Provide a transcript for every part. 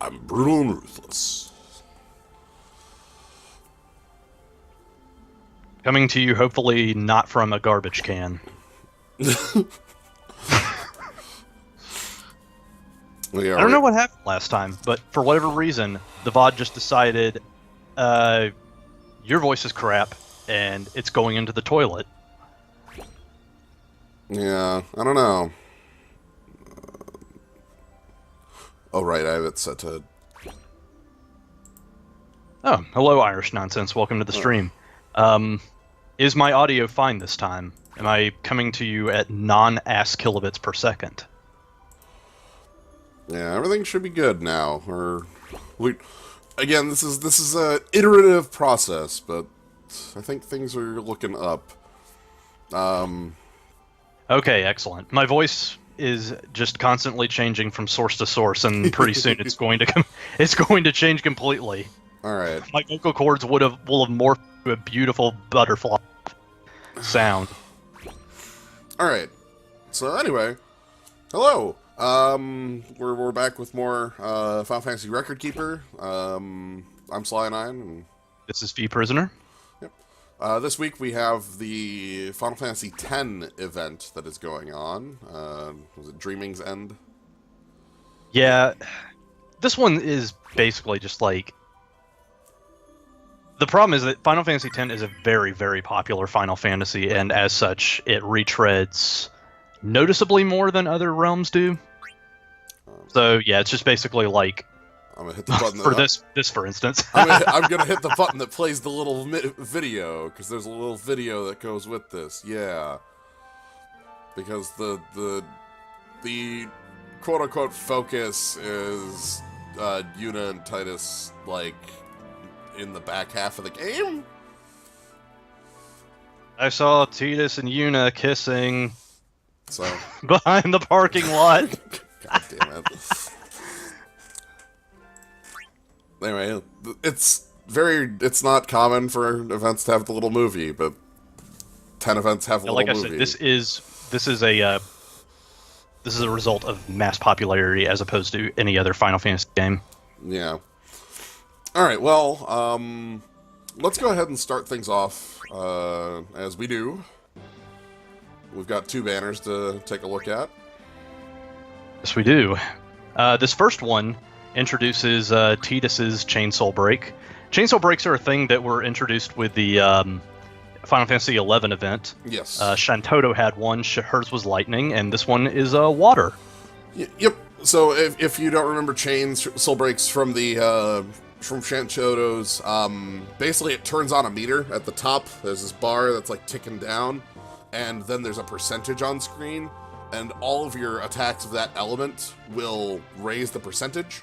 I'm brutal and ruthless. Coming to you, hopefully not from a garbage can. I don't know what happened last time, but for whatever reason, the VOD just decided, your voice is crap, and it's going into the toilet. Yeah, I don't know. Oh, right, I have it set to... Oh, hello, Irish Nonsense. Welcome to the stream. Is my audio fine this time? Am I coming to you at non-ass kilobits per second? Yeah, everything should be good now. Again, this is a iterative process, but I think things are looking up. Okay, excellent. My voice is just constantly changing from source to source, and pretty soon it's going to change completely. All right. My vocal cords will have morphed to a beautiful butterfly sound. All right. So anyway, hello. We're back with more Final Fantasy Record Keeper. I'm Sly9, and this is VPrisoner. Yep. This week we have the Final Fantasy X event that is going on. Was it Dreaming's End? Yeah, this one is basically just like... The problem is that Final Fantasy X is a very, very popular Final Fantasy, and as such, it retreads noticeably more than other realms do. So yeah, it's just basically like... I'm gonna hit the button for this for instance. I'm gonna hit the button that plays the little video, because there's a little video that goes with this. Yeah, because the quote unquote focus is Yuna and Titus, like, in the back half of the game. I saw Titus and Yuna kissing so behind the parking lot. God damn it. Anyway, it's not common for events to have the little movie, but 10 events have a little movie. Like I said, this is a result of mass popularity as opposed to any other Final Fantasy game. Yeah. All right, well, let's go ahead and start things off as we do. We've got 2 banners to take a look at. Yes, we do. This first one introduces Tidus's Chainsaw Break. Chainsaw Breaks are a thing that were introduced with the Final Fantasy XI event. Yes. Shantoto had one, hers was lightning, and this one is water. Yep. So if you don't remember Chainsaw Breaks from the from Shantoto's, basically it turns on a meter at the top. There's this bar that's like ticking down, and then there's a percentage on screen, and all of your attacks of that element will raise the percentage.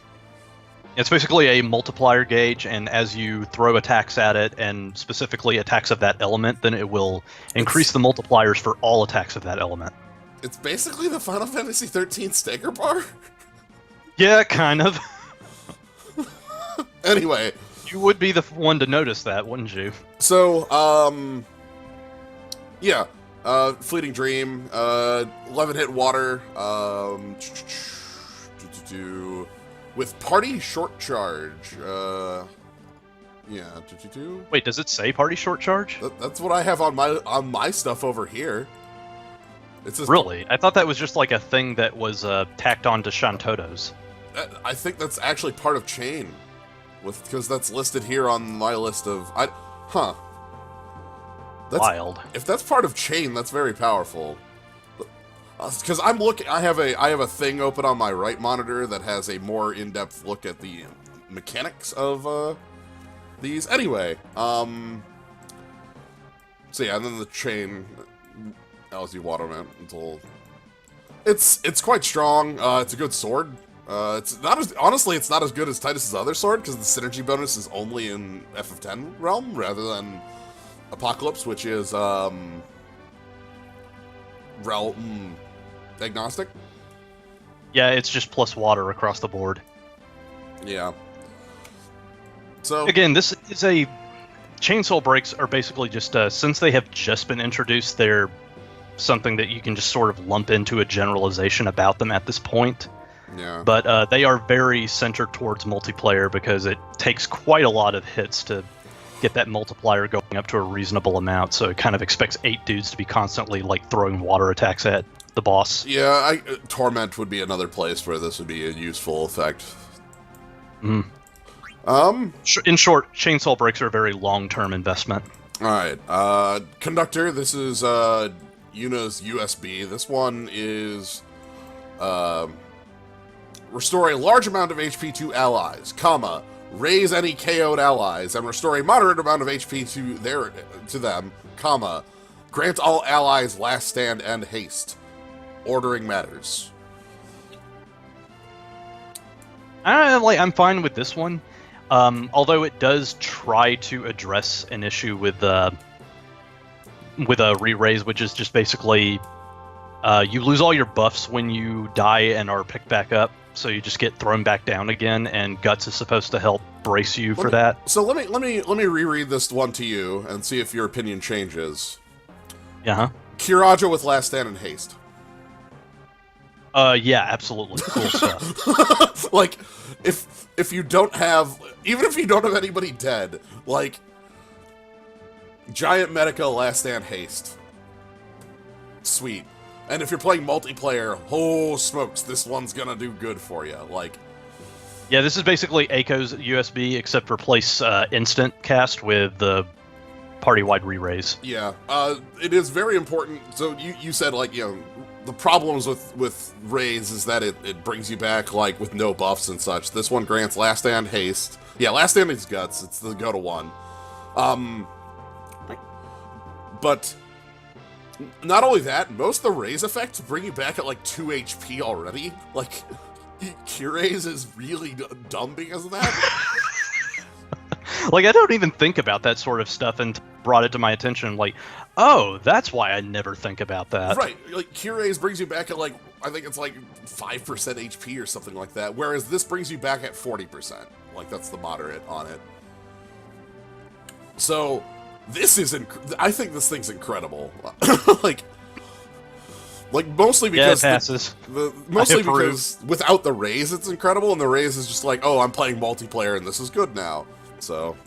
It's basically a multiplier gauge, and as you throw attacks at it, and specifically attacks of that element, then it will increase the multipliers for all attacks of that element. It's basically the Final Fantasy 13 stagger bar? Yeah, kind of. Anyway. You would be the one to notice that, wouldn't you? So, yeah. Fleeting Dream, 11-hit water, with party short charge, yeah, Wait, does it say party short charge? That's what I have on my stuff over here. It's just, really? I thought that was just like a thing that was tacked on to Shantoto's. I think that's actually part of Chain, because that's listed here on my list of, That's wild. If that's part of Chain, that's very powerful. Because I'm looking, I have a thing open on my right monitor that has a more in-depth look at the mechanics of these. Anyway, so yeah, and then the Chain LZ Waterman until it's quite strong. It's a good sword. It's not as honestly, it's not as good as Titus's other sword because the synergy bonus is only in FF10 realm rather than Apocalypse, which is realm agnostic. Yeah, it's just plus water across the board. Yeah. So again, this is a Chainsaw Breaks are basically just since they have just been introduced, they're something that you can just sort of lump into a generalization about them at this point. Yeah. But they are very centered towards multiplayer because it takes quite a lot of hits to get that multiplier going up to a reasonable amount. So it kind of expects 8 dudes to be constantly like throwing water attacks at the boss. Yeah, Torment would be another place where this would be a useful effect. In short, chainsaw breaks are a very long-term investment. Alright, Conductor, this is Yuna's USB. This one is restore a large amount of HP to allies, comma, raise any KO'd allies, and restore a moderate amount of HP to them, comma, grant all allies last stand and haste. Ordering matters. I'm fine with this one, although it does try to address an issue with a re-raise, which is just basically you lose all your buffs when you die and are picked back up, so you just get thrown back down again. And Guts is supposed to help brace you for that. So let me reread this one to you and see if your opinion changes. Yeah. Kiraja with last stand and haste. Yeah, absolutely. Cool stuff. Like, if you don't have, even if you don't have anybody dead, like, Giant Medica, Last Stand, Haste. Sweet. And if you're playing multiplayer, oh smokes, this one's gonna do good for you. Like, yeah, this is basically Aiko's USB, except replace instant cast with the party-wide re-raise. Yeah, it is very important. So you said, like, you know, the problems with Raise is that it brings you back, like, with no buffs and such. This one grants Last Stand, Haste. Yeah, Last Stand is Guts. It's the go-to one. But not only that, most of the Raise effects bring you back at, like, 2 HP already. Like, Curaze is really dumb because of that. Like, I don't even think about that sort of stuff, and brought it to my attention, like, oh, that's why I never think about that. Right, like, Curaze brings you back at, like, I think it's like 5% HP or something like that, whereas this brings you back at 40%. Like, that's the moderate on it. So, this is, I think this thing's incredible. like, mostly because yeah, it passes. Mostly because without the Raise, it's incredible, and the Raise is just like, oh, I'm playing multiplayer, and this is good now. So,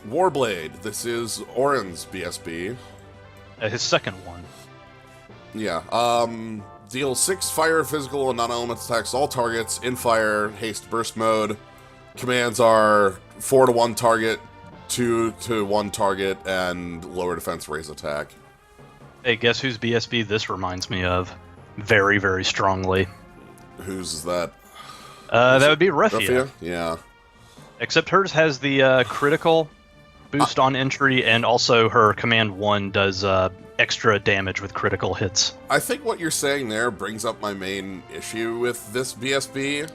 Warblade. This is Oren's BSB. His second one. Yeah. Deal 6 fire, physical, and non-element attacks to all targets in fire, haste, burst mode. Commands are 4 to 1 target, 2 to 1 target, and lower defense raise attack. Hey, guess whose BSB this reminds me of? Very, very strongly. Whose is that? That would be Refia. Yeah. Except hers has the critical boost on entry, and also her command 1 does extra damage with critical hits. I think what you're saying there brings up my main issue with this BSB.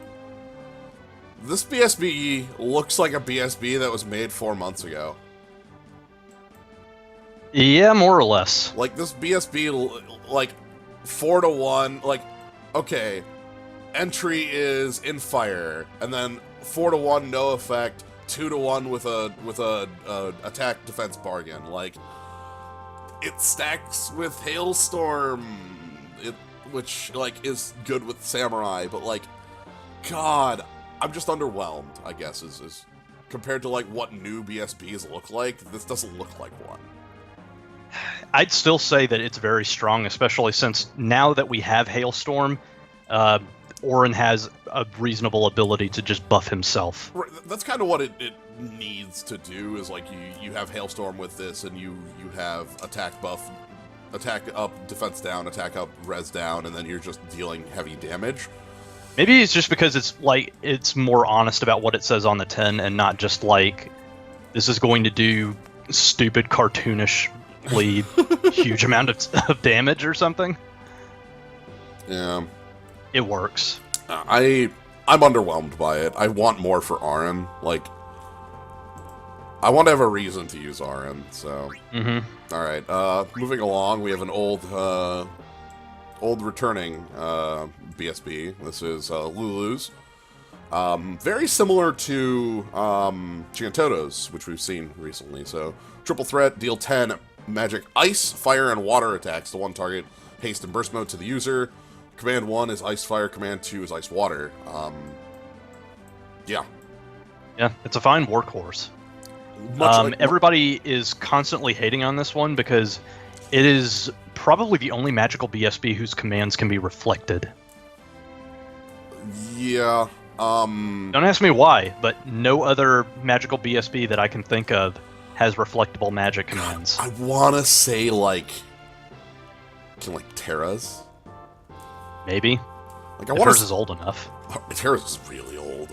This BSB looks like a BSB that was made 4 months ago. Yeah, more or less. Like, this BSB, like, 4 to 1, like, okay, entry is in fire, and then 4 to 1 no effect, 2 to 1 with a attack defense bargain. Like, it stacks with Hailstorm, which, like, is good with Samurai, but, like, God, I'm just underwhelmed, I guess, is compared to, like, what new BSBs look like. This doesn't look like one. I'd still say that it's very strong, especially since now that we have Hailstorm, Oren has a reasonable ability to just buff himself. Right, that's kind of what it needs to do, is, like, you have Hailstorm with this, and you have attack buff, attack up, defense down, attack up, res down, and then you're just dealing heavy damage. Maybe it's just because it's more honest about what it says on the 10, and not just like, this is going to do stupid cartoonishly huge amount of damage or something. Yeah. It works. I'm underwhelmed by it. I want more for Aren. Like, I want to have a reason to use Aren, so... Mm-hmm. Alright, moving along, we have an old returning BSB. This is Lulu's. Very similar to Giantoto's, which we've seen recently. So, triple threat, deal 10 magic ice, fire, and water attacks to 1 target. haste and burst mode to the user. Command 1 is ice fire, command 2 is ice water. Yeah. Yeah, it's a fine workhorse. Everybody is constantly hating on this one because it is probably the only magical BSB whose commands can be reflected. Yeah. Don't ask me why, but no other magical BSB that I can think of has reflectable magic commands. I want to say, like Terra's? Maybe. Like, Terra's is old enough. Terra's is really old.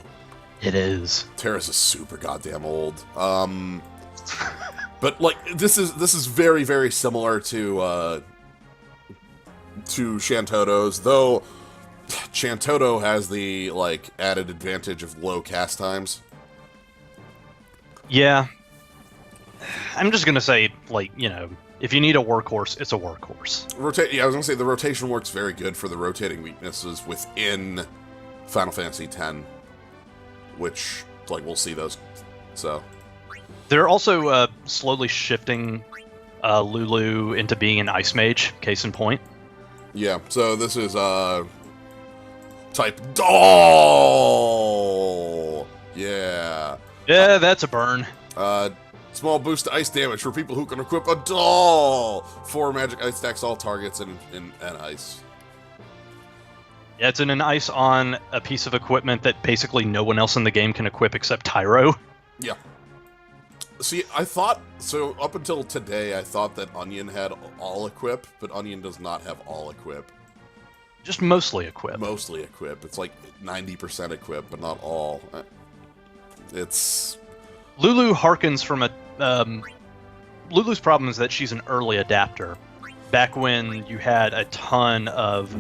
It is. Terra's is super goddamn old. But, like, this is very, very similar to Shantoto's, though Shantoto has the, like, added advantage of low cast times. Yeah. I'm just gonna say, like, you know, if you need a workhorse, it's a workhorse. Yeah, I was gonna say the rotation works very good for the rotating weaknesses within Final Fantasy X, which, like, we'll see those. So they're also slowly shifting Lulu into being an ice mage. Case in point. Yeah. So this is type Doll. Yeah. Yeah, that's a burn. Small boost to ice damage for people who can equip a doll. 4 magic ice stacks all targets in ice. Yeah, it's an ice on a piece of equipment that basically no one else in the game can equip except Tyro. Yeah. See, I thought, so up until today, I thought that Onion had all equip, but Onion does not have all equip. Just mostly equip. Mostly equip. It's like 90% equip, but not all. It's... Lulu harkens from a... Lulu's problem is that she's an early adapter. Back when you had a ton of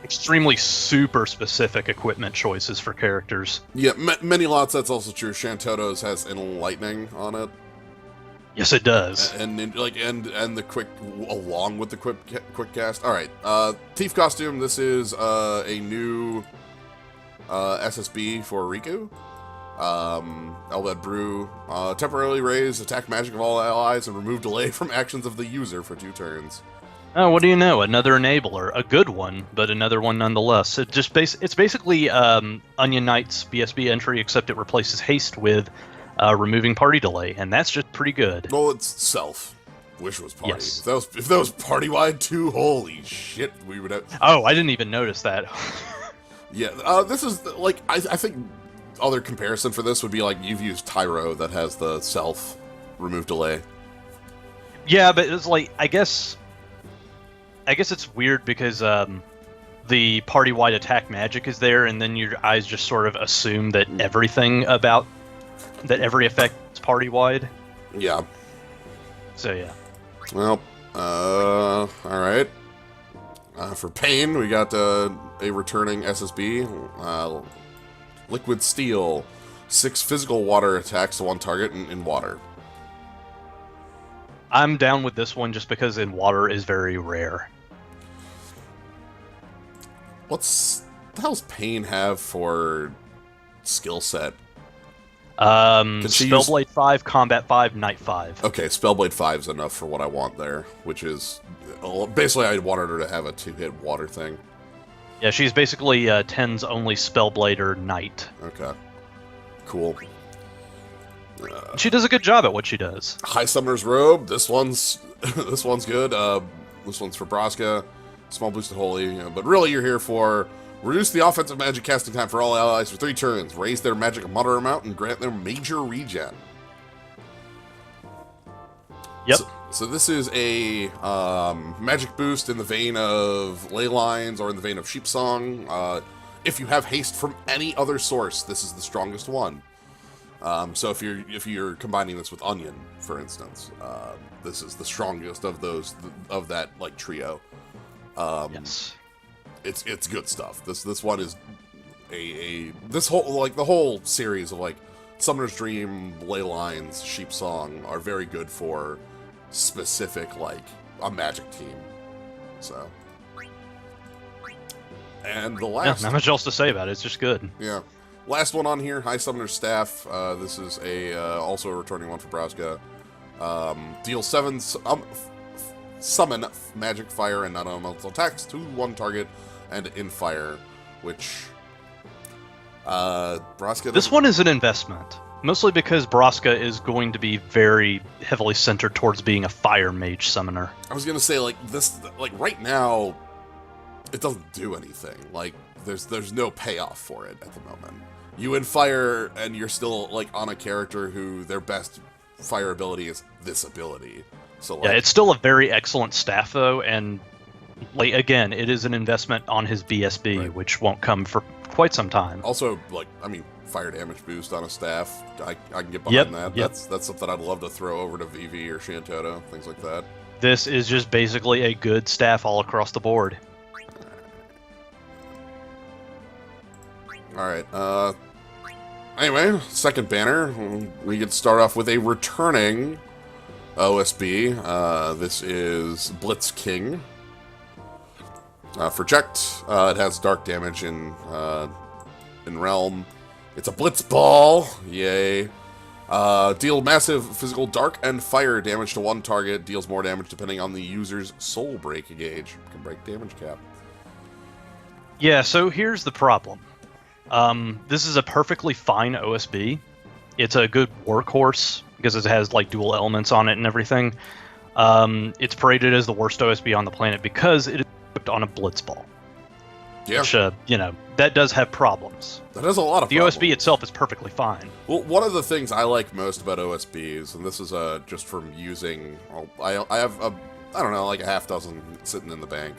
extremely super specific equipment choices for characters. Yeah, many lots, that's also true. Shantoto's has enlightening on it. Yes, it does. And the quick, along with the quick cast. All right, Thief costume. This is a new SSB for Riku. Elbad Brew. Temporarily raise attack magic of all allies and remove delay from actions of the user for 2 turns. Oh, what do you know? Another enabler, a good one, but another one nonetheless. It's basically Onion Knight's BSB entry, except it replaces haste with removing party delay, and that's just pretty good. Well, it's self. Wish it was party. Yes. If that was party wide too, holy shit, we would have. Oh, I didn't even notice that. Yeah, this is like I think other comparison for this would be like you've used Tyro that has the self remove delay. Yeah, but it's like I guess it's weird because the party-wide attack magic is there, and then your eyes just sort of assume that every effect is party-wide. Yeah. So yeah. Well, all right. For Pain, we got a returning SSB, Liquid Steel, 6 physical water attacks to 1 target in water. I'm down with this one just because in water is very rare. The hell's Pain have for skill set? Spellblade 5, Combat 5, Knight 5. Okay, Spellblade 5 is enough for what I want there, which is... Basically, I wanted her to have a 2-hit water thing. Yeah, she's basically 10's only Spellblade or Knight. Okay. Cool. She does a good job at what she does. High Summoner's Robe. This one's good. This one's for Braska. Small boost to Holy. But really, you're here for... Reduce the offensive magic casting time for all allies for 3 turns. Raise their magic a moderate amount and grant them major regen. Yep. So this is a magic boost in the vein of Ley Lines or in the vein of Sheep Song. If you have haste from any other source, this is the strongest one. So if you're combining this with Onion, for instance, this is the strongest of that like trio. Yes. It's good stuff. This one is the whole series of like Summoner's Dream, Ley Lines, Sheep Song are very good for specific like a magic team. So, and the last, not much else to say about it. It's just good. Yeah, last one on here, High Summoner's Staff. This is also a returning one for Braska. Deal 7 summon magic, fire, and non-elemental attacks to one target and in fire, which Braska. This one is an investment, mostly because Braska is going to be very heavily centered towards being a fire mage summoner. I was gonna say like this, like right now, it doesn't do anything. Like there's no payoff for it at the moment. You in fire, and you're still like on a character who their best fire ability is this ability. So like, yeah, it's still a very excellent staff though, and like again, it is an investment on his BSB, right, which won't come for quite some time. Also, like I mean, fire damage boost on a staff, I can get behind that. Yep. That's something I'd love to throw over to VV or Shantoto, things like that. This is just basically a good staff all across the board. All right. Anyway, second banner, we could start off with a returning OSB. This is Blitz King. Project, it has dark damage in Realm. It's a Blitz Ball, yay. Deal massive physical dark and fire damage to one target. Deals more damage depending on the user's soul break gauge. Can break damage cap. Yeah, so here's the problem. This is a perfectly fine OSB. It's a good workhorse because it has like dual elements on it and everything. It's paraded as the worst OSB on the planet because it is equipped on a Blitzball. Yeah. Which, that does have problems. That has a lot of The problems. OSB itself is perfectly fine. Well, one of the things I like most about OSBs, and this is just from using, I have I don't know, like a half dozen sitting in the bank.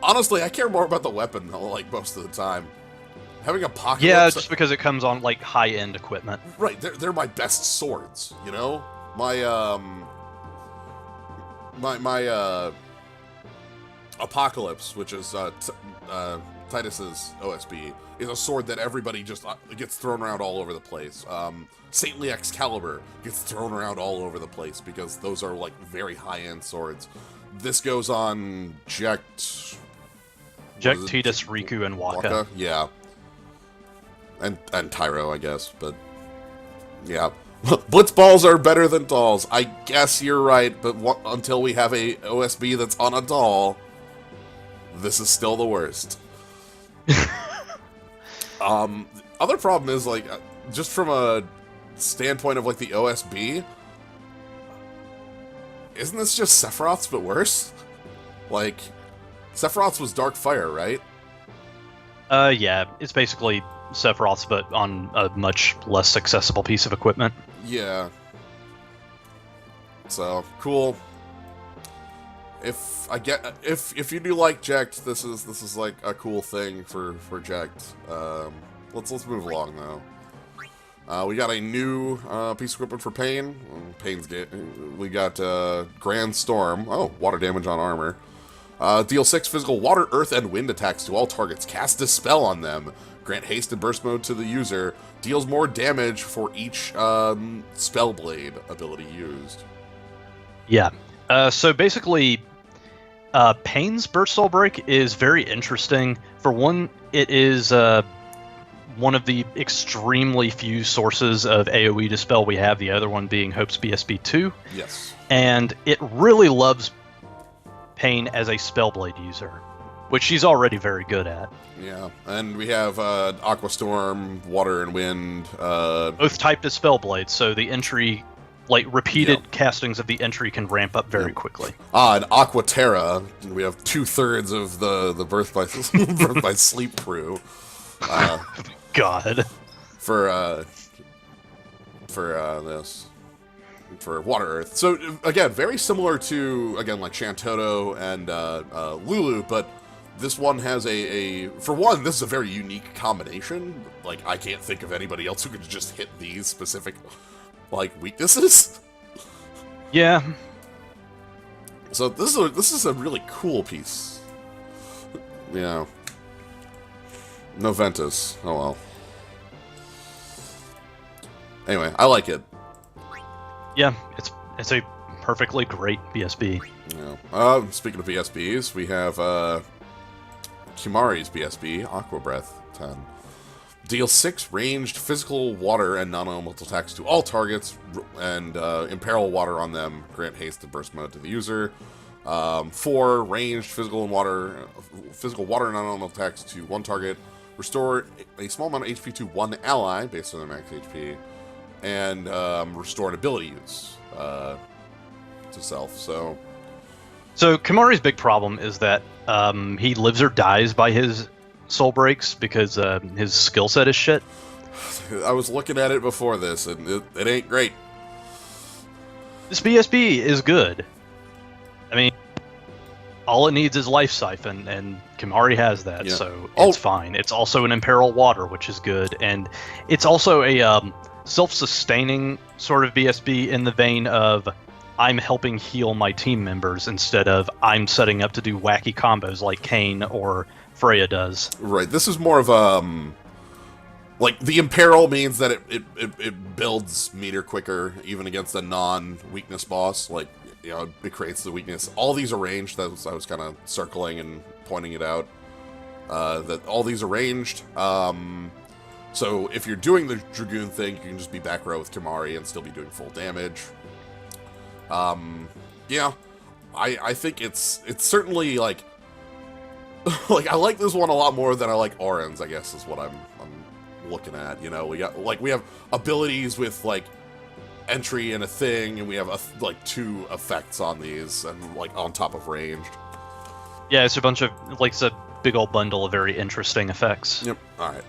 Honestly, I care more about the weapon, like, most of the time. Having Apocalypse... Yeah, just because it comes on, like, high-end equipment. Right, they're my best swords, you know? My Apocalypse, which is Titus's OSB, is a sword that everybody just gets thrown around all over the place. Saintly Excalibur gets thrown around all over the place because those are, like, very high-end swords. This goes on Jekt... Titus, Riku, and Waka. Yeah. And Tyro, I guess, but... Yeah. Blitzballs are better than dolls. I guess you're right, but until we have a OSB that's on a doll, this is still the worst. Other problem is, like, just from a standpoint of, like, the OSB, isn't this just Sephiroth's but worse? Like, Sephiroth's was Dark Fire, right? Yeah, it's basically Sephiroth's, but on a much less accessible piece of equipment. Yeah. So, cool. If you do like Jekt, this is like a cool thing for Jekt. Let's move along though. We got a new piece of equipment for Pain. We got Grand Storm. Oh, water damage on armor. Deal 6 physical water, earth, and wind attacks to all targets. Cast a spell on them. Grant haste and burst mode to the user. Deals more damage for each Spellblade ability used. Yeah. So basically, Pain's Burst Soul Break is very interesting. For one, it is one of the extremely few sources of AoE dispel we have, the other one being Hope's BSB2. Yes. And it really loves Pain as a Spellblade user, which she's already very good at. Yeah, and we have Aqua Storm, Water and Wind. Both typed as Spellblades, so the entry, like repeated castings of the entry can ramp up very quickly. And Aqua Terra, we have 2/3 of the Birth by, Birth by Sleep crew. God. For this. For Water Earth. So, again, very similar to, again, like Shantoto and Lulu, but this one has for one, this is a very unique combination. Like, I can't think of anybody else who could just hit these specific, like, weaknesses. Yeah. So this is a really cool piece. Yeah. No Ventus. Oh well. Anyway, I like it. Yeah, it's a perfectly great BSB. Yeah. Speaking of BSBs, we have Kimari's BSB, Aqua Breath 10. Deal 6 ranged physical, water, and non-elemental attacks to all targets, and imperil water on them. Grant haste and burst mode to the user. 4 ranged physical water and non-elemental attacks to one target. Restore a small amount of HP to one ally based on their max HP, and restore an ability use to self. So Kimahri's big problem is that he lives or dies by his soul breaks because his skill set is shit. I was looking at it before this, and it ain't great. This BSB is good. I mean, all it needs is Life Siphon, and Kimahri has that, so it's fine. It's also an Imperil Water, which is good, and it's also a self-sustaining sort of BSB in the vein of I'm helping heal my team members instead of I'm setting up to do wacky combos like Kayn or Freya does. Right. This is more of like the Imperil means that it builds meter quicker even against a non-weakness boss. Like, you know, it creates the weakness. All these are ranged. I was kind of circling and pointing it out. That all these are ranged. So if you're doing the Dragoon thing, you can just be back row with Kimahri and still be doing full damage. Yeah, I think it's certainly like like I like this one a lot more than I like Oren's, I guess is what I'm looking at. You know, we have abilities with like entry and a thing, and we have like 2 effects on these, and like on top of ranged. Yeah, it's a bunch of like it's a big old bundle of very interesting effects. Yep. All right,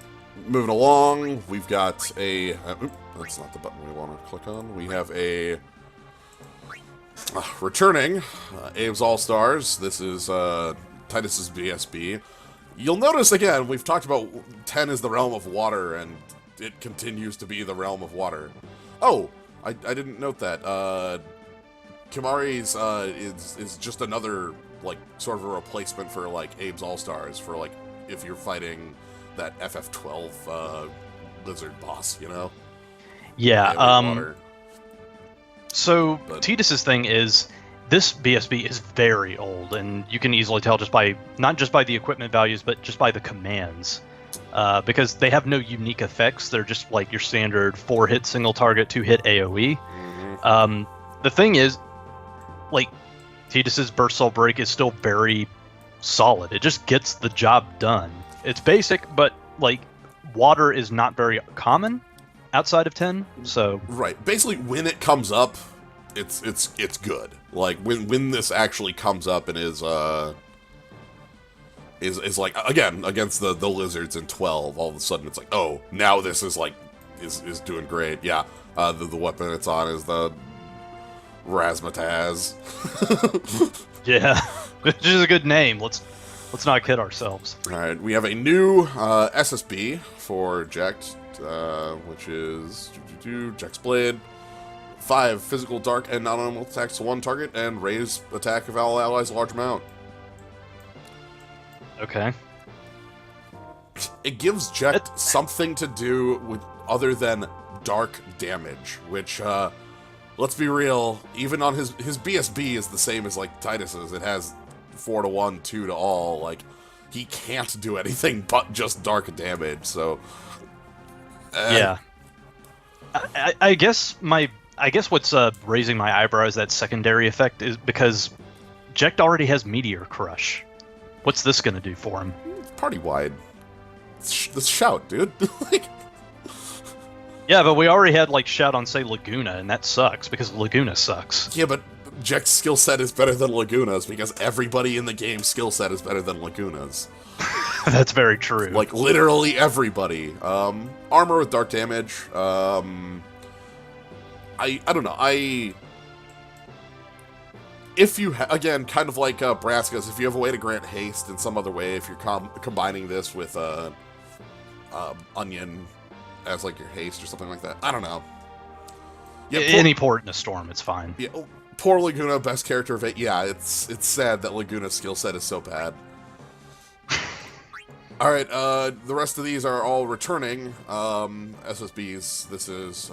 moving along, we've got a. That's not the button we want to click on. We have a. Returning, Abe's All-Stars. This is Titus's BSB. You'll notice, again, we've talked about 10 is the realm of water, and it continues to be the realm of water. Oh, I didn't note that. Kimahri's is just another, like, sort of a replacement for, like, Abe's All-Stars, for, like, if you're fighting that FF12 lizard boss, you know? Yeah, So, Tidus's thing is, this BSB is very old, and you can easily tell just by, not just by the equipment values, but just by the commands. Because they have no unique effects, they're just like your standard 4-hit single target, 2-hit AoE. Mm-hmm. The thing is, like, Tidus's Burst Soul Break is still very solid. It just gets the job done. It's basic, but, like, water is not very common outside of 10, so right. Basically, when it comes up, it's good. Like when this actually comes up and is like again against the lizards in 12, all of a sudden it's like, oh, now this is like is doing great. Yeah, the weapon it's on is the Razmataz. Yeah, which is a good name. Let's not kid ourselves. All right, we have a new SSB for Jekt. Which is Jekt's Blade. 5 physical, dark, and non-elemental attacks to one target, and raise attack of all allies a large amount. Okay. It gives Jekt something to do with other than dark damage, which, let's be real, even on his BSB is the same as, like, Titus's. It has 4 to 1, 2 to all. Like, he can't do anything but just dark damage, so... yeah, I guess what's raising my eyebrow is that secondary effect is because Jekt already has Meteor Crush. What's this gonna do for him? Party wide. Let's shout, dude. Like, yeah, but we already had like shout on say Laguna, and that sucks because Laguna sucks. Yeah, but Jekt's skill set is better than Laguna's because everybody in the game's skill set is better than Laguna's. That's very true. Like, literally everybody. Armor with dark damage. I don't know. If you, again, kind of like Braska's, if you have a way to grant haste in some other way, if you're combining this with Onion as, like, your haste or something like that. I don't know. Yeah, any port in a storm, it's fine. Yeah, poor Laguna, best character of it. Yeah, it's sad that Laguna's skill set is so bad. Alright, the rest of these are all returning SSBs. This is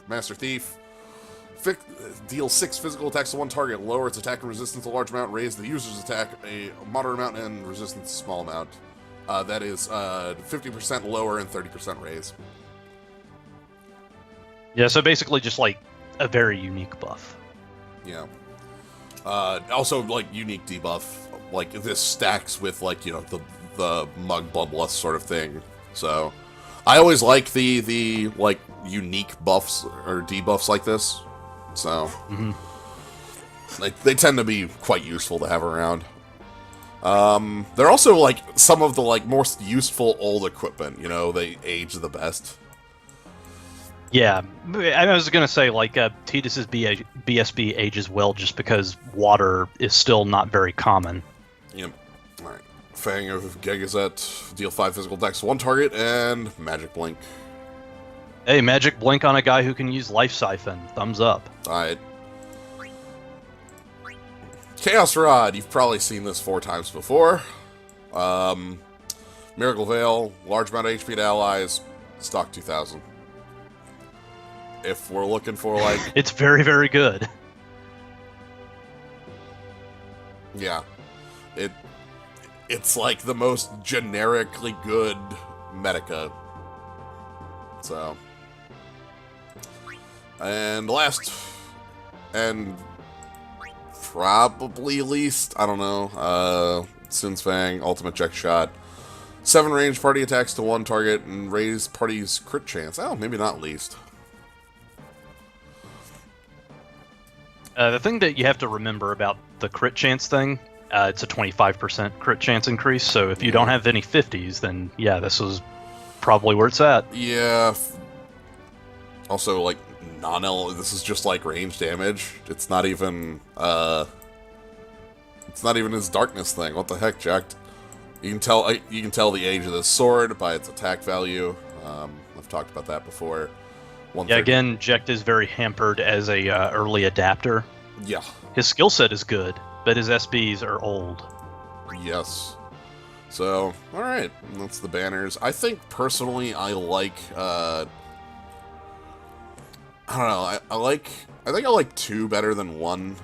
Master Thief. Deal 6 physical attacks to one target. Lower its attack and resistance a large amount. Raise the user's attack a moderate amount and resistance a small amount. That is 50% lower and 30% raise. Yeah, so basically just like a very unique buff. Yeah. Also, like, unique debuff. Like, this stacks with, like, you know, the Mug Bloodlust sort of thing. So, I always like the like, unique buffs or debuffs like this. So, they tend to be quite useful to have around. They're also, like, some of the, like, most useful old equipment. You know, they age the best. Yeah, I was gonna say like Tidus's BSB ages well just because water is still not very common. Yep. All right. Fang of Gegazet, deal 5 physical dex to 1 target, and Magic Blink. Hey, Magic Blink on a guy who can use Life Siphon. Thumbs up. All right. Chaos Rod. You've probably seen this 4 times before. Miracle Veil, large amount of HP to allies, stock 2000. If we're looking for, like... It's very, very good. Yeah. It's like the most generically good Medica. So. And last, and probably least, I don't know, Sin's Fang, Ultimate Check Shot. 7 range party attacks to 1 target and raise party's crit chance. Oh, maybe not least. The thing that you have to remember about the crit chance thing, it's a 25% crit chance increase, so if you don't have any 50s, then yeah, this is probably where it's at. Yeah. Also, like, this is just like range damage. It's not even his darkness thing. What the heck, Jack? You can tell the age of this sword by its attack value. I've talked about that before. Yeah, again, Jekt is very hampered as a early adapter. Yeah. His skill set is good, but his SBs are old. Yes. So, alright, that's the banners. I think, personally, I like, I don't know, I think I like 2 better than 1,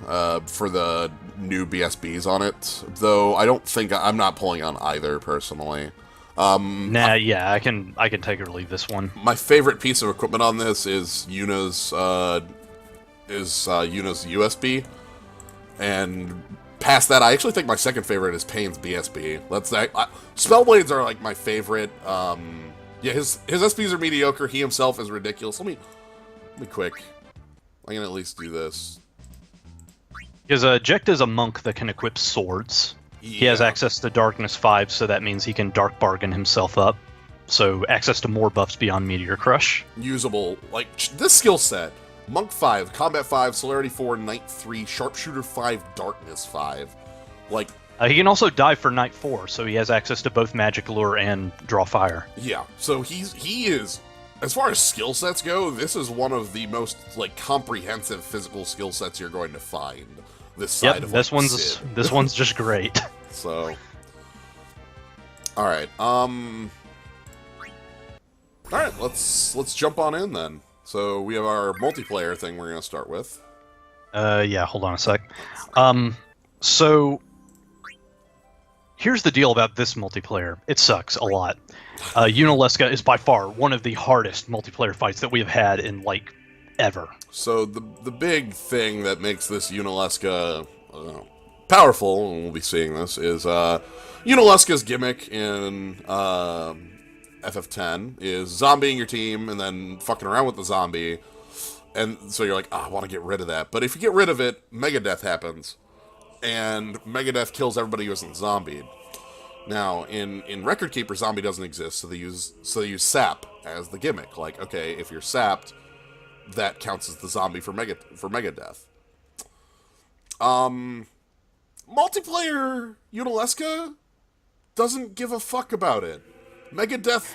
for the new BSBs on it. Though, I'm not pulling on either, personally. Yeah, I can take or leave this one. My favorite piece of equipment on this is Yuna's USB, and past that, I actually think my second favorite is Payne's BSB. Spellblades are like my favorite. Yeah, his SBs are mediocre. He himself is ridiculous. Let me quick. I can at least do this. Because Jekt is a monk that can equip swords. Yeah. He has access to Darkness 5, so that means he can Dark Bargain himself up. So access to more buffs beyond Meteor Crush. Usable. Like, this skill set. Monk 5, Combat 5, Celerity 4, Knight 3, Sharpshooter 5, Darkness 5. Like... he can also dive for Knight 4, so he has access to both Magic Lure and Draw Fire. Yeah, so he is... As far as skill sets go, this is one of the most, like, comprehensive physical skill sets you're going to find. This side of this one's just great. So, all right, let's jump on in then. So we have our multiplayer thing we're gonna start with. Yeah, hold on a sec. So here's the deal about this multiplayer. It sucks a lot. Unalesca is by far one of the hardest multiplayer fights that we have had in like ever. So the big thing that makes this Unalesca powerful, and we'll be seeing this, is Unalesca's gimmick in FF10 is zombieing your team and then fucking around with the zombie, and so you're like, I want to get rid of that. But if you get rid of it, Megadeath happens, and Megadeath kills everybody who isn't zombied. Now, in Record Keeper, zombie doesn't exist, so they use sap as the gimmick. Like, okay, if you're sapped, that counts as the zombie for Megadeath. Multiplayer Unalesca doesn't give a fuck about it. Megadeath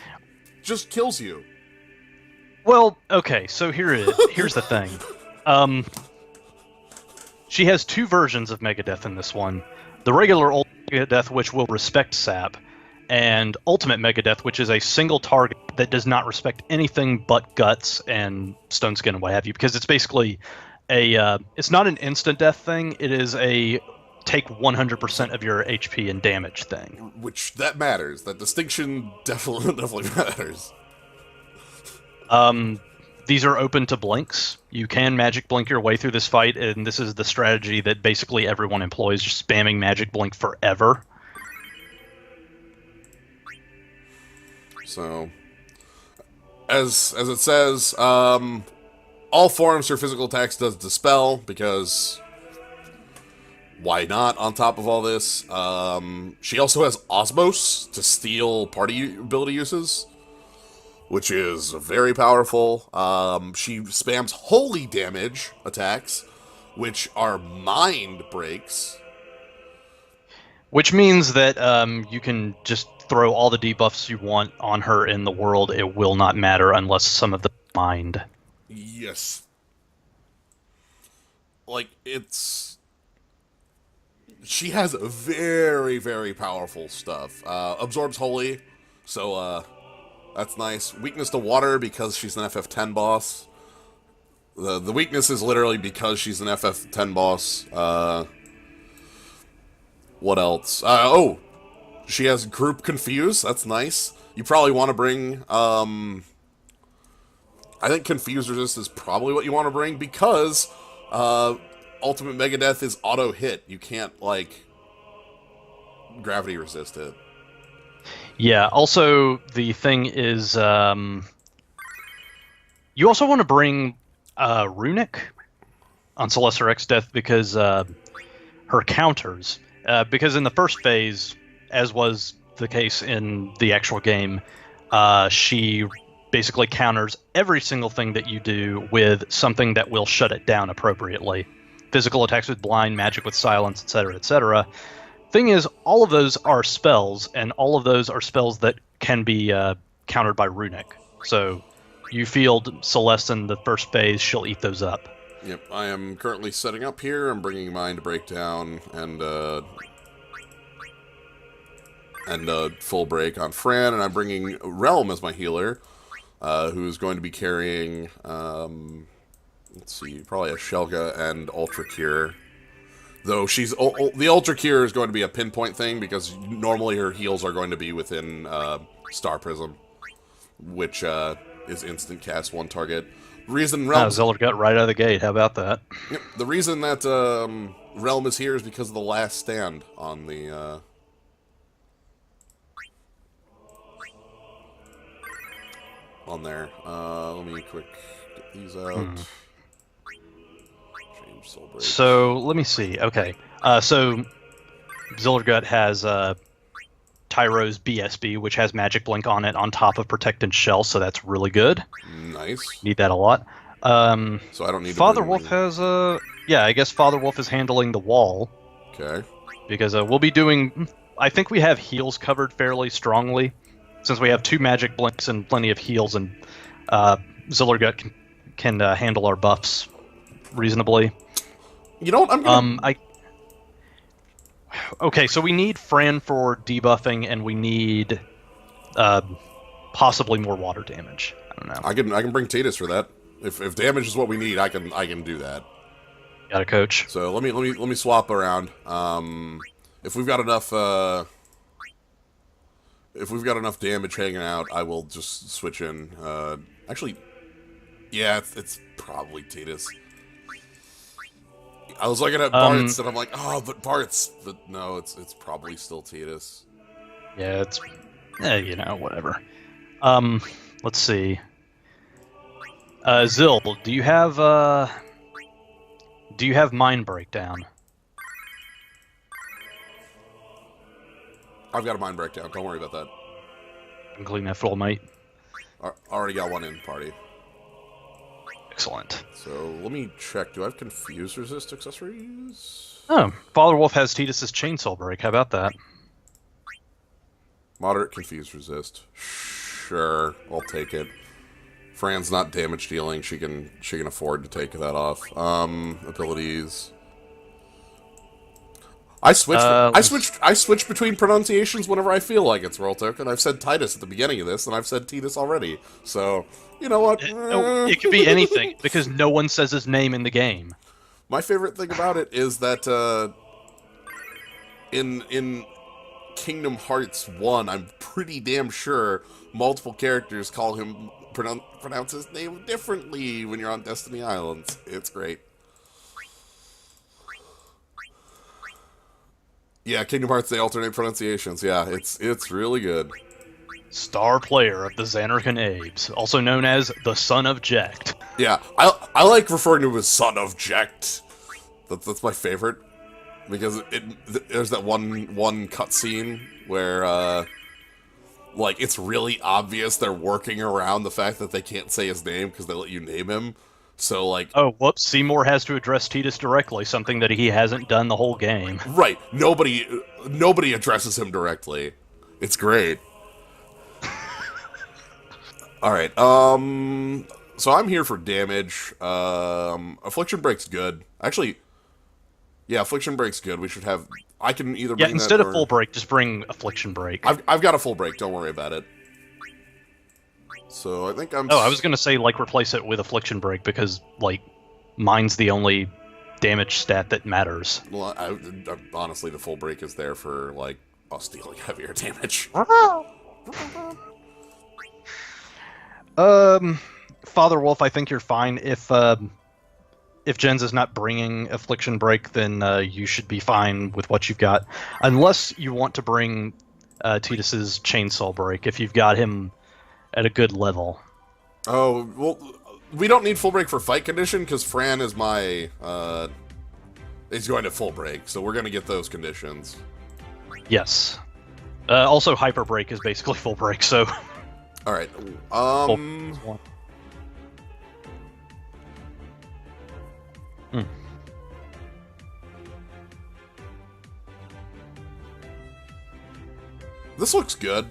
just kills you. Well, okay, so here's the thing. She has 2 versions of Megadeath in this one. The regular old Megadeath, which will respect sap, and Ultimate Megadeath, which is a single target that does not respect anything but guts and stone skin and what have you, because it's basically it's not an instant death thing, it is a take 100% of your HP and damage thing. Which, that matters. That distinction definitely matters. These are open to blinks. You can magic blink your way through this fight, and this is the strategy that basically everyone employs, just spamming magic blink forever. So, as it says, all forms her physical attacks does dispel, because why not on top of all this? She also has Osmos to steal party ability uses, which is very powerful. She spams holy damage attacks, which are mind breaks. Which means that you can just throw all the debuffs you want on her in the world. It will not matter unless some of the mind. Yes. Like, it's... She has very, very powerful stuff. Absorbs holy, so that's nice. Weakness to water because she's an FF10 boss. The weakness is literally because she's an FF10 boss. What else? Oh! She has group confuse. That's nice. You probably want to bring... I think confuse resist is probably what you want to bring because Ultimate Megadeth is auto hit. You can't, like, gravity resist it. Yeah, also the thing is... you also want to bring Runic on Celestia X Death because her counters... because in the first phase, as was the case in the actual game, she basically counters every single thing that you do with something that will shut it down appropriately. Physical attacks with blind, magic with silence, etc., etc. Thing is, all of those are spells, and all of those are spells that can be countered by Runic. So you field Celeste in the first phase, she'll eat those up. Yep, I am currently setting up here. I'm bringing Mind Breakdown and Full Break on Fran, and I'm bringing Realm as my healer, who's going to be carrying, let's see, probably a Shelga and Ultra Cure. Though she's the Ultra Cure is going to be a pinpoint thing because normally her heals are going to be within Star Prism, which is instant cast one target. Reason Realm Zeller got right out of the gate. How about that? Yep, the reason that Realm is here is because of the last stand on the on there. Let me quick get these out. Change soul break. So let me see. Okay, so Zillergut has Tyro's BSB, which has Magic Blink on it, on top of Protectant Shell, so that's really good. Nice. Need that a lot. So I don't need Father to Wolf has yeah, I guess Father Wolf is handling the wall. Okay. Because we'll be doing... I think we have heals covered fairly strongly, since we have 2 Magic Blinks and plenty of heals, and Zillergut can handle our buffs reasonably. You know what? I'm gonna... Okay, so we need Fran for debuffing, and we need possibly more water damage. I don't know. I can bring Titus for that. If damage is what we need, I can do that. Got a coach. So let me swap around. If we've got enough damage hanging out, I will just switch in. Actually, yeah, it's probably Titus. I was looking at Bart's and I'm like, oh, but Bart's, but no, it's probably still Titus. Yeah, it's, you know, whatever. Let's see. Zil, do you have Mind Breakdown? I've got a Mind Breakdown. Don't worry about that. I can clean that full, mate. Already got one in party. Excellent. So let me check. Do I have Confuse Resist accessories? Oh, Father Wolf has Titus's Chainsaw Break. How about that? Moderate Confuse Resist. Sure, I'll take it. Fran's not damage dealing. She can afford to take that off. Abilities. I switch between pronunciations whenever I feel like it's Royal Token. I've said Titus at the beginning of this, and I've said Titus already. So, you know what? It could be anything, because no one says his name in the game. My favorite thing about it is that in Kingdom Hearts 1, I'm pretty damn sure multiple characters call him pronounce his name differently when you're on Destiny Islands. It's great. Yeah, Kingdom Hearts, they alternate pronunciations. Yeah, it's really good. Star player of the Xanarkhan Abes, also known as the Son of Jekt. Yeah, I like referring to him as Son of Jekt. That's my favorite. Because there's that one cutscene where, like, it's really obvious they're working around the fact that they can't say his name because they let you name him. So, like... Oh, whoops, Seymour has to address Tidus directly, something that he hasn't done the whole game. Right, nobody addresses him directly. It's great. Alright, so I'm here for damage. Affliction Break's good. Actually... Yeah, Affliction Break's good. We should have... I can either bring instead that of Full Break, just bring Affliction Break. I've got a Full Break, don't worry about it. So, I think I'm... Oh, I was gonna say, like, replace it with Affliction Break, because, like, mine's the only damage stat that matters. Well, honestly, the Full Break is there for, like, us dealing heavier damage. Father Wolf, I think you're fine. If Jens is not bringing Affliction Break, then you should be fine with what you've got. Unless you want to bring Tidus's Chainsaw Break, if you've got him at a good level. Oh, well, we don't need Full Break for fight condition, because Fran is my... is going to Full Break, so we're going to get those conditions. Yes. Also, Hyper Break is basically Full Break, so... Alright, This looks good.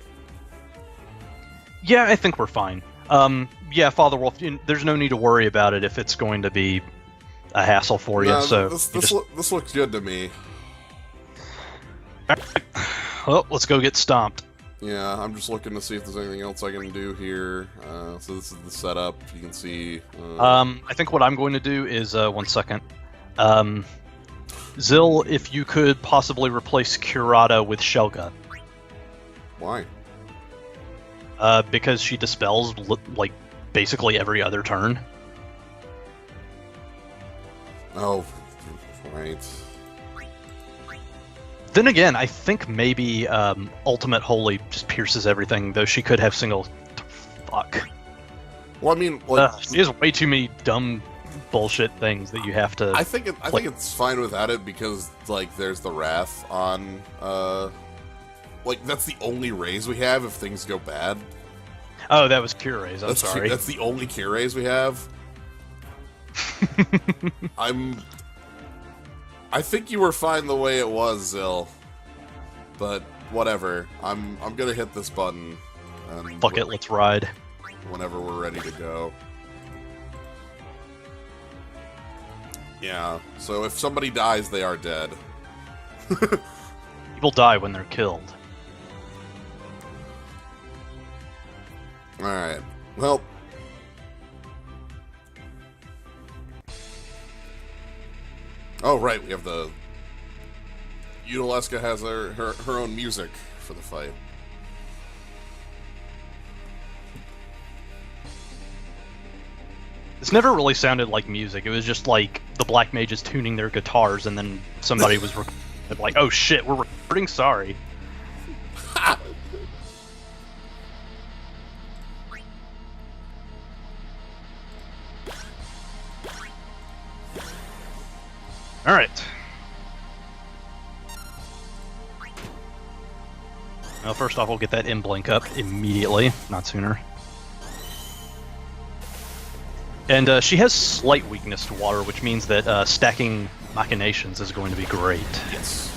Yeah, I think we're fine. Yeah, Father Wolf, there's no need to worry about it if it's going to be a hassle for you. So this looks good to me. Well, let's go get stomped. Yeah, I'm just looking to see if there's anything else I can do here. So this is the setup. You can see. I think what I'm going to do is 1 second. Zill, if you could possibly replace Curata with Shelga. Why? Because she dispels, like, basically every other turn. Oh, right. Then again, I think maybe Ultimate Holy just pierces everything, though she could have single... Fuck. Well, I mean, like... she has way too many dumb bullshit things that you have to... I think it's fine without it, because, like, there's the Wrath on, like, that's the only raise we have if things go bad. Oh, that was Cure Raise, I'm sorry. That's the only Cure Raise we have. I think you were fine the way it was, Zill. But, whatever. I'm gonna hit this button. And fuck it, let's ride. Whenever we're ready to go. Yeah, so if somebody dies, they are dead. People die when they're killed. Alright, well... Oh, right, we have the... Utaleska has her own music for the fight. This never really sounded like music. It was just like the Black Mages tuning their guitars, and then somebody was like, "Oh shit, we're recording." Sorry. All right. Well, first off, we'll get that M-Blink up immediately, not sooner. And she has slight weakness to water, which means that stacking Machinations is going to be great. Yes.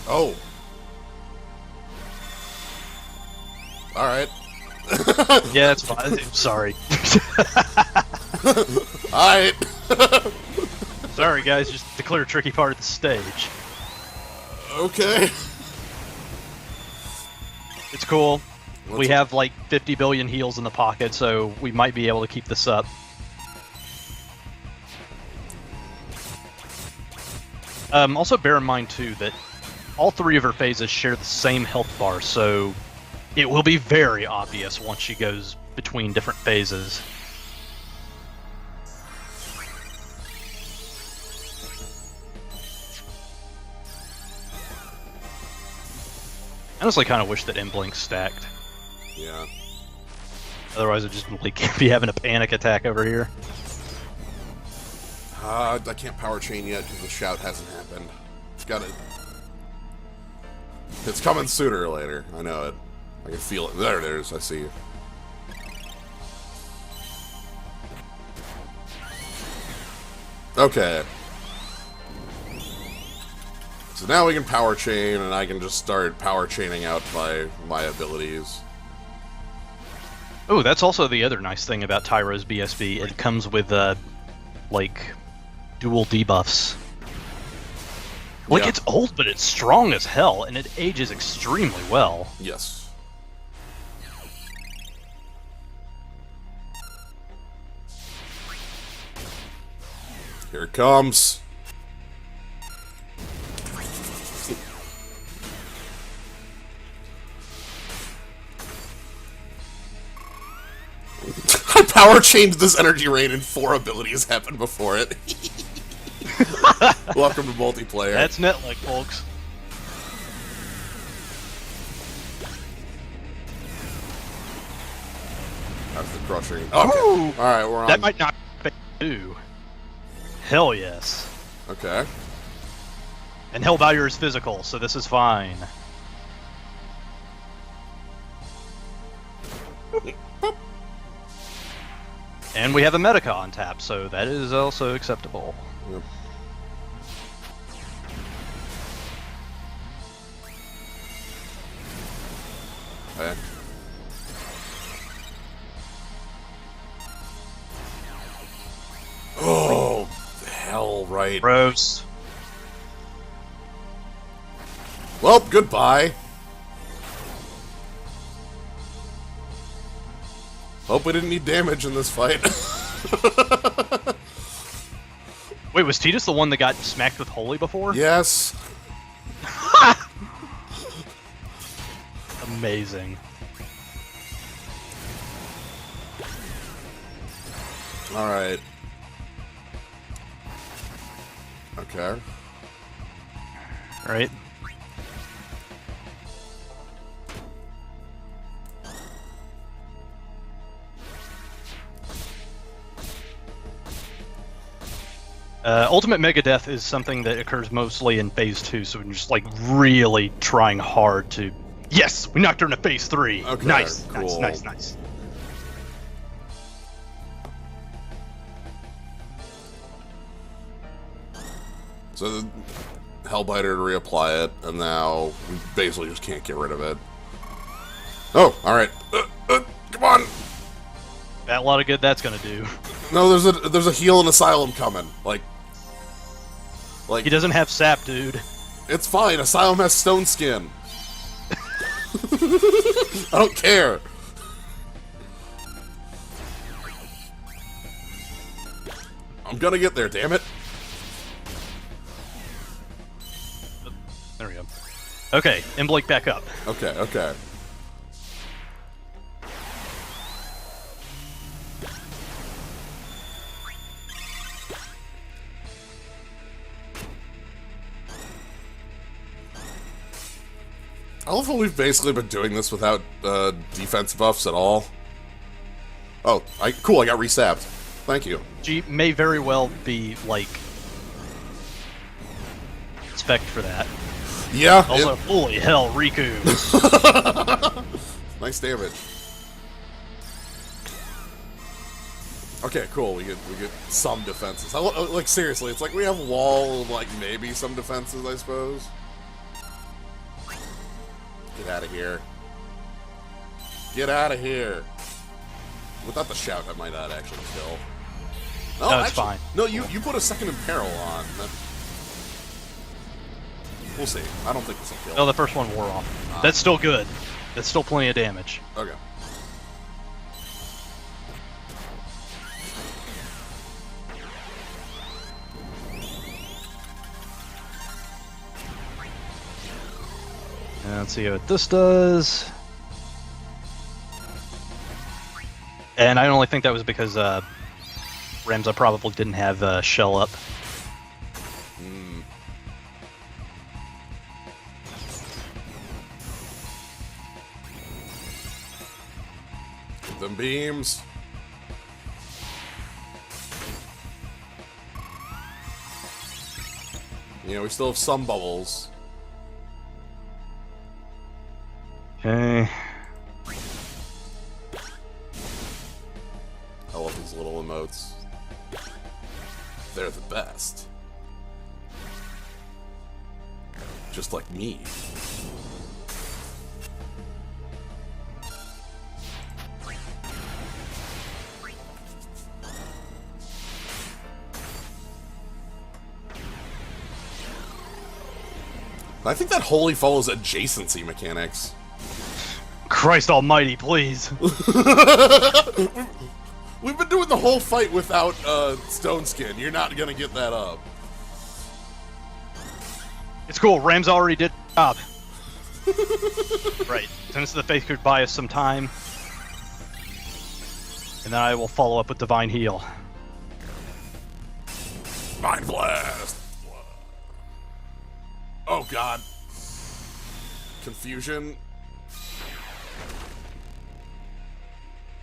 Oh. Alright. Yeah, it's fine. I'm sorry. Alright. Sorry, guys. Just the clear tricky part of the stage. Okay. It's cool. We have like 50 billion heals in the pocket, so we might be able to keep this up. Also bear in mind too that all three of her phases share the same health bar, so it will be very obvious once she goes between different phases. I honestly kind of wish that M-Blink stacked. Yeah. Otherwise, I'd just be having a panic attack over here. I can't power chain yet because the shout hasn't happened. It's got to. It's coming sooner or later. I know it. I can feel it. There it is. I see you. Okay. So now we can power chain, and I can just start power chaining out my abilities. Oh, that's also the other nice thing about Tyro's BSB. It comes with, like, dual debuffs. Like, Yeah. it's old, but it's strong as hell, and it ages extremely well. Yes. Here it comes. I power changed this energy rain and 4 abilities happened before it. Welcome to multiplayer. That's Netlick, folks. That's the crushing. Okay. Alright, we're on. That might not do. Hell yes. Okay. And Hellbauer is physical, so this is fine. And we have a Medica on tap, so that is also acceptable. Yep. Okay. Oh, hell, right. Gross. Well, goodbye. Hope we didn't need damage in this fight. Wait, was Tidus the one that got smacked with Holy before? Yes. Amazing. Alright. Okay. Right? Ultimate Megadeth is something that occurs mostly in Phase 2, so we're just like really trying hard to... Yes! We knocked her into Phase 3! Okay, Nice, cool. nice. So, the Hellbiter to reapply it, and now we basically just can't get rid of it. Oh, alright. Come on! That a lot of good that's gonna do. No, there's a heal and Asylum coming. Like, He doesn't have sap, dude. it's fine. Asylum has stone skin. I don't care. I'm gonna get there, damn it. There we go. Okay, M-Blake back up. Okay. I love how we've basically been doing this without defense buffs at all. Oh, cool, I got resapped. Thank you. She may very well be, like, spec for that. Yeah. Also, holy hell, Riku. Nice damage. Okay, cool. We get some defenses. Like seriously, it's like we have wall, like maybe some defenses, I suppose. Get out of here. Get out of here. Without the shout, I might not actually kill. No, it's fine. No, you put a second imperil on. We'll see. I don't think this will kill. No, the first one wore off. That's still good. That's still plenty of damage. Okay. And let's see what this does. And I only think that was because Ramza probably didn't have shell up. Them beams. You know, we still have some bubbles. Okay. I love these little emotes. They're the best. Just like me. I think that wholly follows adjacency mechanics. Christ almighty, please. We've been doing the whole fight without stone skin. You're not gonna get that up. It's cool. Ramza already did the job. Right. Tenants of the Faith could buy us some time. And then I will follow up with Divine Heal. Mind Blast! Oh god. Confusion.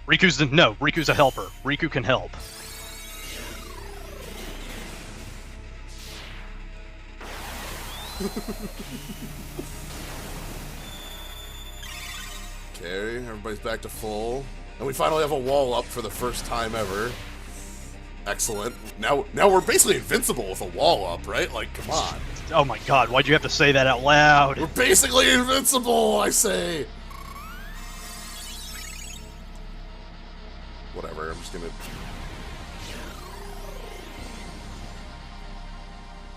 Riku's a helper. Riku can help. Okay, everybody's back to full. And we finally have a wall up for the first time ever. Excellent. Now we're basically invincible with a wall up, right? Like, come on. Oh my god, why'd you have to say that out loud? We're basically invincible, I say! Whatever, I'm just gonna...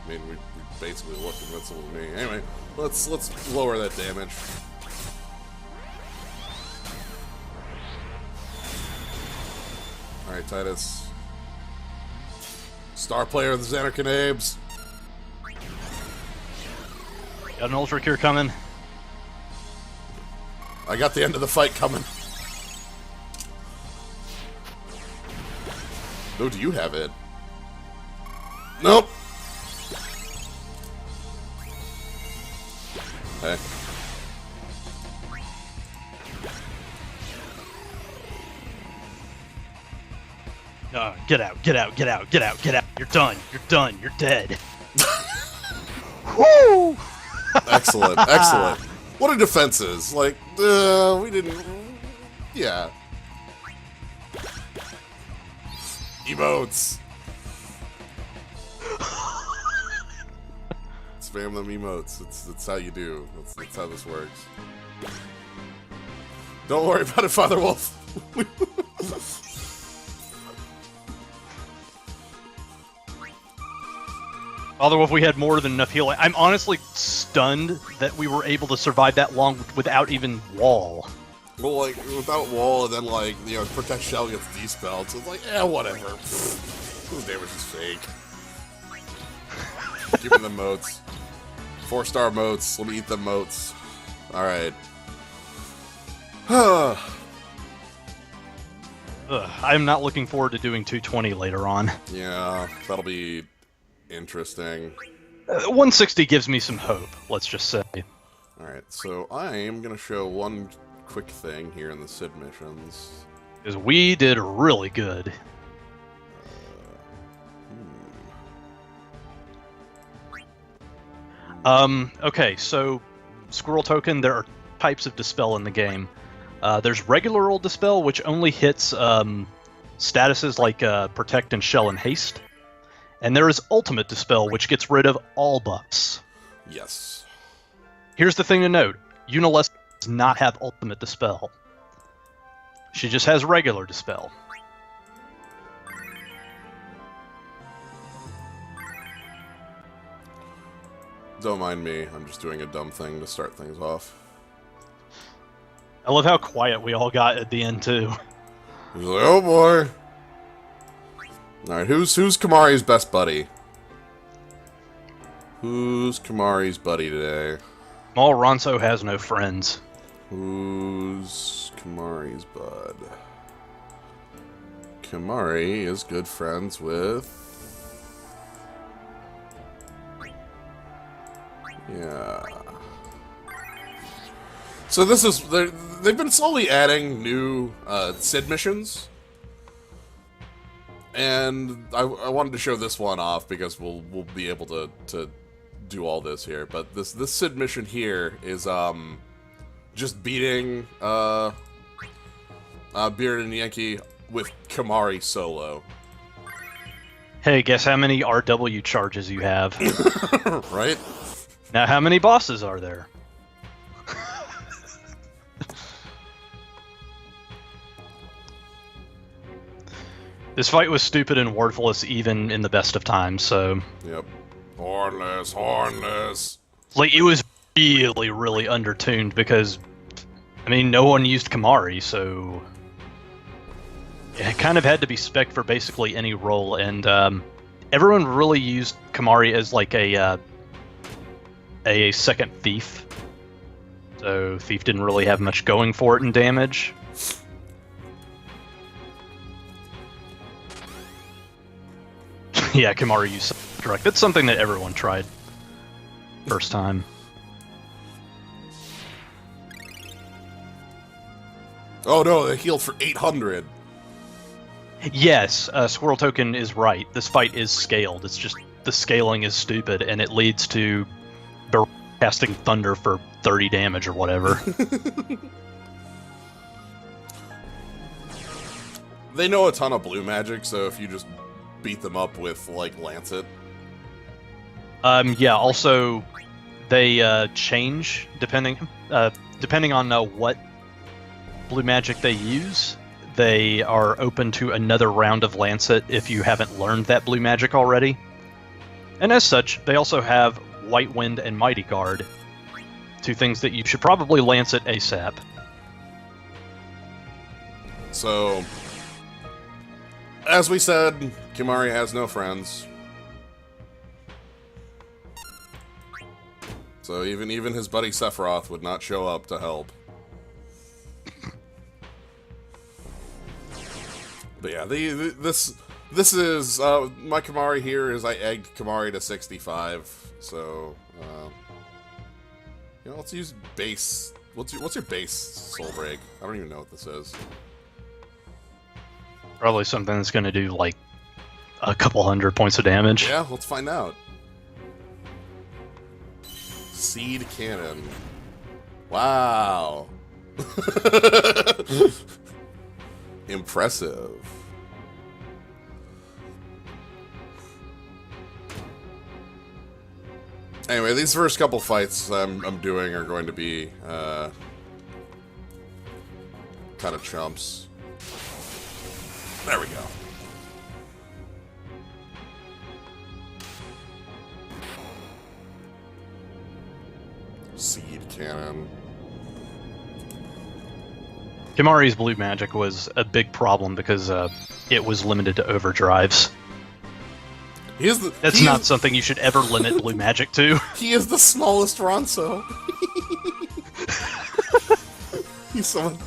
I mean, we basically look invincible to me. Anyway, let's lower that damage. Alright, Titus. Star player of the Xanarkanabes. Got an Ultra Cure coming. I got the end of the fight coming. No, do you have it? Nope. Okay. Get out, get out, get out, get out, get out. You're done, you're done, you're dead. Woo! Excellent, excellent. What are defenses? Like, we didn't... Yeah. Emotes. Spam them emotes. That's how you do. That's how this works. Don't worry about it, Father Wolf. Although if we had more than enough healing, I'm honestly stunned that we were able to survive that long without even wall. Well, like, without wall, and then, like, you know, Protect Shell gets despelled, so it's like, eh, whatever. Whose damage is fake? Give me the motes. 4-star motes. Let me eat the motes. Alright. I'm not looking forward to doing 220 later on. Yeah, that'll be interesting. 160 gives me some hope, let's just say. Alright, so I'm gonna show one quick thing here in the Sid missions. Because we did really good. Okay, so Squirrel Token, there are types of Dispel in the game. There's regular old Dispel, which only hits statuses like Protect and Shell and Haste. And there is Ultimate Dispel, which gets rid of all buffs. Yes. Here's the thing to note. Uniless does not have Ultimate Dispel. She just has regular Dispel. Don't mind me, I'm just doing a dumb thing to start things off. I love how quiet we all got at the end, too. He's like, oh boy. Alright, who's Kamari's best buddy? Who's Kamari's buddy today? Small Ronso has no friends. Who's Kamari's bud? Kamari is good friends with... Yeah. So this is... They've been slowly adding new Sid missions. And I wanted to show this one off because we'll be able to do all this here. But this Sid mission here is just beating Beard and Yankee with Kamari solo. Hey, guess how many RW charges you have? Right? Now, how many bosses are there? This fight was stupid and worthless even in the best of times, so... Yep. Hornless, hornless. Like, it was really, really undertuned because, I mean, no one used Kamari, so... It kind of had to be spec'd for basically any role, and everyone really used Kamari as, like, a second Thief. So, Thief didn't really have much going for it in damage. Yeah, Kamari used direct. That's something that everyone tried first time. Oh no, they healed for 800. Yes, Squirrel Token is right. This fight is scaled. It's just the scaling is stupid, and it leads to casting Thunder for 30 damage or whatever. They know a ton of blue magic, so if you just beat them up with, like, Lancet. Yeah, also, they change depending on what blue magic they use. They are open to another round of Lancet if you haven't learned that blue magic already. And as such, they also have White Wind and Mighty Guard, two things that you should probably Lancet ASAP. So, as we said, Kamari has no friends. So even his buddy Sephiroth would not show up to help. But yeah, this is my Kamari here is I egged Kamari to 65. So you know, let's use base. What's your base soul break? I don't even know what this is. Probably something that's going to do like a couple hundred points of damage. Yeah, let's find out. Seed cannon. Wow. Impressive. Anyway, these first couple fights I'm doing are going to be kind of chumps. There we go. Seed cannon. Kamari's blue magic was a big problem because it was limited to overdrives. That's not something you should ever limit blue magic to. He is the smallest Ronso. He's someone.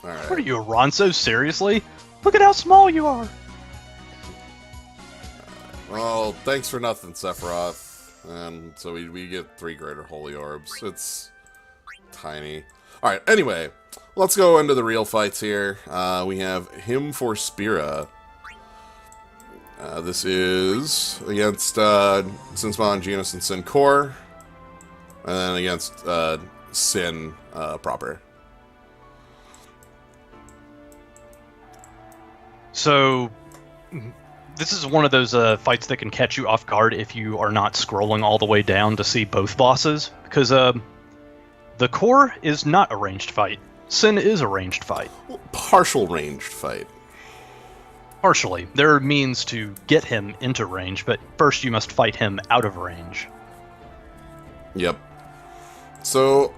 Alright. What are you, a Ronso? Seriously? Look at how small you are! Well, thanks for nothing, Sephiroth. And so we get 3 greater holy orbs. It's tiny. Alright, anyway, let's go into the real fights here. We have him for Spira. This is against Sinsmon, Genos, and Sin Core. And then against Sin proper. So, this is one of those fights that can catch you off guard if you are not scrolling all the way down to see both bosses. Because the Core is not a ranged fight. Sin is a ranged fight. Well, partial ranged fight. Partially. There are means to get him into range, but first you must fight him out of range. Yep. So,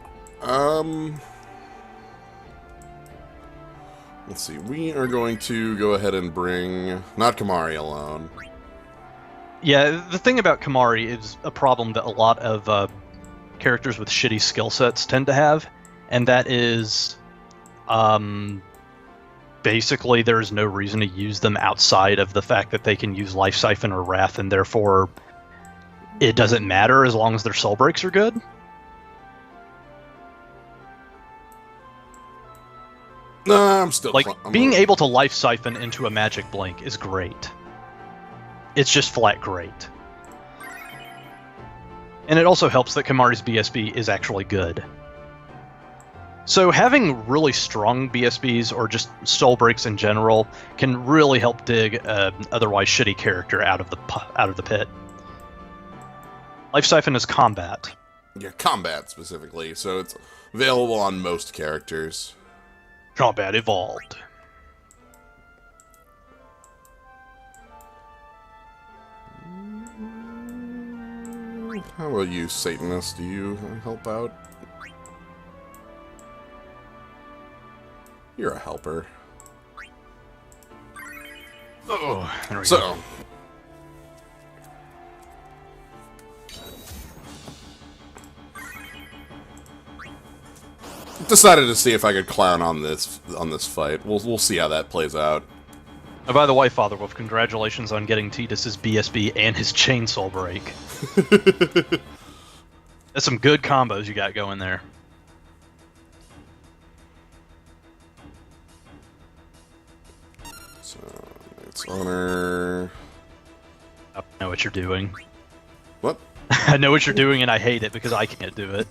let's see. We are going to go ahead and bring not Kamari alone. Yeah, the thing about Kamari is a problem that a lot of characters with shitty skill sets tend to have, and that is, basically there's no reason to use them outside of the fact that they can use Life Siphon or Wrath, and therefore it doesn't matter as long as their soul breaks are good. Nah, I'm still... Like, being able to Life Siphon into a Magic Blink is great. It's just flat great. And it also helps that Kamari's BSB is actually good. So having really strong BSBs, or just soul breaks in general, can really help dig an otherwise shitty character out of the pit. Life Siphon is combat. Yeah, combat specifically, so it's available on most characters. Combat evolved. How about you, Satanist? Do you help out? You're a helper. Oh, there we so, go. Decided to see if I could clown on this fight. We'll see how that plays out. Oh, by the way, Father Wolf, congratulations on getting Tidus's BSB and his Chainsaw Break. That's some good combos you got going there. So, it's honor. I know what you're doing. What? I know what you're doing, and I hate it because I can't do it.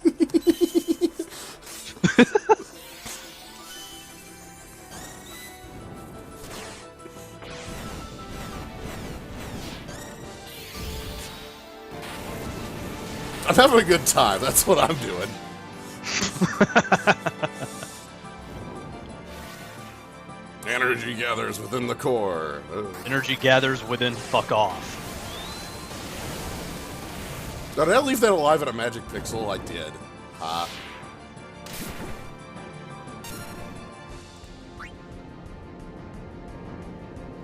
I'm having a good time. That's what I'm doing. Energy gathers within the core. Ugh. Energy gathers within fuck off. Now, did I leave that alive at a magic pixel? I did. Ha.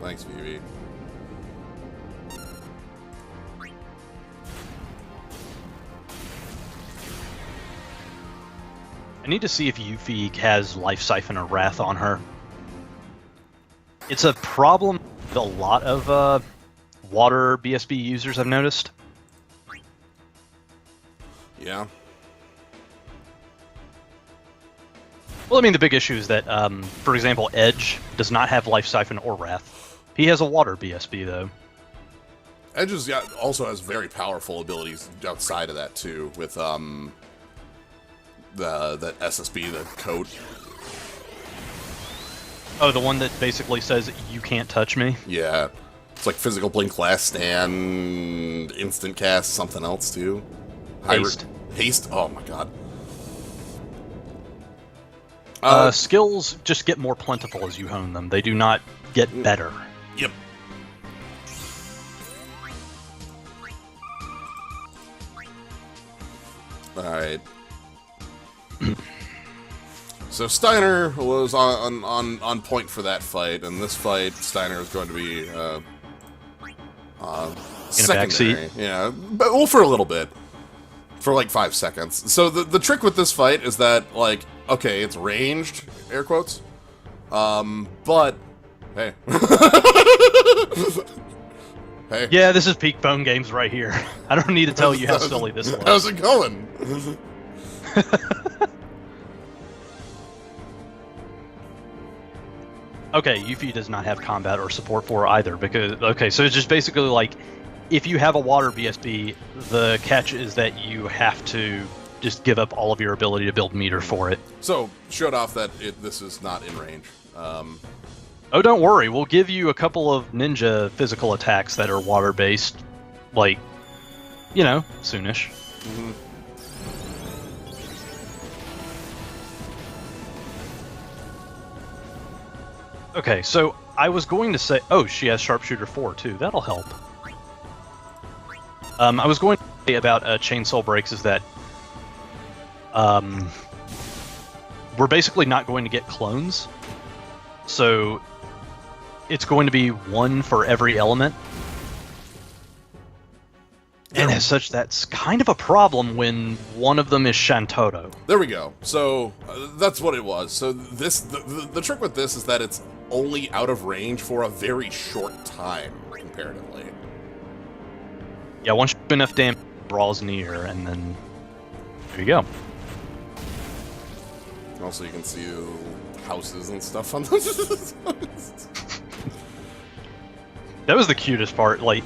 Thanks, VV. I need to see if Yuffie has Life Siphon or Wrath on her. It's a problem with a lot of water BSB users, I've noticed. Yeah. Well, I mean, the big issue is that, for example, Edge does not have Life Siphon or Wrath. He has a water BSB, though. Edge also has very powerful abilities outside of that, too, with, that SSB, the coat. Oh, the one that basically says, you can't touch me? Yeah. It's like physical blink, last stand, instant cast, something else, too. Haste. Haste? Oh, my God. Skills just get more plentiful as you hone them. They do not get better. Yep. Alright. So Steiner was on point for that fight, and this fight, Steiner is going to be secondary. Yeah, but well, for a little bit. For like 5 seconds. So the trick with this fight is that, like, okay, it's ranged, air quotes. But hey. Hey. Yeah, this is peak phone games right here. I don't need to tell you how silly this was. How's it going? Okay, Yuffie does not have combat or support for either, because, okay, so it's just basically like, if you have a water BSB, the catch is that you have to just give up all of your ability to build meter for it. So, showed off that this is not in range. Oh, don't worry, we'll give you a couple of ninja physical attacks that are water-based, like, you know, soonish. Mm-hmm. Okay, so I was going to say... Oh, she has Sharpshooter 4, too. That'll help. I was going to say about Chainsaw Breaks is that we're basically not going to get clones. So it's going to be one for every element. And as such, that's kind of a problem when one of them is Shantotto. There we go. So that's what it was. So this the trick with this is that it's only out of range for a very short time, comparatively. Yeah, once you do enough damage, it draws near, and then there you go. Also, you can see houses and stuff on those. That was the cutest part, like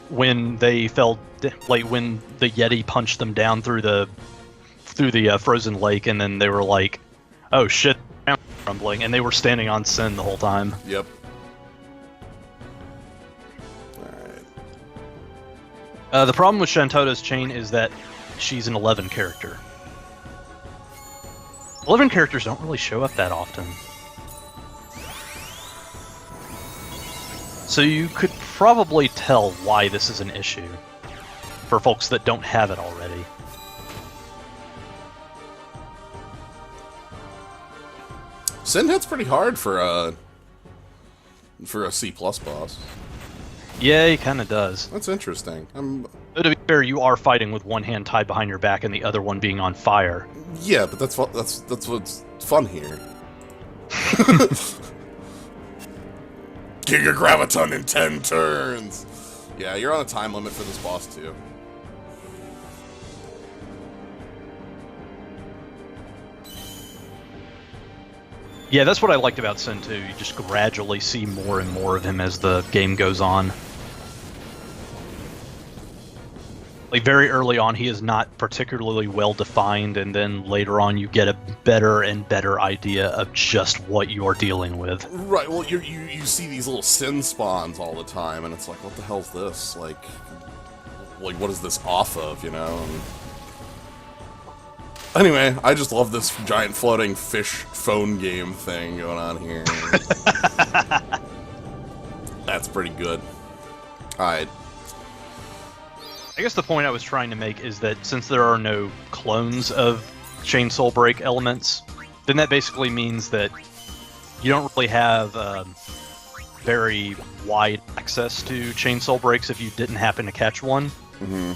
when they fell, like when the Yeti punched them down through the frozen lake, and then they were like, "Oh shit!" Crumbling, and they were standing on Sin the whole time. Yep. Alright. The problem with Shantotto's chain is that she's an 11 character. 11 characters don't really show up that often. So you could probably tell why this is an issue for folks that don't have it already. Sin hits pretty hard for a C+ boss. Yeah, he kind of does. That's interesting. But to be fair, you are fighting with one hand tied behind your back and the other one being on fire. Yeah, but that's what's fun here. Giga Graviton in 10 turns! Yeah, you're on a time limit for this boss, too. Yeah, that's what I liked about Sin 2. You just gradually see more and more of him as the game goes on. Like, very early on, he is not particularly well defined, and then later on, you get a better and better idea of just what you're dealing with. Right, well, you see these little Sin spawns all the time, and it's like, what the hell's this? Like what is this off of, you know? Anyway, I just love this giant floating fish phone game thing going on here. That's pretty good. Alright. I guess the point I was trying to make is that since there are no clones of Chain Soul Break elements, then that basically means that you don't really have very wide access to Chain Soul Breaks if you didn't happen to catch one. Mm-hmm.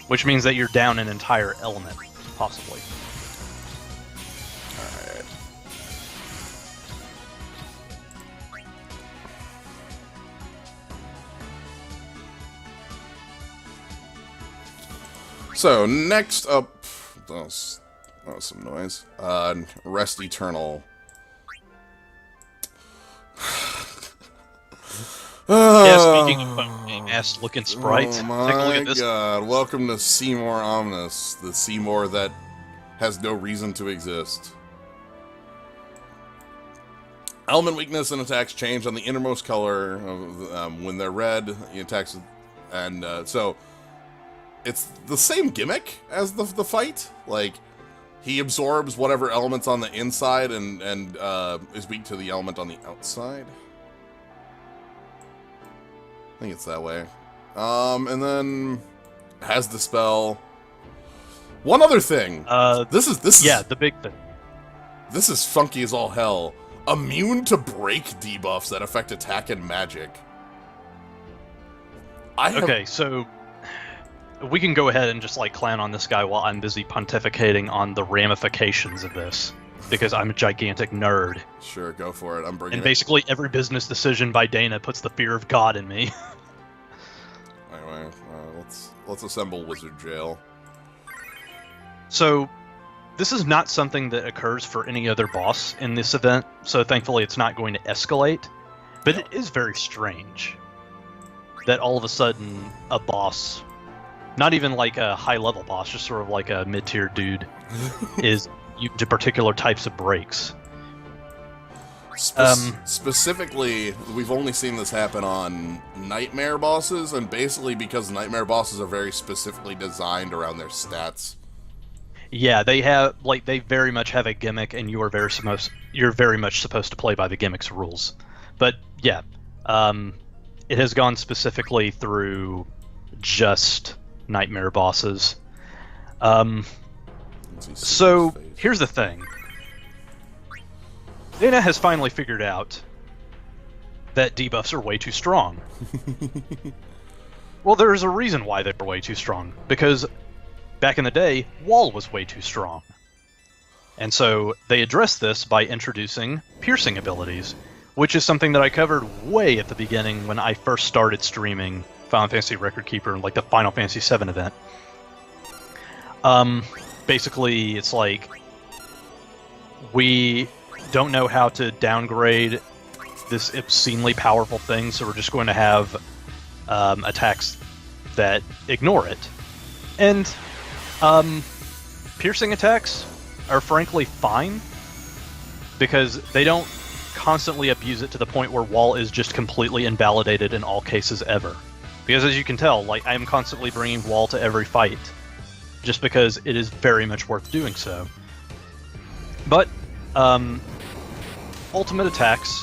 Which means that you're down an entire element, possibly. Alright. So, next up... That was some noise. Rest Eternal. Yeah, speaking of phone game ass-looking sprites, oh my take a look at this. God. Welcome to Seymour Omnis, the Seymour that has no reason to exist. Element weakness and attacks change on the innermost color of, when they're red. He attacks, and so it's the same gimmick as the fight. Like, he absorbs whatever element's on the inside and is weak to the element on the outside. I think it's that way. And then has the spell. One other thing. This is the big thing. This is funky as all hell. Immune to break debuffs that affect attack and magic. Okay, so we can go ahead and just like clown on this guy while I'm busy pontificating on the ramifications of this, because I'm a gigantic nerd. Sure, go for it. I'm bringing. And basically every business decision by Dana puts the fear of God in me. Anyway, let's assemble Wizard Jail. So, this is not something that occurs for any other boss in this event, so thankfully it's not going to escalate. But it is very strange that all of a sudden a boss, not even like a high-level boss, just sort of like a mid-tier dude, is used to particular types of breaks. Specifically, we've only seen this happen on Nightmare bosses, and basically because Nightmare bosses are very specifically designed around their stats. Yeah, they have, like, they very much have a gimmick, and you're very much supposed to play by the gimmick's rules. But yeah, it has gone specifically through just Nightmare bosses. So, here's the thing. Dana has finally figured out that debuffs are way too strong. Well, there's a reason why they were way too strong. Because back in the day, Wall was way too strong. And so they addressed this by introducing piercing abilities, which is something that I covered way at the beginning when I first started streaming Final Fantasy Record Keeper, like the Final Fantasy VII event. Basically, it's like we don't know how to downgrade this obscenely powerful thing, so we're just going to have attacks that ignore it. And piercing attacks are frankly fine, because they don't constantly abuse it to the point where Wall is just completely invalidated in all cases ever. Because as you can tell, like, I am constantly bringing Wall to every fight, just because it is very much worth doing so. But ultimate attacks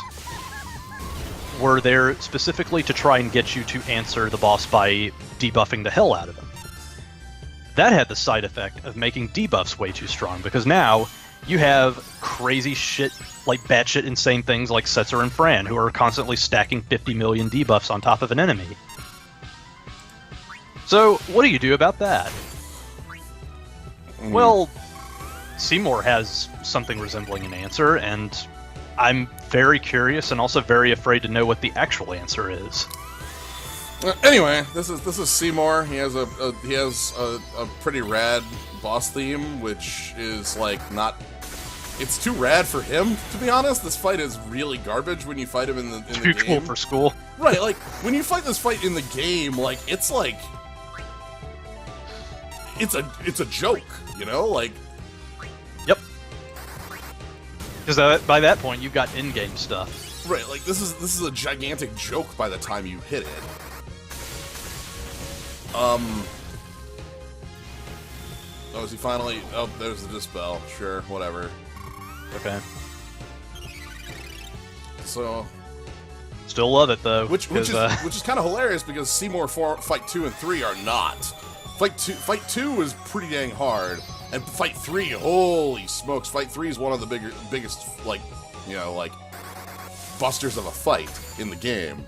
were there specifically to try and get you to answer the boss by debuffing the hell out of him. That had the side effect of making debuffs way too strong, because now you have crazy shit, like batshit insane things like Setzer and Fran, who are constantly stacking 50 million debuffs on top of an enemy. So, what do you do about that? Well, Seymour has something resembling an answer, and I'm very curious and also very afraid to know what the actual answer is. Anyway, this is Seymour. He has a pretty rad boss theme, which is like not. It's too rad for him, to be honest. This fight is really garbage when you fight him in the game. Too cool for school. Right, like when you fight this fight in the game, like it's a joke, you know, like. Yep. Because by that point, you've got in-game stuff. Right, like this is a gigantic joke by the time you hit it. Oh, is he finally? Oh, there's the dispel. Sure, whatever. Okay. So. Still love it though. Which is kind of hilarious, because Seymour Fight 2 and 3 are not. Fight 2 is pretty dang hard, and Fight 3, holy smokes! Fight 3 is one of the biggest, like, you know, like busters of a fight in the game.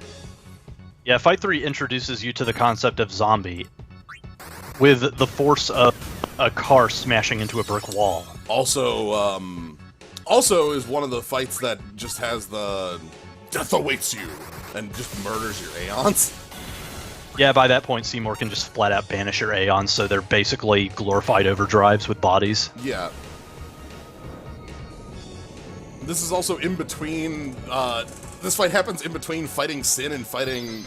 Yeah, Fight 3 introduces you to the concept of zombie with the force of a car smashing into a brick wall. Also is one of the fights that just has the death awaits you and just murders your Aeons. Yeah, by that point, Seymour can just flat out banish your Aeons, so they're basically glorified overdrives with bodies. Yeah. This is also in between, this fight happens in between fighting Sin and fighting,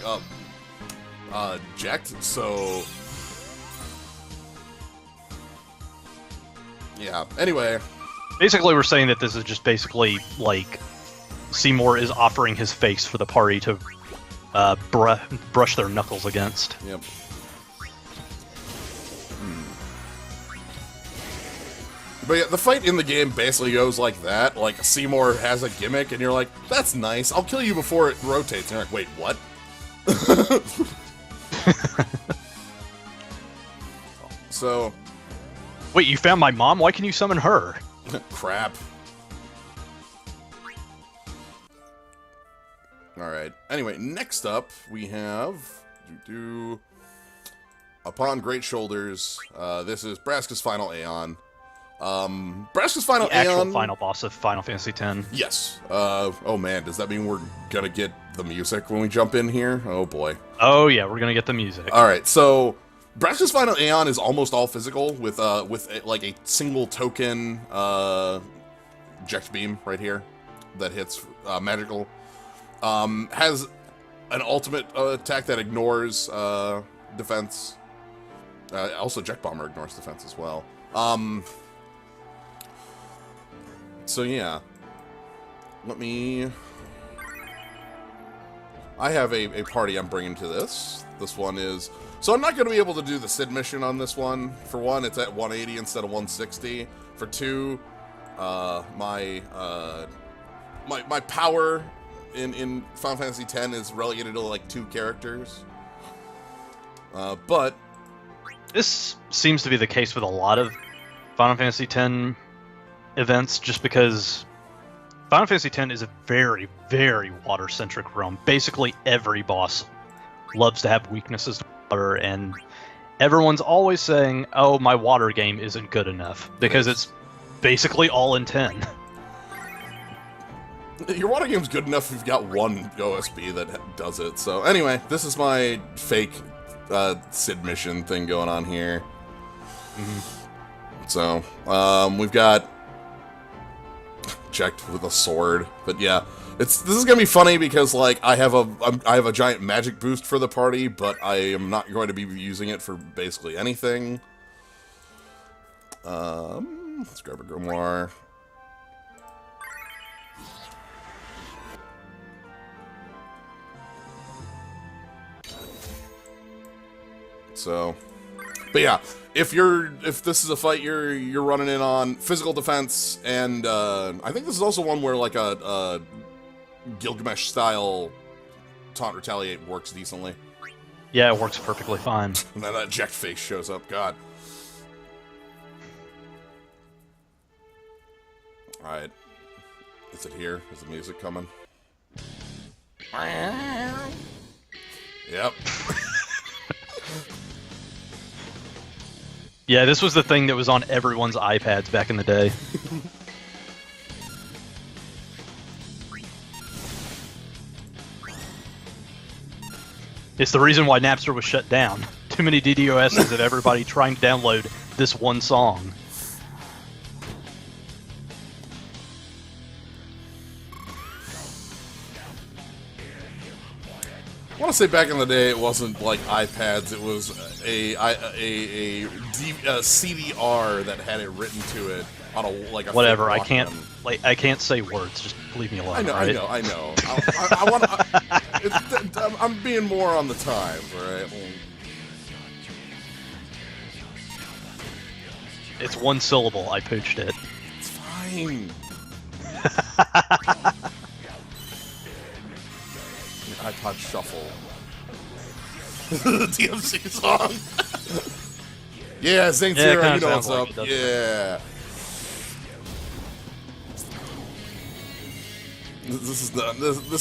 Jekt, so. Yeah, anyway. Basically, we're saying that this is just basically, like, Seymour is offering his face for the party to brush their knuckles against. Yep. But yeah, the fight in the game basically goes like that. Like, Seymour has a gimmick, and you're like, that's nice, I'll kill you before it rotates. And you're like, wait, what? So... Wait, you found my mom? Why can you summon her? Crap. Alright, anyway, next up, we have... Upon Great Shoulders, this is Braska's final Aeon. Braska's final the actual Aeon... final boss of Final Fantasy X. Yes. Oh man, does that mean we're gonna get the music when we jump in here? Oh boy. Oh yeah, we're gonna get the music. Alright, so... Braska's final Aeon is almost all physical, with like a single token, Jekt Beam right here, that hits, magical. Has an ultimate attack that ignores, defense. Also Jekt Bomber ignores defense as well. So yeah. I have a party I'm bringing to this. This one is... So I'm not going to be able to do the Sid mission on this one. For one, it's at 180 instead of 160. For two, my power in Final Fantasy X is relegated to like 2 characters. But this seems to be the case with a lot of Final Fantasy X events, just because Final Fantasy X is a very, very water-centric realm. Basically, every boss loves to have weaknesses to water, and everyone's always saying, "Oh, my water game isn't good enough," because it's basically all in 10. Your water game's good enough if you've got one OSB that does it. So anyway, this is my fake Sid mission thing going on here. So we've got checked with a sword, but yeah, this is gonna be funny because like I have a giant magic boost for the party, but I am not going to be using it for basically anything. Let's grab a grimoire. So, but yeah, if this is a fight you're running in on physical defense, and I think this is also one where like a Gilgamesh style taunt retaliate works decently. Yeah, it works perfectly fine. And then that eject face shows up. God. All right, is it here? Is the music coming? Yep. Yeah, this was the thing that was on everyone's iPads back in the day. It's the reason why Napster was shut down. Too many DDoSs of everybody trying to download this one song. I want to say back in the day it wasn't like iPads, it was a CDR that had it written to it on a like a whatever. I can't say words. Just leave me alone. I know, right? I know. I'm being more on the times, right? It's one syllable. I pooched it. It's fine. iPod Shuffle. DMC song. Yeah, Zane Zero, you know what's up. Yeah. This is not this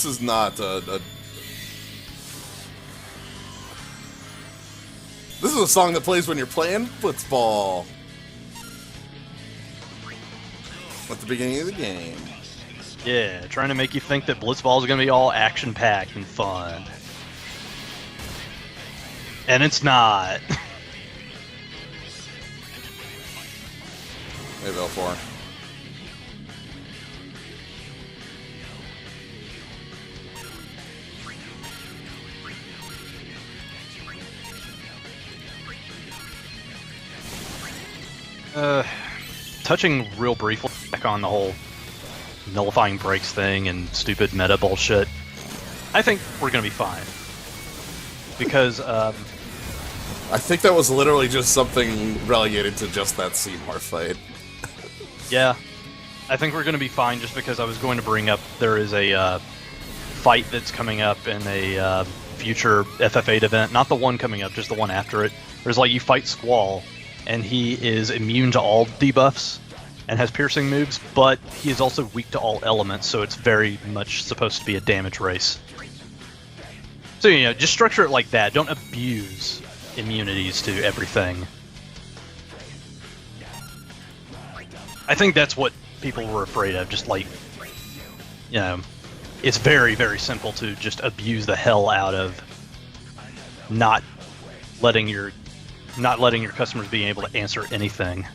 is a song that plays when you're playing blitzball at the beginning of the game. Yeah, trying to make you think that Blitzball is going to be all action-packed and fun. And it's not. Maybe L4. Touching real briefly back on the whole nullifying breaks thing and stupid meta bullshit, I think we're gonna be fine. Because, I think that was literally just something relegated to just that Seymour fight. Yeah. I think we're gonna be fine just because I was going to bring up there is a fight that's coming up in a future FF8 event. Not the one coming up, just the one after it. There's like you fight Squall, and he is immune to all debuffs and has piercing moves, but he is also weak to all elements, so it's very much supposed to be a damage race. So, you know, just structure it like that. Don't abuse immunities to everything. I think that's what people were afraid of, just like, you know, it's very, very simple to just abuse the hell out of not letting your customers being able to answer anything.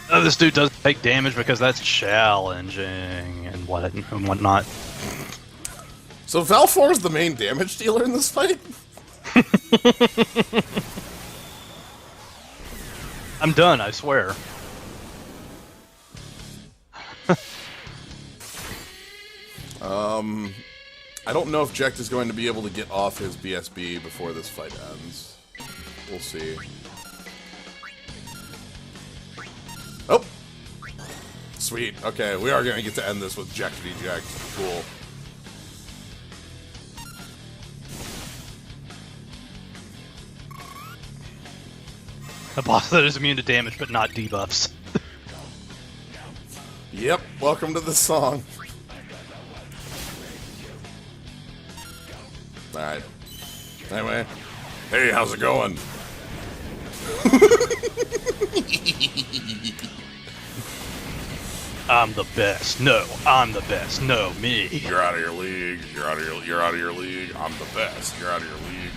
Oh, this dude doesn't take damage because that's challenging and whatnot. So Valfor is the main damage dealer in this fight? I'm done, I swear. I don't know if Jekt is going to be able to get off his BSB before this fight ends. We'll see. Oh! Sweet. Okay, we are going to get to end this with Jekt v Jekt. Cool. A boss that is immune to damage but not debuffs. Yep, welcome to the song. Alright. Anyway. Hey, how's it going? I'm the best. No, I'm the best. No, me. You're out of your league. You're out of your league. I'm the best. You're out of your league.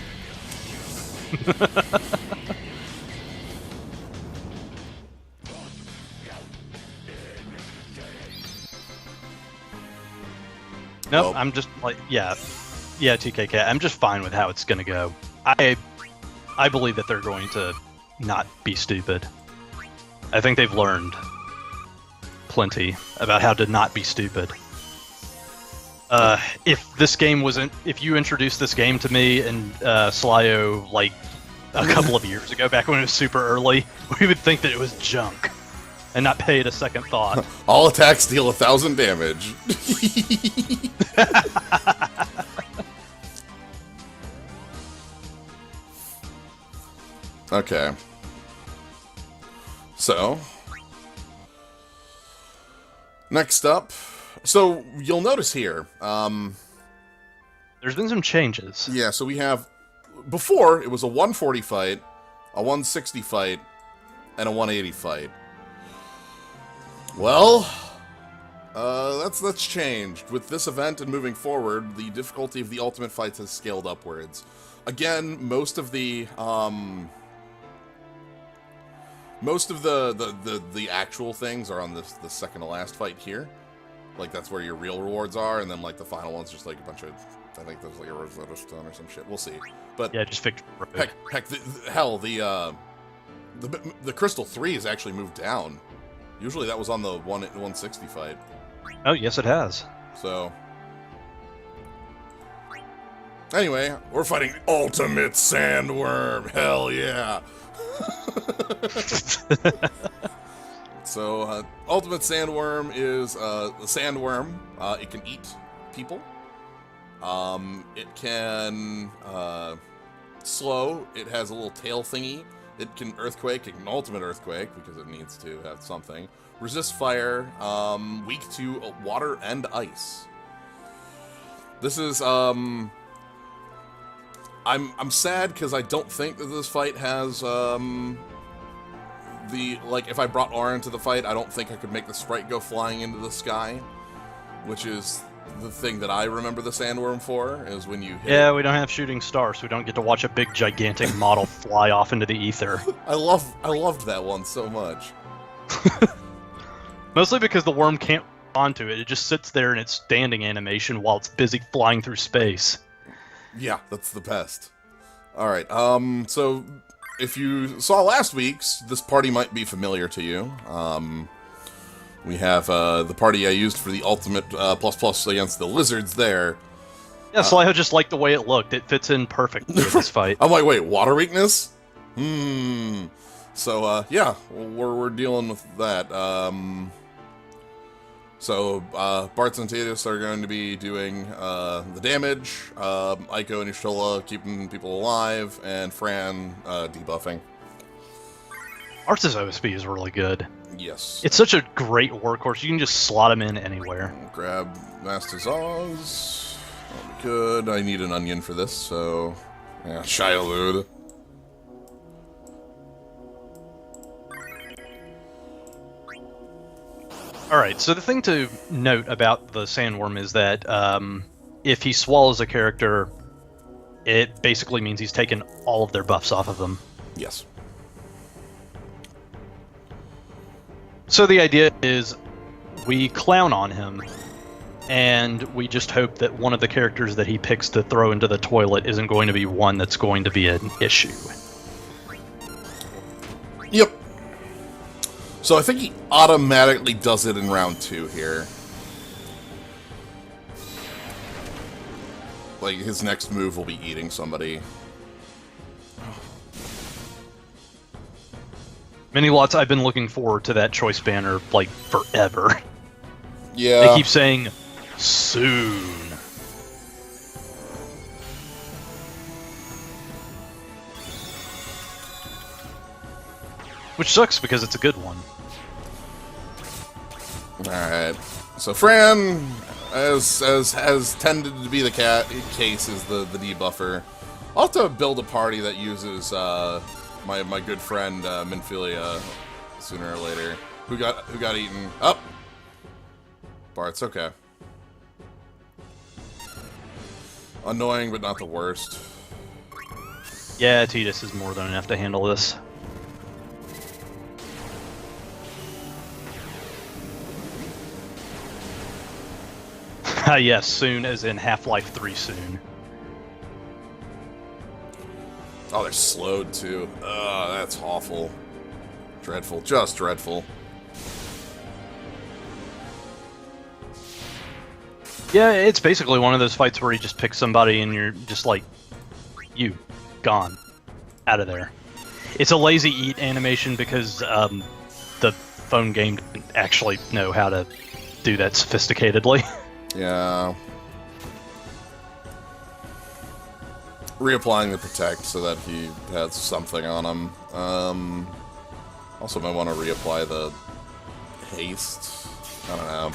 No, Well, I'm just like, yeah, TKK. I'm just fine with how it's gonna go. I believe that they're going to not be stupid. I think they've learned plenty about how to not be stupid. If this game wasn't, if you introduced this game to me and Slyo like a couple of years ago, back when it was super early, we would think that it was junk and not pay it a second thought. all attacks deal 1,000 damage. Okay. So, next up, so you'll notice here, There's been some changes. yeah, so we have, before, it was a 140 fight, a 160 fight, and a 180 fight. Well, that's changed. With this event and moving forward, the difficulty of the ultimate fights has scaled upwards. Again, most of the actual things are on the second to last fight here. Like, that's where your real rewards are, and then, like, the final one's just, like, a bunch of, I think there's, like, a Rosetta Stone or some shit. We'll see. But, Yeah, just fixed. heck, the Crystal 3 has actually moved down. Usually that was on the 160 fight. Oh, yes, it has. So, anyway, we're fighting Ultimate Sandworm. Hell yeah! So, Ultimate Sandworm is a sandworm. It can eat people. It can slow. It has a little tail thingy. It can earthquake. It can ultimate earthquake because it needs to have something. Resist fire. Weak to water and ice. This is I'm sad because I don't think that this fight has if I brought Aura into the fight, I don't think I could make the sprite go flying into the sky, which is the thing that I remember the sandworm for, is when you hit it. We don't have shooting stars, so we don't get to watch a big gigantic model fly off into the ether. I loved that one so much. Mostly because the worm can't onto it. It just sits there in its standing animation while it's busy flying through space. Yeah, that's the best. Alright, so if you saw last week's, this party might be familiar to you. We have the party I used for the ultimate plus against the lizards there. Yeah, so I just like the way it looked. It fits in perfectly with this fight. I'm like, wait, water weakness? So, yeah, we're dealing with that. So, Bartz and Titus are going to be doing the damage, Aiko and Ishtola keeping people alive, and Fran debuffing. Arts' OSB is really good. Yes. It's such a great workhorse. You can just slot him in anywhere. Grab Master Zaz. That'll be good. I need an onion for this, so... yeah, Shialud. Alright, so the thing to note about the sandworm is that if he swallows a character, it basically means he's taken all of their buffs off of them. Yes. So the idea is we clown on him, and we just hope that one of the characters that he picks to throw into the toilet isn't going to be one that's going to be an issue. Yep. So I think he automatically does it in round 2 here. Like, his next move will be eating somebody. Many lots, I've been looking forward to that choice banner, like, forever. Yeah. They keep saying, soon. Which sucks because it's a good one. Alright. So Fran, as has tended to be the case, is the debuffer. I'll have to build a party that uses my good friend Minfilia sooner or later. Who got eaten? Up. Bart's okay. Annoying, but not the worst. Yeah, Tidus is more than enough to handle this. Yes, soon as in Half-Life 3 soon. Oh, they're slowed too. Ugh, that's awful. Dreadful. Just dreadful. Yeah, it's basically one of those fights where you just pick somebody and you're just like, you, gone, out of there. It's a lazy eat animation because the phone game didn't actually know how to do that sophisticatedly. Yeah. Reapplying the protect so that he has something on him. Also might want to reapply the haste. I don't know.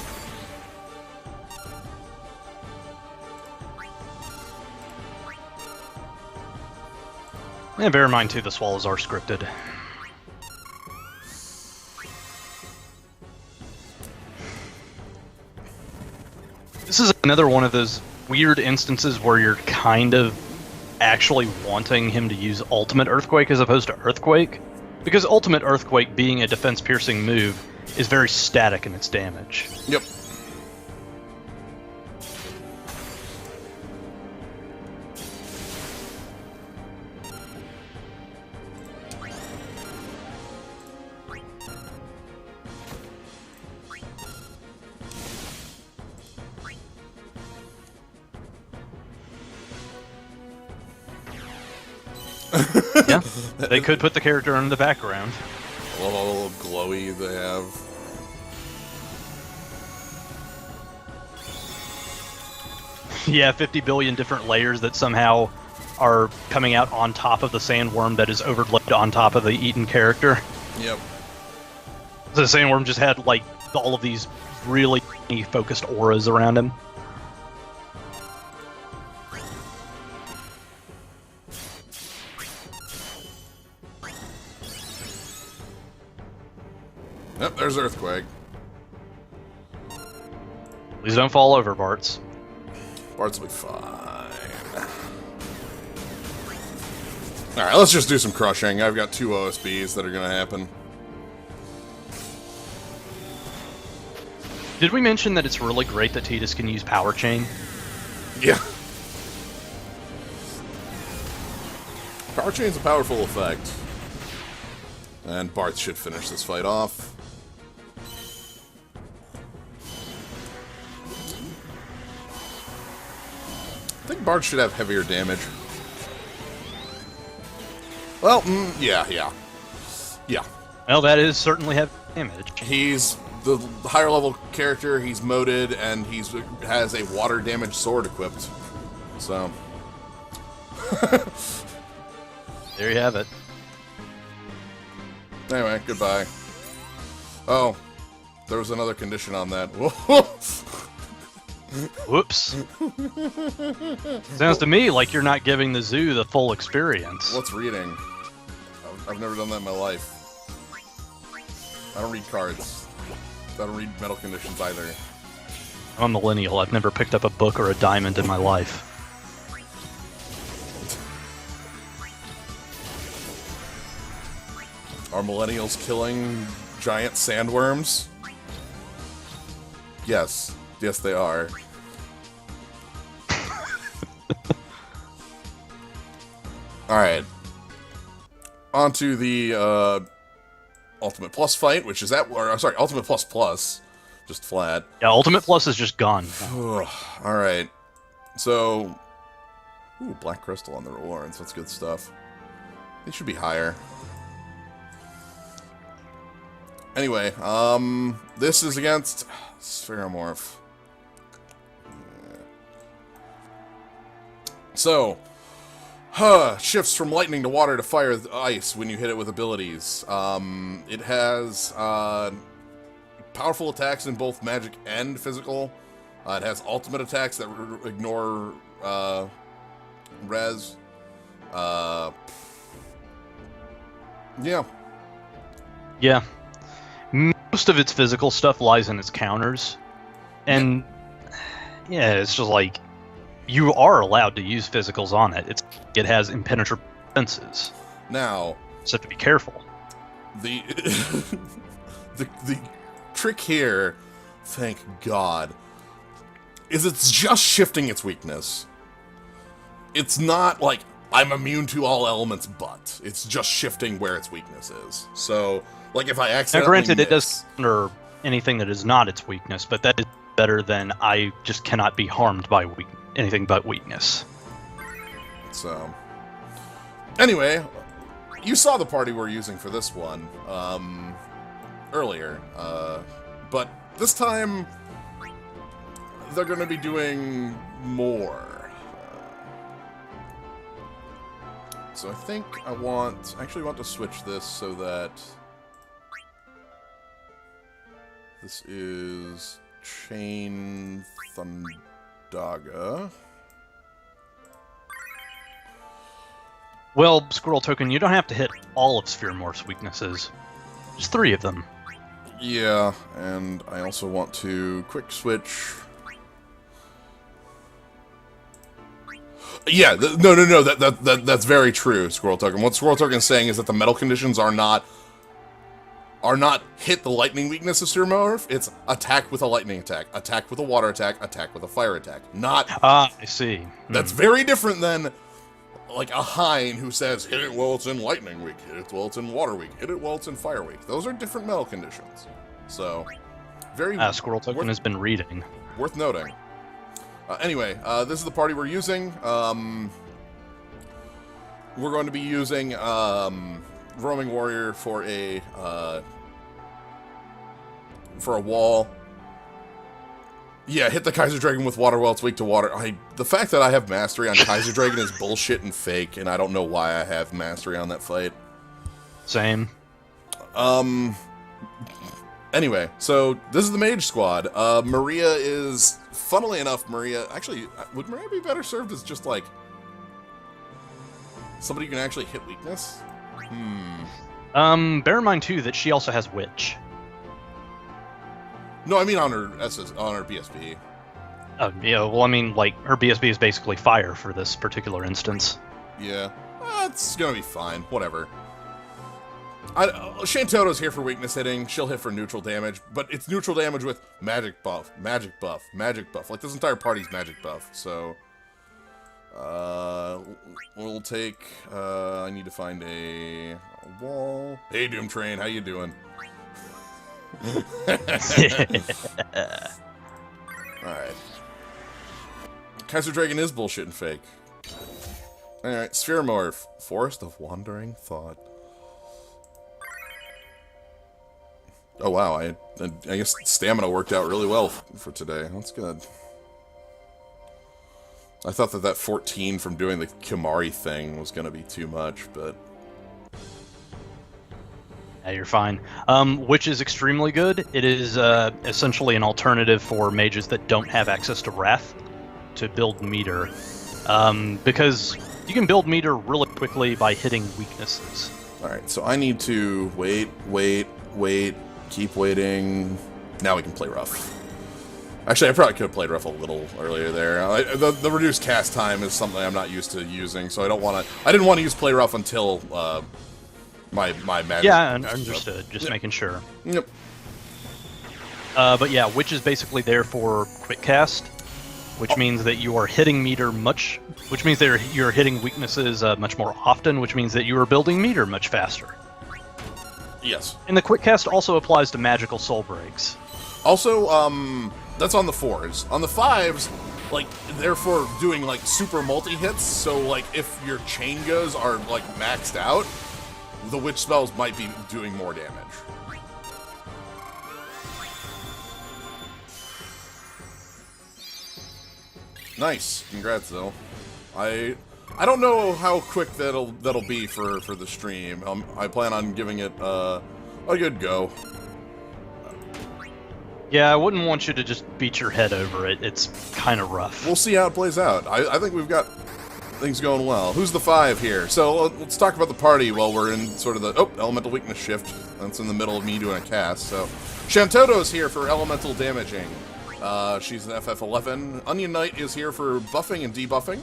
And bear in mind too, the swallows are scripted. This is another one of those weird instances where you're kind of actually wanting him to use Ultimate Earthquake as opposed to Earthquake, because Ultimate Earthquake, being a defense-piercing move, is very static in its damage. Yep. Yeah, they could put the character in the background. I love all the little glowy they have. Yeah, 50 billion different layers that somehow are coming out on top of the sandworm that is overlaid on top of the eaten character. Yep. The sandworm just had, like, all of these really focused auras around him. Yep, there's Earthquake. Please don't fall over, Bart's. Bart's will be fine. Alright, let's just do some crushing. I've got 2 OSBs that are gonna happen. Did we mention that it's really great that Tidus can use Power Chain? Yeah. Power Chain's a powerful effect. And Bart should finish this fight off. I think Bart should have heavier damage. Well, yeah. Well, that is certainly heavy damage. He's the higher level character, he's moded, and he has a water damage sword equipped. So. There you have it. Anyway, goodbye. Oh, there was another condition on that. Whoops. Sounds to me like you're not giving the zoo the full experience. What's reading? I've never done that in my life. I don't read cards. I don't read metal conditions either. I'm a millennial. I've never picked up a book or a diamond in my life. Are millennials killing giant sandworms? Yes. Yes, they are. Alright. On to the Ultimate Plus fight, which is sorry, Ultimate Plus Plus. Just flat. Yeah, Ultimate Plus is just gone. Alright. So... Ooh, Black Crystal on the rewards. That's good stuff. They should be higher. Anyway, this is against Spheromorph. So, Shifts from lightning to water to fire to ice when you hit it with abilities. It has powerful attacks in both magic and physical. It has ultimate attacks that ignore res. Yeah. Yeah. Most of its physical stuff lies in its counters. And yeah, it's just like you are allowed to use physicals on it. It has impenetrable defenses. Now, just have to be careful. The the trick here, thank God, is it's just shifting its weakness. It's not like I'm immune to all elements, but it's just shifting where its weakness is. So, like if I accidentally granted, it does counter anything that is not its weakness, but that is better than I just cannot be harmed by anything but weakness. So, anyway, you saw the party we're using for this one earlier, but this time they're going to be doing more. So I think I actually want to switch this so that this is Chain Thundaga. Well, Squirrel Token, you don't have to hit all of Sphere Morph's weaknesses. Just 3 of them. Yeah, and I also want to quick switch. Yeah, no. That's very true, Squirrel Token. What Squirrel Token is saying is that the metal conditions are not hit the lightning weakness of Sphere Morph. It's attack with a lightning attack, attack with a water attack, attack with a fire attack. Not. I see. That's very different than like a Hein who says hit it while it's in lightning weak, hit it while it's in water weak, hit it while it's in fire weak. Those are different metal conditions. So, very. Squirrel Token has been reading. Worth noting. Anyway, this is the party we're using. We're going to be using Roaming Warrior for a wall. Yeah, hit the Kaiser Dragon with water while it's weak to water. The fact that I have mastery on Kaiser Dragon is bullshit and fake, and I don't know why I have mastery on that fight. Same. Anyway, so this is the Mage Squad. Maria is, funnily enough, actually, would Maria be better served as just, like, somebody who can actually hit weakness? Bear in mind, too, that she also has Witch. No, I mean on her BSB. Oh, yeah, well, I mean, like, her BSB is basically fire for this particular instance. Yeah, it's gonna be fine. Whatever. Shantoto's here for weakness hitting. She'll hit for neutral damage, but it's neutral damage with magic buff, magic buff, magic buff. Like, this entire party's magic buff, so... we'll take... I need to find a wall. Hey, Doom Train, how you doing? Alright. Kaiser Dragon is bullshit and fake. Alright, Sphere Morph. Forest of Wandering Thought. Oh wow, I guess stamina worked out really well for today. That's good. I thought that 14 from doing the Kimari thing was going to be too much, but... Yeah, you're fine. Which is extremely good. It is essentially an alternative for mages that don't have access to Wrath to build meter. Because you can build meter really quickly by hitting weaknesses. Alright, so I need to wait, keep waiting. Now we can play rough. Actually, I probably could have played rough a little earlier there. The reduced cast time is something I'm not used to using, so I didn't want to use play rough until my magic. Yeah, understood. Just making sure. Yep. But yeah, Witch is basically there for quick cast, which means that you are hitting meter which means that you're hitting weaknesses much more often, which means that you are building meter much faster. Yes. And the quick cast also applies to magical soul breaks. Also, that's on the 4s. On the 5s, like, they're for doing, like, super multi-hits, so, like, if your Changas are, like, maxed out, the Witch spells might be doing more damage. Nice. Congrats, though. I don't know how quick that'll be for the stream. I plan on giving it a good go. Yeah, I wouldn't want you to just beat your head over it. It's kind of rough. We'll see how it plays out. I think we've got things going well. Who's the 5 here? So let's talk about the party while we're in sort of the... Oh, elemental weakness shift. That's in the middle of me doing a cast. So Shantoto's here for elemental damaging. She's an FF11. Onion Knight is here for buffing and debuffing.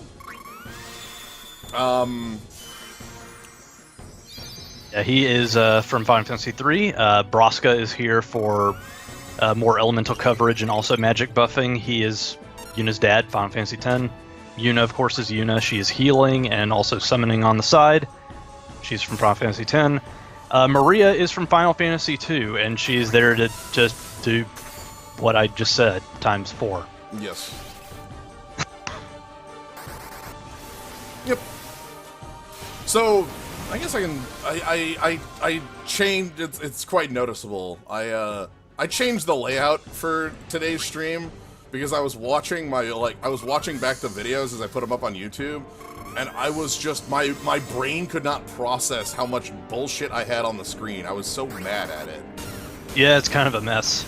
Yeah, he is from Final Fantasy III. Braska is here for more elemental coverage and also magic buffing. He is Yuna's dad, Final Fantasy X. Yuna, of course, is Yuna. She is healing and also summoning on the side. She's from Final Fantasy X. Maria is from Final Fantasy II, and she's there to just do what I just said, times 4. Yes. Yep. So, I guess I can... I changed... It's quite noticeable. I changed the layout for today's stream because I was watching I was watching back the videos as I put them up on YouTube, and I was just... My brain could not process how much bullshit I had on the screen. I was so mad at it. Yeah, it's kind of a mess.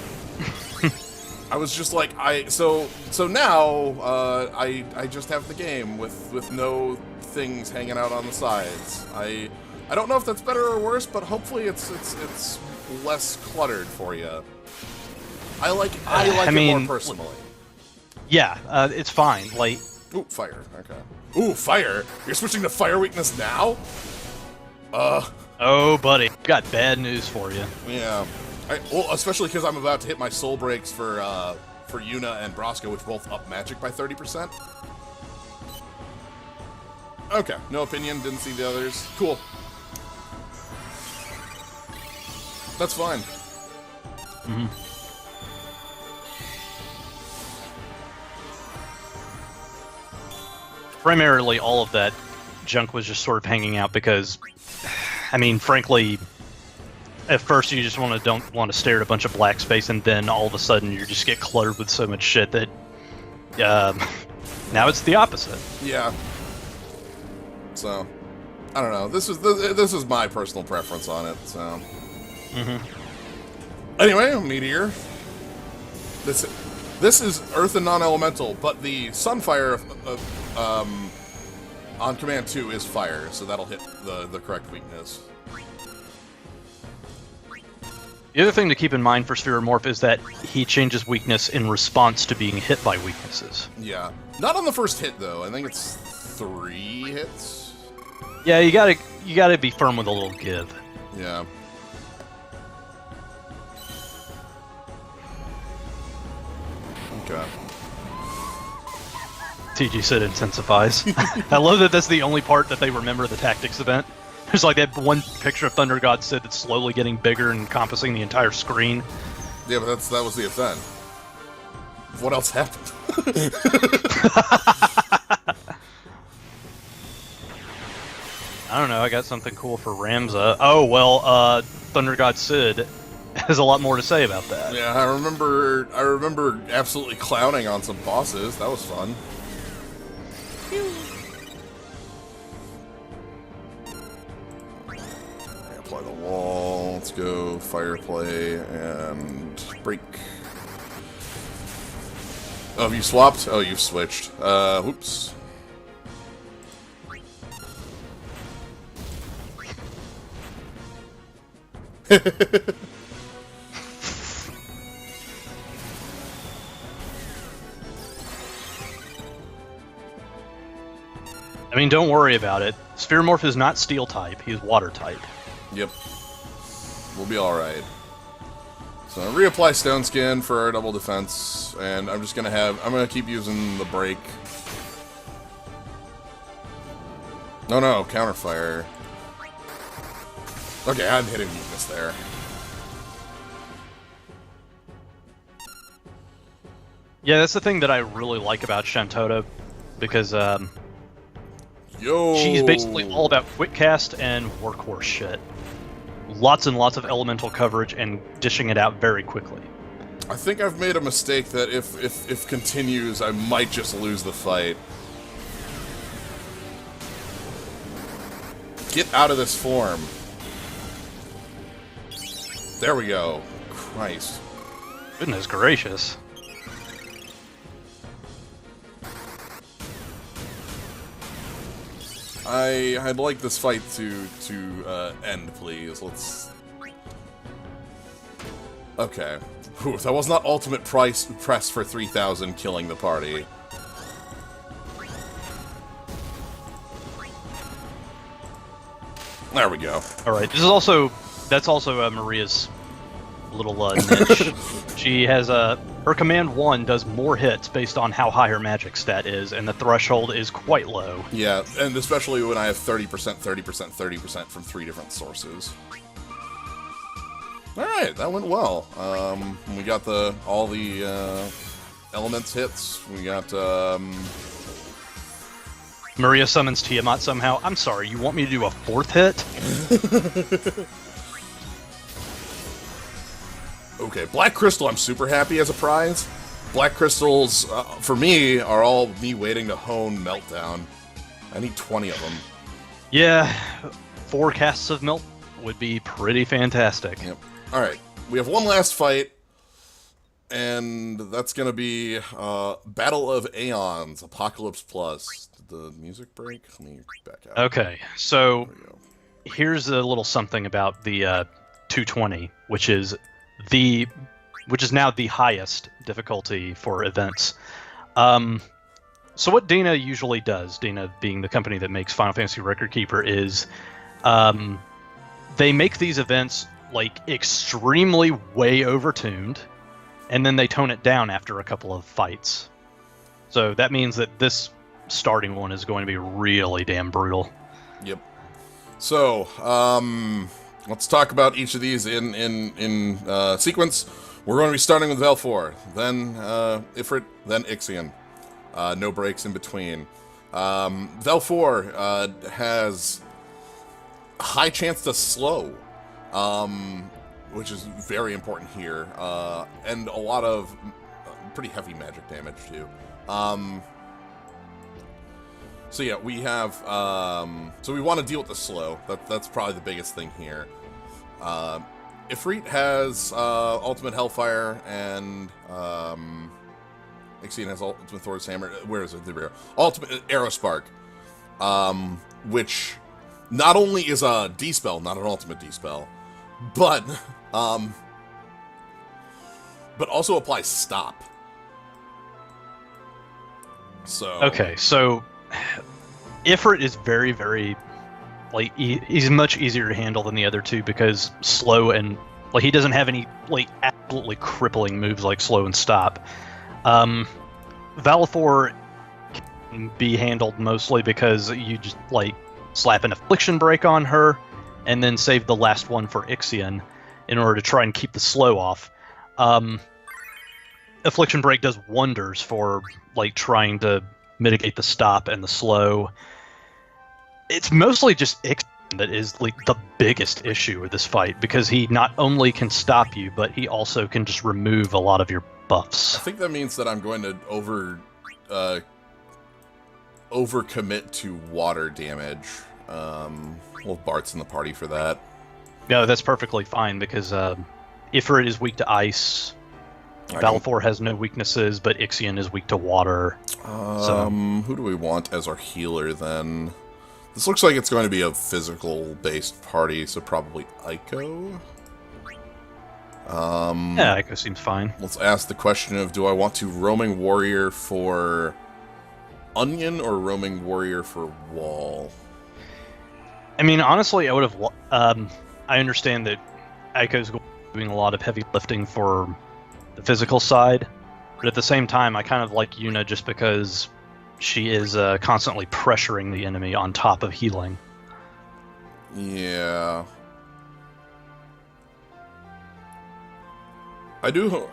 I was just like, so now, I just have the game with no things hanging out on the sides. I don't know if that's better or worse, but hopefully it's less cluttered for you. I like it more personally. Yeah, it's fine. Like, ooh, fire. Okay. Ooh, fire. You're switching to fire weakness now? Oh, buddy, got bad news for you. Yeah. Well, especially because I'm about to hit my soul breaks for Yuna and Braska, which both up magic by 30%. Okay, no opinion, didn't see the others. Cool. That's fine. Mm-hmm. Primarily, all of that junk was just sort of hanging out because, I mean, frankly, at first you just don't want to stare at a bunch of black space, and then all of a sudden you just get cluttered with so much shit that now it's the opposite. Yeah. So, I don't know. This is my personal preference on it. So. Mm-hmm. Anyway, Meteor. This is Earth and non-elemental, but the Sunfire on Command 2 is fire, so that'll hit the correct weakness. The other thing to keep in mind for Spheromorph is that he changes weakness in response to being hit by weaknesses. Yeah. Not on the first hit, though. I think it's 3 hits. Yeah, you gotta be firm with a little give. Yeah. Okay. TG said intensifies. I love that that's the only part that they remember the tactics event. There's like that one picture of Thunder God Sid that's slowly getting bigger and encompassing the entire screen. Yeah, but that was the event. What else happened? I don't know, I got something cool for Ramza. Oh, well, Thunder God Sid has a lot more to say about that. Yeah, I remember absolutely clowning on some bosses. That was fun. Apply the wall. Let's go fire play and break. Oh, have you swapped? Oh, you've switched. Whoops. I mean, don't worry about it. Spheromorph is not steel type, he is water type. Yep. We'll be alright. So reapply Stone Skin for our double defense, and I'm gonna keep using the break. Oh no, counterfire. Okay, I'm hitting weakness there. Yeah, that's the thing that I really like about Shantota, because she's basically all about quick cast and workhorse shit. Lots and lots of elemental coverage and dishing it out very quickly. I think I've made a mistake that if continues, I might just lose the fight. get out of this form. There we go. Christ. Goodness gracious. I'd like this fight to end, please. Let's... Okay. Whew, that was not ultimate press for 3,000 killing the party. There we go. Alright, that's also Maria's little niche. She has her command 1 does more hits based on how high her magic stat is, and the threshold is quite low. Yeah, and especially when I have 30%, 30%, 30% from 3 different sources. Alright, that went well. We got all the elements hits. We got Maria summons Tiamat somehow. I'm sorry, you want me to do a 4th hit? Okay, Black Crystal I'm super happy as a prize. Black Crystals, for me, are all me waiting to hone Meltdown. I need 20 of them. Yeah, 4 casts of Melt would be pretty fantastic. Yep. Alright, we have one last fight, and that's gonna be Battle of Aeons, Apocalypse Plus. Did the music break? Let me back out. Okay, so here's a little something about the 220, which is now the highest difficulty for events. So what Dana usually does, Dana being the company that makes Final Fantasy Record Keeper, is they make these events like extremely way overtuned, and then they tone it down after a couple of fights. So that means that this starting one is going to be really damn brutal. Yep. So, let's talk about each of these in sequence. We're going to be starting with Velfor, then Ifrit, then Ixion. No breaks in between. Velfor has a high chance to slow, which is very important here, and a lot of pretty heavy magic damage too. So yeah, we have, so we want to deal with the slow. That's probably the biggest thing here. Ifrit has Ultimate Hellfire, and Ixion has Ultimate Thor's Hammer. Where is it? There. Ultimate Aerospark, which not only is a D-spell, not an ultimate D-spell, but also applies Stop. So okay, so Ifrit is very, very, like, he's much easier to handle than the other two because slow and, like, he doesn't have any, like, absolutely crippling moves like slow and stop. Valefor can be handled mostly because you just, like, slap an Affliction Break on her and then save the last one for Ixion in order to try and keep the slow off. Affliction Break does wonders for, like, trying to mitigate the stop and the slow. It's mostly just Ixion that is, like, the biggest issue with this fight, because he not only can stop you, but he also can just remove a lot of your buffs. I think that means that I'm going to overcommit to water damage. Well, Bart's in the party for that. No, that's perfectly fine, because Ifrit is weak to ice. Valefor has no weaknesses, but Ixion is weak to water. Who do we want as our healer, then? This looks like it's going to be a physical-based party, so probably Aiko? Yeah, Aiko seems fine. Let's ask the question of, do I want to Roaming Warrior for Onion or Roaming Warrior for Wall? I mean, honestly, I would have... I understand that Aiko's doing a lot of heavy lifting for the physical side, but at the same time, I kind of like Yuna just because she is constantly pressuring the enemy on top of healing. Yeah. I do...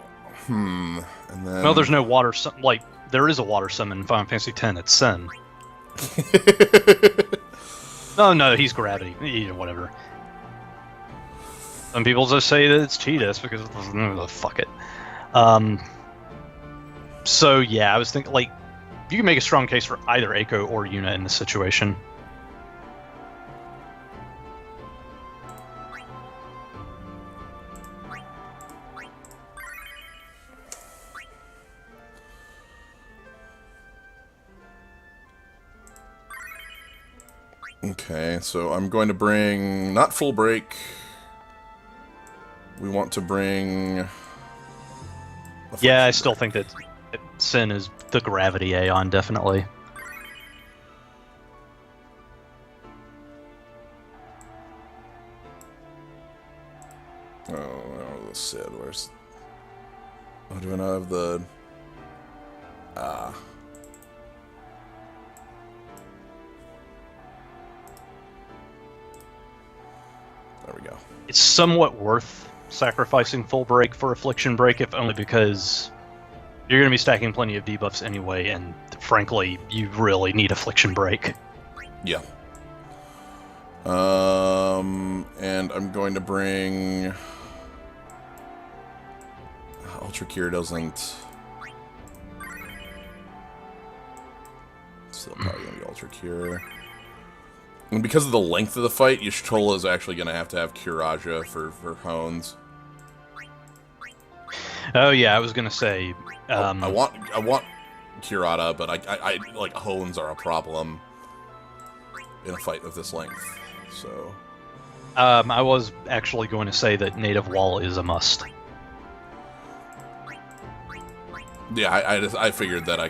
And then... Well, there's no water... Like, there is a water summon in Final Fantasy X. It's Sen. Oh, no, he's gravity. Whatever. Some people just say that it's Tidus because... fuck it. So, yeah, I was thinking, like, you can make a strong case for either Aiko or Yuna in this situation. Okay, so I'm going to bring... Not full break. We want to bring... Yeah, I still think that Sin is the gravity Aeon, definitely. Oh, the Sid, where's... Oh, do I not have the... There we go. It's somewhat worth sacrificing full break for Affliction Break, if only because you're going to be stacking plenty of debuffs anyway, and frankly, you really need Affliction Break. Yeah. And I'm going to bring... Ultra Cure doesn't... Still probably going to be Ultra Cure. And because of the length of the fight, Y'shtola is actually going to have Curaja for Hones. Oh yeah, I was going to say... I want Curata, but I like Hones are a problem in a fight of this length. So I was actually going to say that Native Wall is a must. yeah, I figured that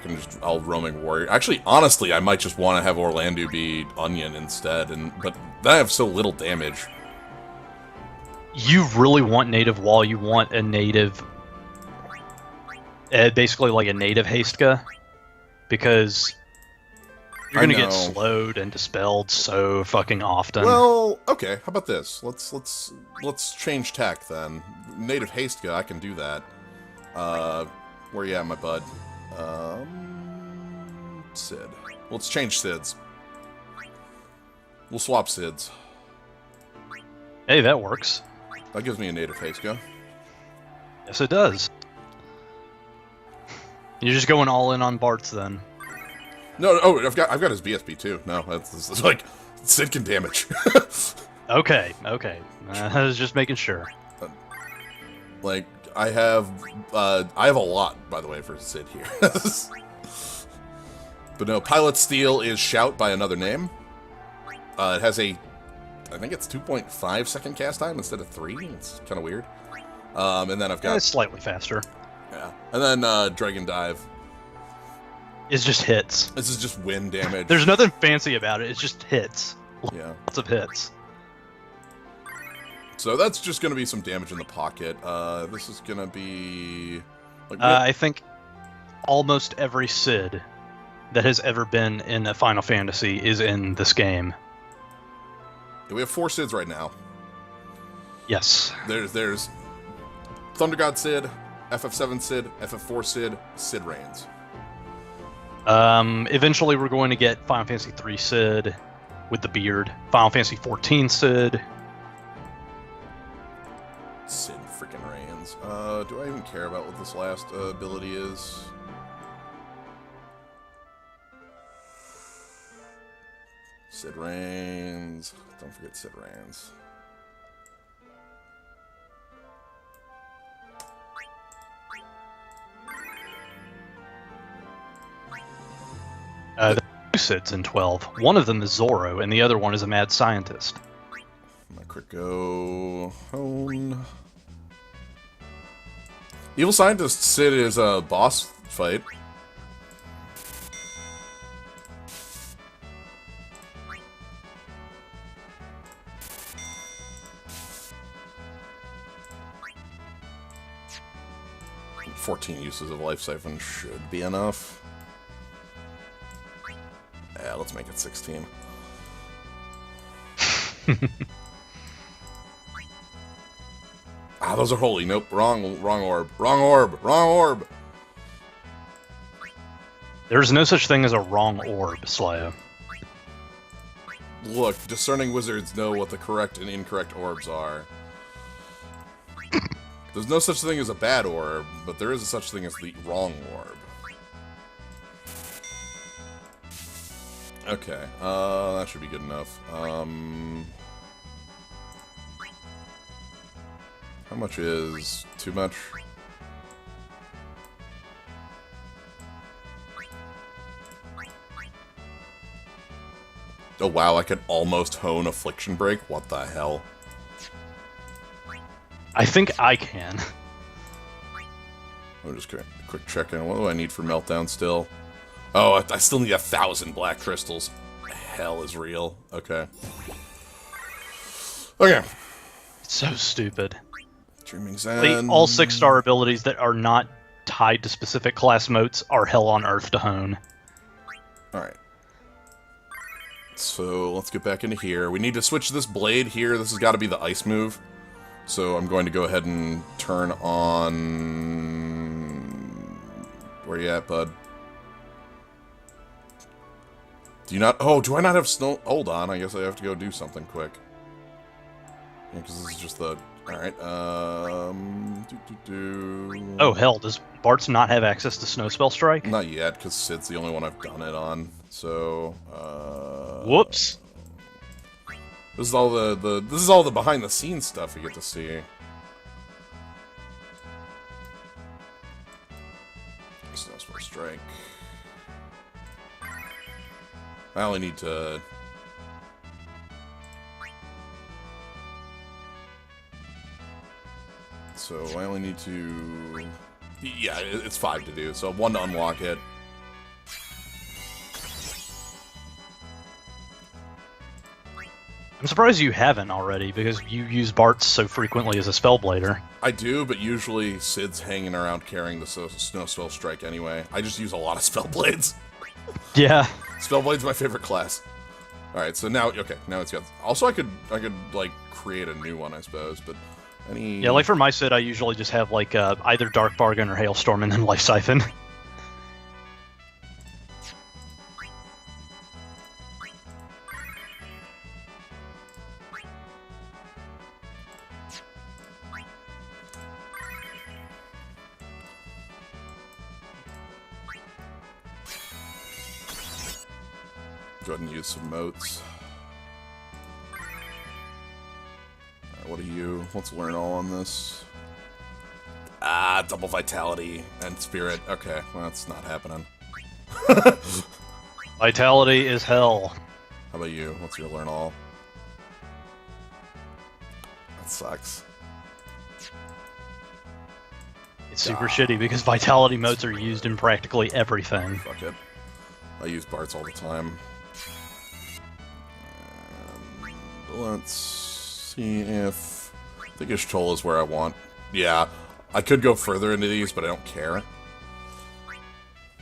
I'll Roaming Warrior. Actually, honestly, I might just want to have Orlando be Onion instead, but then I have so little damage. You really want Native Wall, you want a native... basically like a native Hastka, because you're gonna get slowed and dispelled so fucking often. Well, okay, how about this? Let's change tack then. Native Hastka, I can do that. Where you at, my bud? Sid. Let's change Sids. We'll swap Sids. Hey, that works. That gives me a native Hastka. Yes, it does. You're just going all in on Bart's then. No, oh, I've got his BSB too. No, that's like Sid can damage. Okay. I was just making sure. Like I have a lot, by the way, for Sid here. But no, Pilot Steel is Shout by another name. It has I think it's 2.5 second cast time instead of 3. It's kind of weird. And then I've got... It's slightly faster. Yeah. And then Dragon Dive. It's just hits. This is just wind damage. There's nothing fancy about it. It's just hits. Yeah. Lots of hits. So that's just going to be some damage in the pocket. This is going to be... Like, I think almost every Sid that has ever been in a Final Fantasy is in this game. We have 4 Sids right now. Yes. There's Thunder God Sid, FF7 Sid, FF4 Sid, Sid Reigns. Eventually we're going to get Final Fantasy 3 Sid with the beard. Final Fantasy 14 Sid. Sid freaking Reigns. Do I even care about what this last ability is? Sid Reigns. Don't forget Sid Reigns. The two Sids in 12. One of them is Zoro, and the other one is a mad scientist. My quick go hone. Evil Scientist Sid is a boss fight. And 14 uses of Life Siphon should be enough. Yeah, let's make it 16. Ah, those are holy. Nope, wrong orb. Wrong orb. There's no such thing as a wrong orb, Slayo. Look, discerning wizards know what the correct and incorrect orbs are. There's no such thing as a bad orb, but there is a such thing as the wrong orb. Okay, that should be good enough. How much is too much? Oh wow, I could almost hone Affliction Break? What the hell? I think I can. I'm just quick checking. What do I need for Meltdown still? Oh, I still need 1,000 black crystals. Hell is real. Okay. Okay. It's so stupid. Dreaming Zen. All 6-star abilities that are not tied to specific class motes are hell on earth to hone. Alright. So, let's get back into here. We need to switch this blade here. This has got to be the ice move. So, I'm going to go ahead and turn on... Where you at, bud? Do you not... Oh, do I not have snow... Hold on, I guess I have to go do something quick. Yeah, because this is just the... Alright, Oh, hell, does Bartz not have access to Snow Spell Strike? Not yet, because Sid's the only one I've done it on. So, Whoops. This is all the behind-the-scenes stuff you get to see. Snow Spell Strike. I only need to... So, I only need to... Yeah, it's 5 to do, so 1 to unlock it. I'm surprised you haven't already, because you use Bartz so frequently as a Spellblader. I do, but usually Sid's hanging around carrying the Snow Spell Strike anyway. I just use a lot of Spellblades. Yeah. Spellblade's my favorite class. Alright, so now, okay, now it's got... Also, I could, like, create a new one, I suppose, but any... Yeah, like for my Sid, I usually just have, like, either Dark Bargain or Hailstorm and then Life Siphon. Go ahead and use some motes. Alright, what are you? Let's learn all on this. Ah, double vitality and spirit. Okay, well, that's not happening. Vitality is hell. How about you? What's your learn all? That sucks. It's super shitty because Vitality motes are used in practically everything. Fuck it. I use Bartz all the time. Let's see if... I think Ishtola is where I want. Yeah, I could go further into these, but I don't care.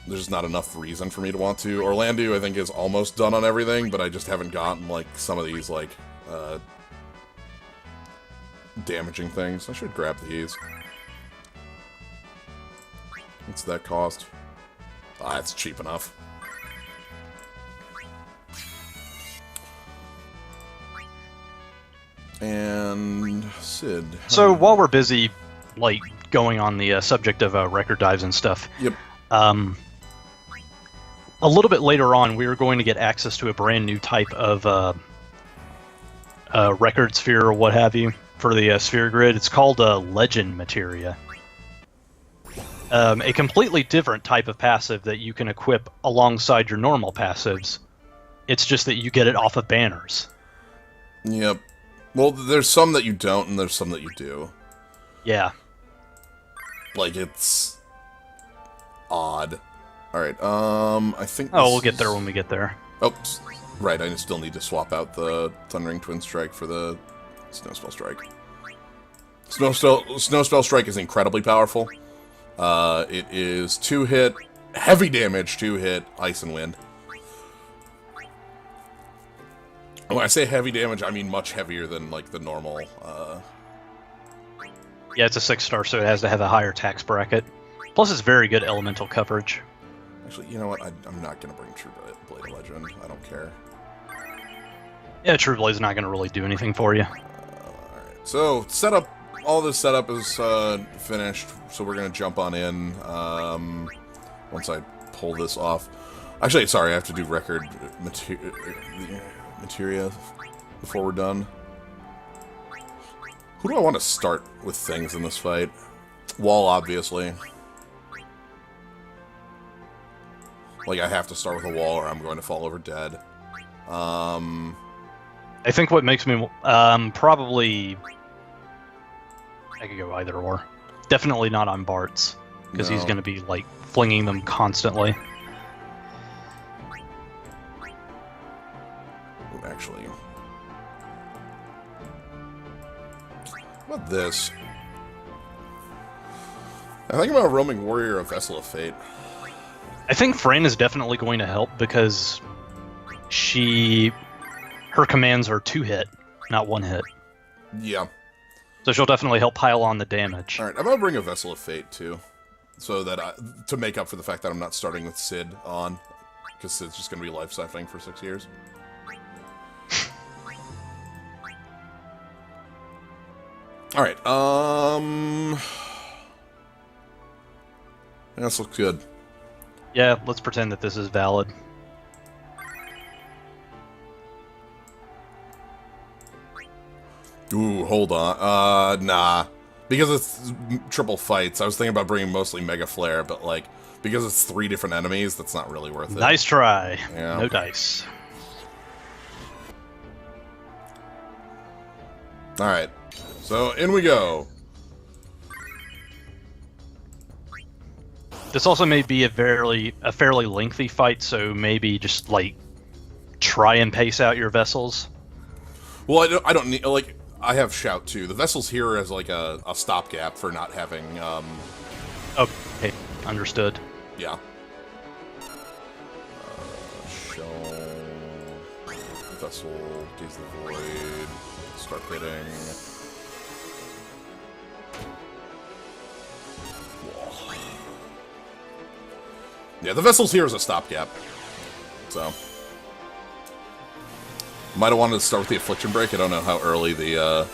There's just not enough reason for me to want to. Orlando, I think, is almost done on everything, but I just haven't gotten, like, some of these, like, damaging things. I should grab these. What's that cost? Ah, it's cheap enough. And Sid. So while we're busy, like, going on the subject of record dives and stuff, Yep. a little bit later on, we are going to get access to a brand new type of record sphere or what have you for the sphere grid. It's called Legend Materia. A completely different type of passive that you can equip alongside your normal passives. It's just that you get it off of banners. Yep. Well, there's some that you don't, and there's some that you do. Yeah. Like, it's... odd. Alright, I think... Oh, we'll get there when we get there. Oh, right, I still need to swap out the Thundering Twin Strike for the Snow Spell Strike. Snow Spell Strike is incredibly powerful. It is 2-hit, heavy damage, 2-hit, Ice and Wind. When I say heavy damage, I mean much heavier than, like, the normal, Yeah, it's a 6-star, so it has to have a higher tax bracket. Plus, it's very good elemental coverage. Actually, you know what? I'm not going to bring True Blade of Legend. I don't care. Yeah, True Blade's not going to really do anything for you. Alright, so, setup. All this setup is finished, so we're going to jump on in once I pull this off. Actually, sorry, I have to do record materia before we're done. Who do I want to start with things in this fight? Wall, obviously. Like, I have to start with a wall or I'm going to fall over dead. I think what makes me probably I could go either or. Definitely not on Bart's because he's going to be like flinging them constantly. Ooh, actually, what about this? I think about a roaming warrior of Vessel of Fate. I think Fran is definitely going to help because her commands are 2-hit, not 1-hit. Yeah. So she'll definitely help pile on the damage. All right, I'm gonna bring a Vessel of Fate too, so that to make up for the fact that I'm not starting with Sid on, because Sid's just gonna be life siphoning for 6 years. All right, this looks good. Yeah, let's pretend that this is valid. Ooh, hold on. Nah. Because it's triple fights, I was thinking about bringing mostly Mega Flare, but, like, because it's 3 different enemies, that's not really worth it. Nice try. Yeah. No dice. Alright. So, in we go. This also may be a fairly lengthy fight, so maybe just, like, try and pace out your vessels. Well, I don't need, like, I have Shout too. The Vessel's here as, like, a stopgap for not having, Okay, understood. Yeah. Shell... Vessel, Gaze the Void, start hitting... Whoa. Yeah, the Vessel's here as a stopgap. So... Might have wanted to start with the Affliction Break. I don't know how early the,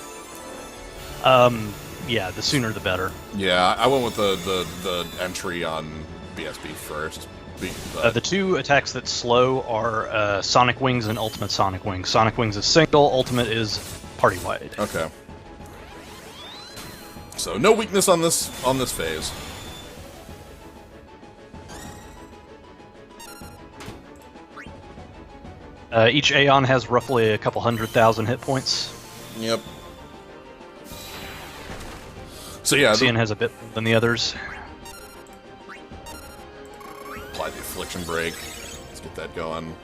Yeah, the sooner the better. Yeah, I went with the entry on BSB first. The 2 attacks that slow are Sonic Wings and Ultimate Sonic Wings. Sonic Wings is single, Ultimate is party-wide. Okay. So, no weakness on this phase. Each Aeon has roughly a couple 100,000 hit points. Yep. So yeah, Xian has a bit more than the others. Apply the Affliction Break. Let's get that going.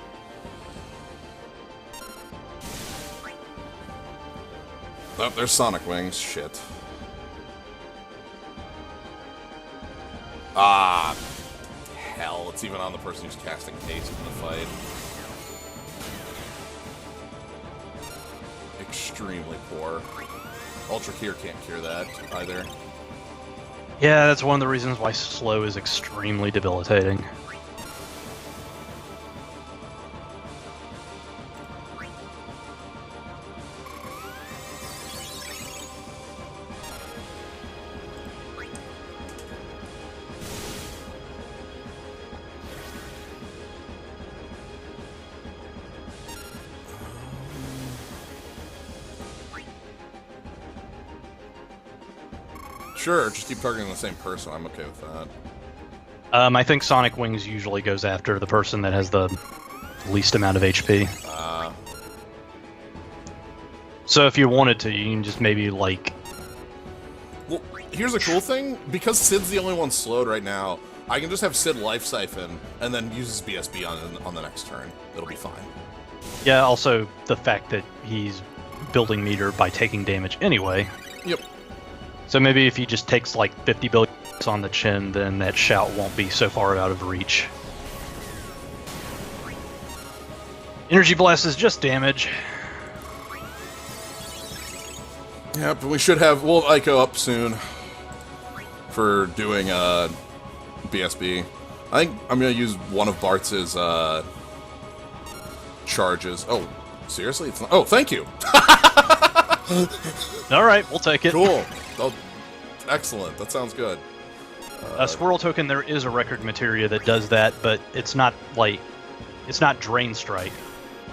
Oh, there's Sonic Wings. Shit. Ah, hell! It's even on the person who's casting haste in the fight. Extremely poor. Ultra Cure can't cure that either. Yeah, that's one of the reasons why slow is extremely debilitating. Sure, just keep targeting the same person. I'm okay with that. I think Sonic Wings usually goes after the person that has the least amount of HP. So if you wanted to, you can just maybe, like... Well, here's a cool thing. Because Sid's the only one slowed right now, I can just have Sid Life Siphon and then use his BSB on the next turn. It'll be fine. Yeah, also the fact that he's building meter by taking damage anyway. Yep. So maybe if he just takes like 50 billion on the chin, then that shout won't be so far out of reach. Energy Blast is just damage. Yep, but we should have... We'll Ico up soon for doing BSB. I think I'm going to use one of Bart's charges. Oh, seriously? It's not... Oh, thank you! Alright, we'll take it. Cool. Oh, excellent. That sounds good. A Squirrel Token, there is a record materia that does that, but it's not like... It's not Drain Strike.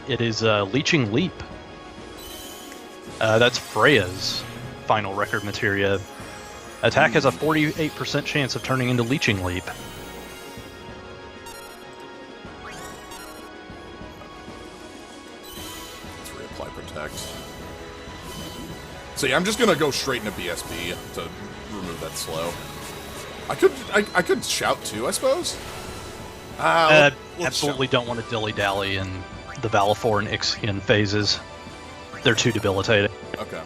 It is Leeching Leap. That's Freya's final record materia. Attack has a 48% chance of turning into Leeching Leap. So yeah, I'm just gonna go straight into BSB to remove that slow. I could shout too, I suppose. Let's Absolutely don't want to dilly-dally in the Valifor and Ixion phases. They're too debilitating. Okay.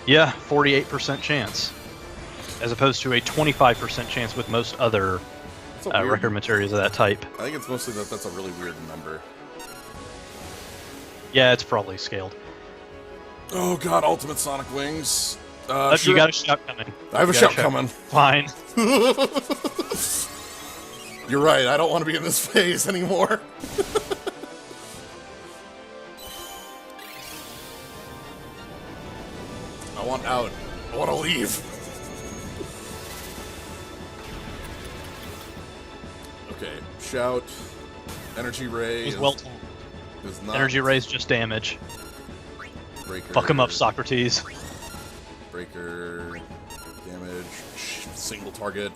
Yeah, 48% chance. As opposed to a 25% chance with most other record materials of that type. I think it's mostly that that's a really weird number. Yeah, it's probably scaled. Oh god, Ultimate Sonic Wings. Sure. You got a shout coming. I have a shout coming. Fine. You're right, I don't want to be in this phase anymore. I want out. I want to leave. Okay, shout. Energy Ray. He's well told. Is not Energy Ray's just damage. Breaker. Fuck him up, Socrates. Breaker. Damage. Single target.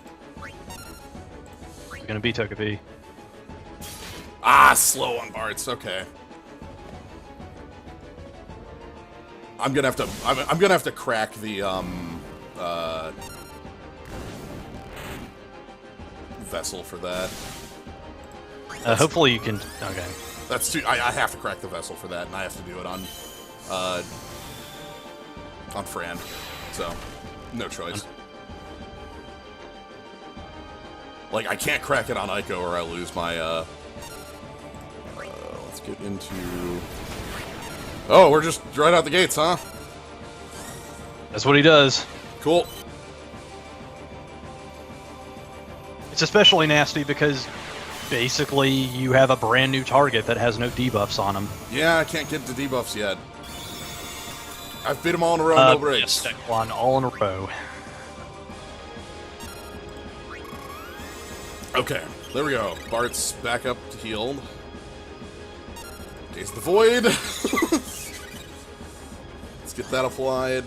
He's gonna be Togepi. Ah, slow on Bart's. Okay. I'm gonna have to crack the vessel for that. Hopefully you can. Okay. That's too. I have to crack the vessel for that, and I have to do it on Fran. So, no choice. Like, I can't crack it on Ico or I lose my, let's get into... Oh, we're just right out the gates, huh? That's what he does. Cool. It's especially nasty because basically you have a brand new target that has no debuffs on him. Yeah, I can't get the debuffs yet. I've beat them all in a row, no breaks. Yes, one all in a row. Okay, there we go. Bart's back up to healed. Daze the Void. Let's get that applied.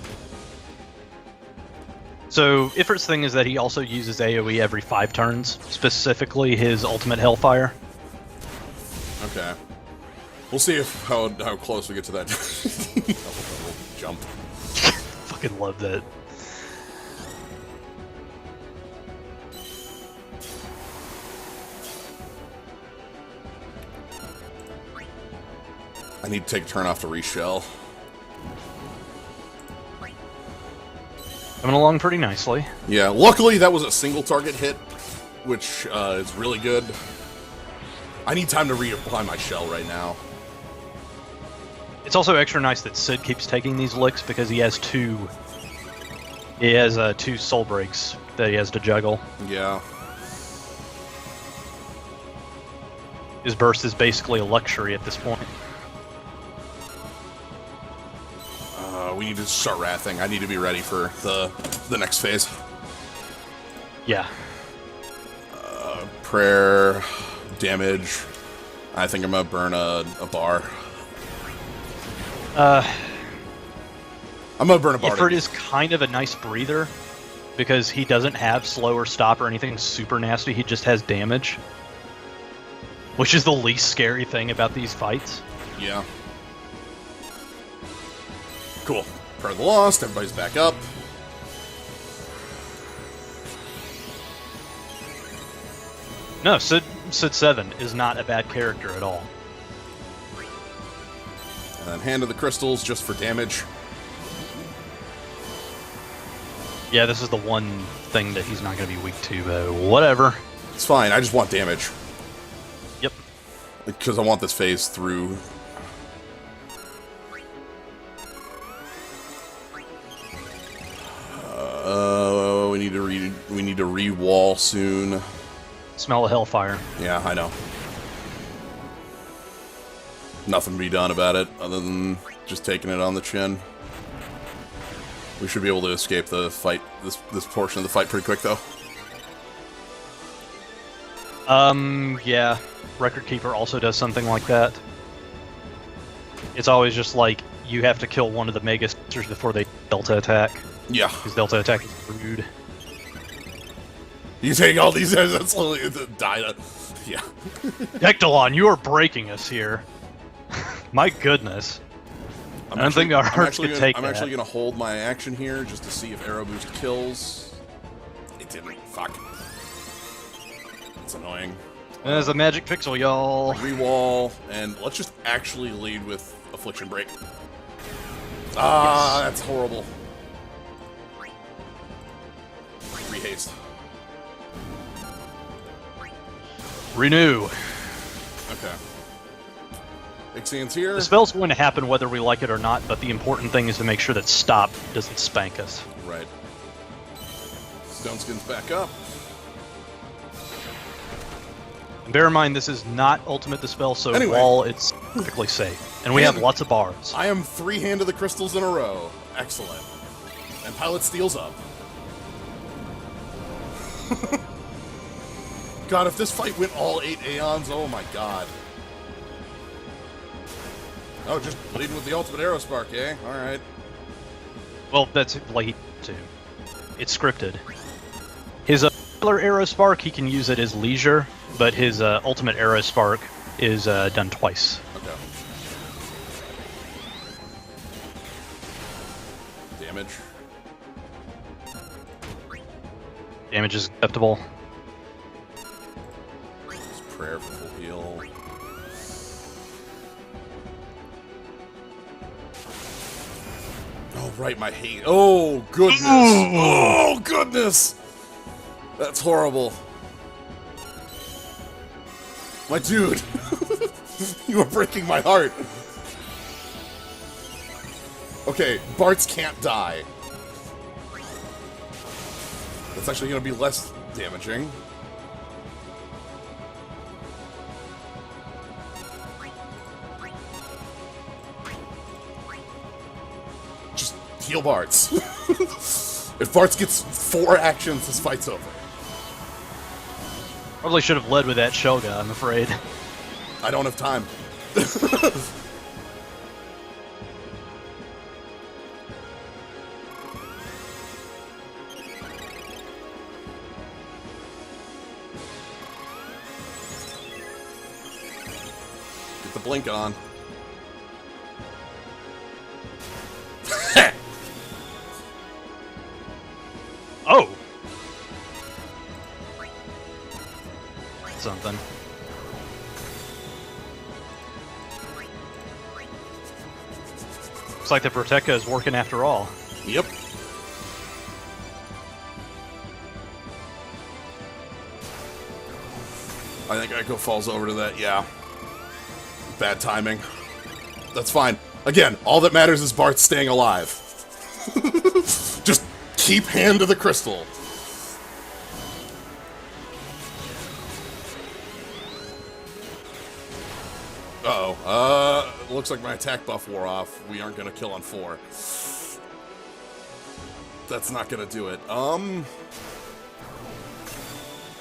So, Ifrit's thing is that he also uses AoE every 5 turns, specifically his ultimate Hellfire. Okay. We'll see how close we get to that. Jump. Fucking love that. I need to take a turn off to reshell. Coming along pretty nicely. Yeah, luckily that was a single target hit, which is really good. I need time to reapply my shell right now. It's also extra nice that Sid keeps taking these licks because he has two soul breaks that he has to juggle. Yeah. His burst is basically a luxury at this point. We need to start wrathing. I need to be ready for the next phase. Yeah. Prayer, damage. I think I'm gonna burn a bar. I'm gonna burn a bar. Ifrit is kind of a nice breather because he doesn't have slow or stop or anything super nasty. He just has damage, which is the least scary thing about these fights. Yeah. Cool. Prayer of the Lost. Everybody's back up. No, Sid 7 is not a bad character at all. And then Hand of the Crystals just for damage. Yeah, this is the one thing that he's not going to be weak to, but whatever. It's fine. I just want damage. Yep. Because I want this phase through. We need to re-wall soon. Smell of Hellfire. Yeah, I know. Nothing to be done about it other than just taking it on the chin. We should be able to escape the fight, this portion of the fight pretty quick though. Yeah. Record Keeper also does something like that. It's always just like, you have to kill one of the Mega Sisters before they Delta attack. Yeah. Because Delta attack is rude. You take all these as that's slowly die. Yeah. Ectolon, you are breaking us here. My goodness. I don't think our hearts could take that. I'm actually going to hold my action here just to see if Arrow Boost kills. It didn't. Fuck. It's annoying. There's a magic pixel, y'all. Rewall, and let's just actually lead with Affliction Break. Ah, yes. That's horrible. Rehaste. Renew. Okay. Ixian's here. The spell's going to happen whether we like it or not, but the important thing is to make sure that Stop doesn't spank us. Right. Stone Skin's back up. And bear in mind, this is not Ultimate Dispel, so anyway. Wall, it's perfectly safe. And we have lots of bars. I am 3 Hand of the Crystals in a row. Excellent. And Pilot Steel's up. God, if this fight went all 8 Aeons, oh my god. Oh, just leading with the Ultimate Arrow Spark, eh? Alright. Well, that's late, too. It's scripted. His regular Arrow Spark, he can use it as leisure, but his Ultimate Arrow Spark is done twice. Okay. Damage. Damage is acceptable. Prayer for full heal. Oh, right, my hate. Oh, goodness. Oh, goodness. That's horrible. My dude. You are breaking my heart. Okay, Barts can't die. That's actually going to be less damaging. Just heal Barts. If Barts gets 4 actions, this fight's over. Probably should have led with that Shoga, I'm afraid. I don't have time. Get the blink on. Oh! Something. Looks like the Proteka is working after all. Yep. I think Echo falls over to that, yeah. Bad timing. That's fine. Again, all that matters is Bart staying alive. Just keep Hand of the Crystal. Uh-oh. Looks like my attack buff wore off. We aren't gonna kill on 4. That's not gonna do it.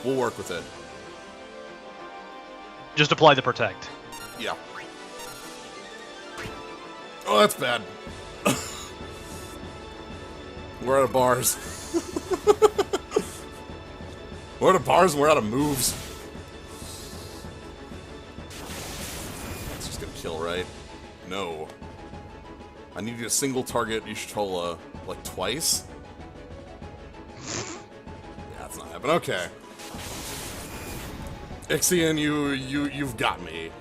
We'll work with it. Just apply the Protect. Yeah. Oh, that's bad. We're out of bars. We're out of bars and we're out of moves. It's just gonna kill, right? No. I need you to single target Ishtola, like, twice? Yeah, that's not happening. Okay. Ixian, you've got me.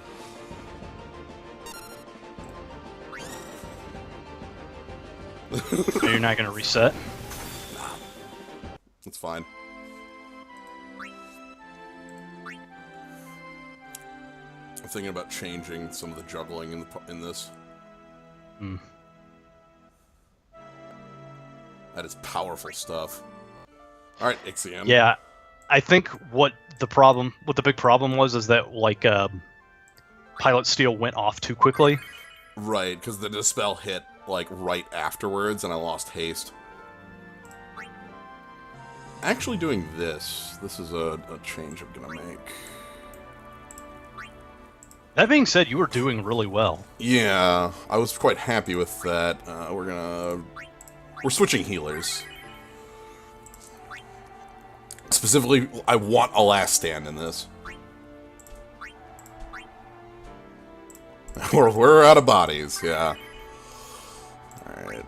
So you're not going to reset? Nah. That's fine. I'm thinking about changing some of the juggling in this. Hmm. That is powerful stuff. Alright, Ixian. Yeah, I think what the big problem was is that, like, Pilot Steel went off too quickly. Right, because the Dispel hit, like, right afterwards, and I lost haste. Actually doing this is a change I'm gonna make. That being said, you were doing really well. Yeah, I was quite happy with that. We're switching healers. Specifically, I want a last stand in this. We're out of bodies, yeah. Alright.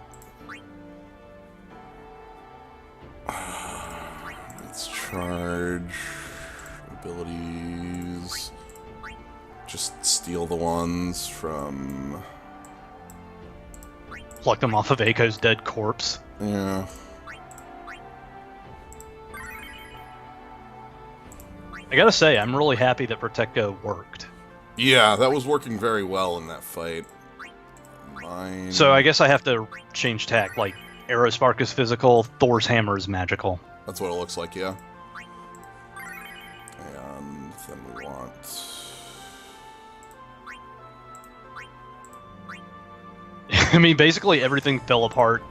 Let's charge abilities. Just steal the ones from... Pluck them off of Aiko's dead corpse. Yeah. I gotta say, I'm really happy that Protecto worked. Yeah, that was working very well in that fight. Mine... So I guess I have to change tack, like, Arrow Spark is physical, Thor's Hammer is magical. That's what it looks like, yeah. And then we want... I mean, basically everything fell apart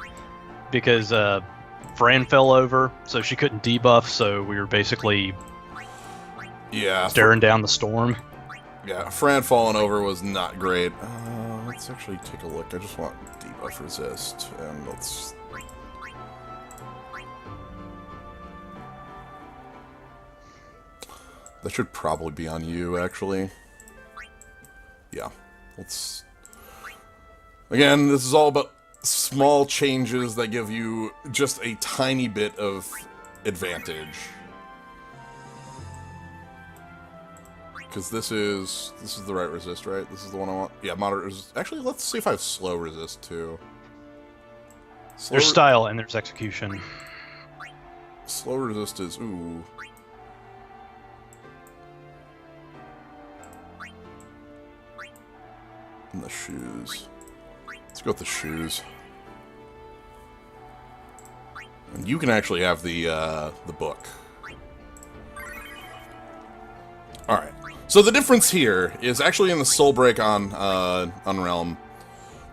because Fran fell over, so she couldn't debuff, so we were basically staring down the storm. Yeah, Fran falling over was not great. Let's actually take a look. I just want debuff resist, and let's... That should probably be on you, actually. Yeah, let's... Again, this is all about small changes that give you just a tiny bit of advantage. Because this is the right resist, right? This is the one I want. Yeah, moderate resist. Actually, let's see if I have slow resist, too. There's style and there's execution. Slow resist is... Ooh... And the shoes. Let's go with the shoes. And you can actually have the book. Alright. So the difference here is actually in the Soul Break on Realm.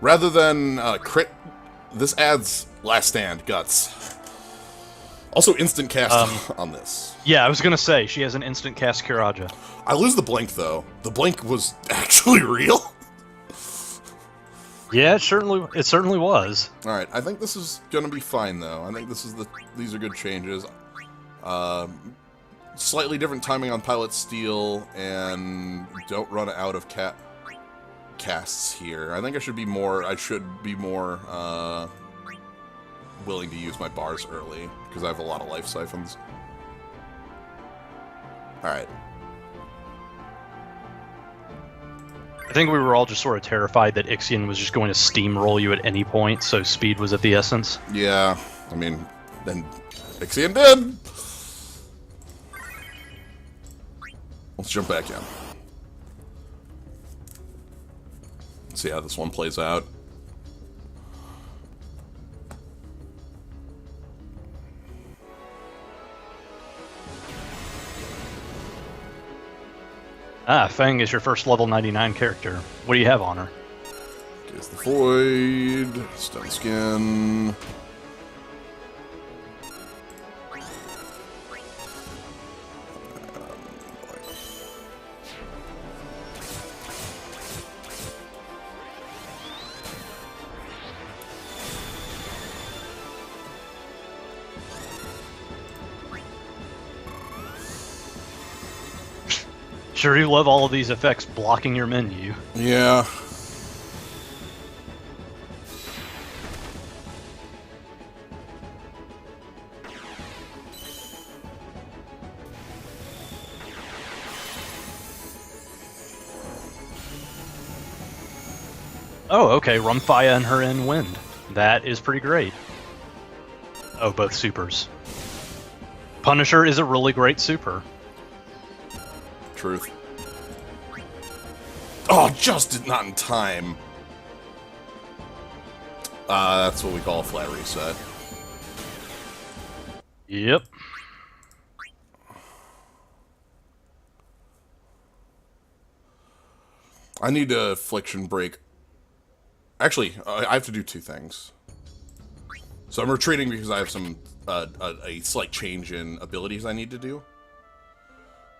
Rather than crit, this adds Last Stand, Guts. Also instant cast on this. Yeah, I was gonna say, she has an instant cast Kiraja. I lose the blink, though. The blink was actually real. Yeah, it certainly was. Alright, I think this is gonna be fine, though. I think these are good changes. Slightly different timing on Pilot Steel, and don't run out of casts here. I think I should be more willing to use my bars early, because I have a lot of life siphons. Alright. I think we were all just sort of terrified that Ixion was just going to steamroll you at any point, so speed was of the essence. Yeah, I mean, then Ixion did! Let's jump back in. See how this one plays out. Ah, Fang is your first level 99 character. What do you have on her? Here's the Void, Stone Skin. Sure do love all of these effects blocking your menu. Yeah. Oh, okay, Rumfire and her in Wind. That is pretty great. Oh, both supers. Punisher is a really great super. Truth. Oh, just not in time. That's what we call a flat reset. Yep. I need a Affliction break. Actually, I have to do two things. So I'm retreating because I have some a slight change in abilities I need to do.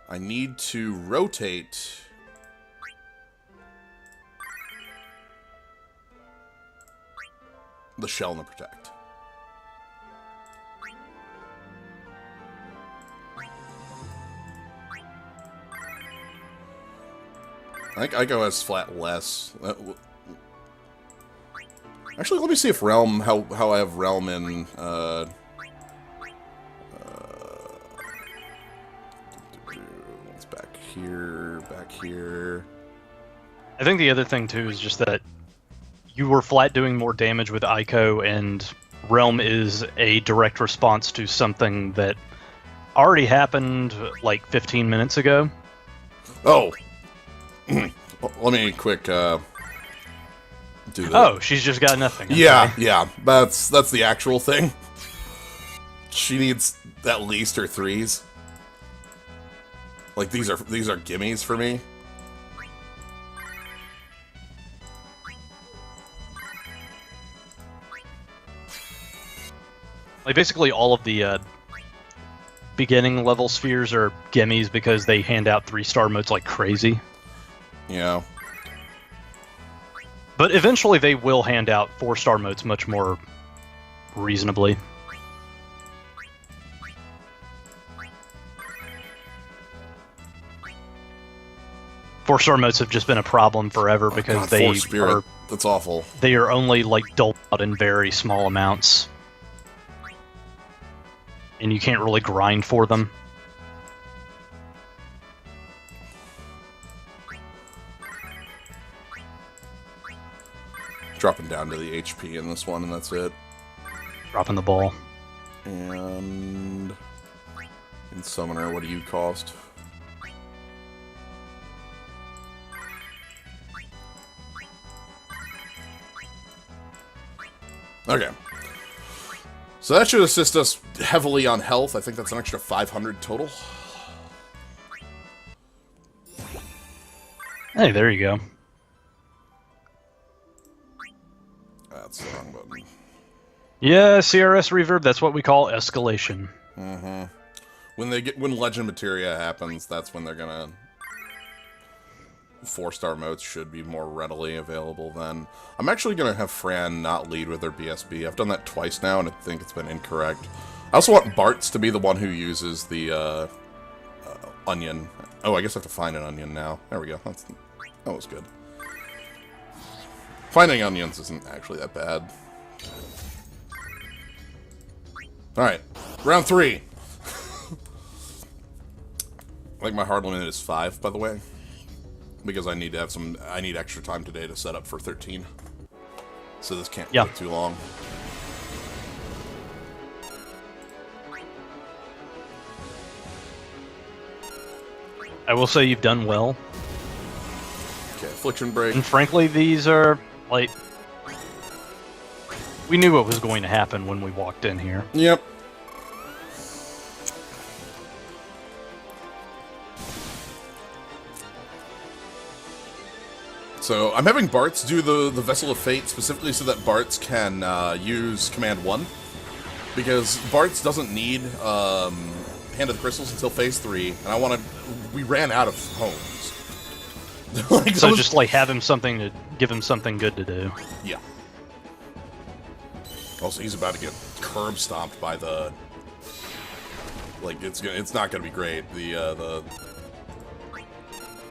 I need to rotate the Shell and the Protect. I think I go as flat less. Actually, let me see if Realm, how I have Realm in, it's back here, back here. I think the other thing, too, is just that you were flat doing more damage with Ico, and Realm is a direct response to something that already happened, like, 15 minutes ago. Oh! Let me quick, do that. Oh, she's just got nothing. Okay. Yeah, that's the actual thing. She needs at least her 3s. Like, these are gimmies for me. Like, basically all of the beginning level spheres are gimmies because they hand out 3-star modes like crazy. Yeah. But eventually they will hand out 4-star modes much more reasonably. Four-star modes have just been a problem forever because they are... That's awful. They are only, like, doled out in very small amounts. And you can't really grind for them. Dropping down to the HP in this one, and that's it. Dropping the ball. And... in Summoner, what do you cost? Okay. So that should assist us heavily on health. I think that's an extra 500 total. Hey, there you go. That's the wrong button. Yeah, CRS reverb, that's what we call escalation. Mm-hmm. When Legend Materia happens, that's when they're gonna... 4-star modes should be more readily available then. I'm actually gonna have Fran not lead with her BSB. I've done that twice now, and I think it's been incorrect. I also want Bartz to be the one who uses the, onion. Oh, I guess I have to find an onion now. There we go. That was good. Finding onions isn't actually that bad. Alright. Round 3. I think my hard limit is 5, by the way. Because I need extra time today to set up for 13. So this can't take too long. I will say you've done well. Okay, Affliction Break. And frankly, these are, like... we knew what was going to happen when we walked in here. Yep. So, I'm having Bartz do the Vessel of Fate specifically so that Bartz can use Command 1. Because Bartz doesn't need Hand of the Crystals until Phase 3, and we ran out of homes. Like, so just, like, give him something good to do. Yeah. Also, he's about to get curb stomped by the... like, it's not gonna be great.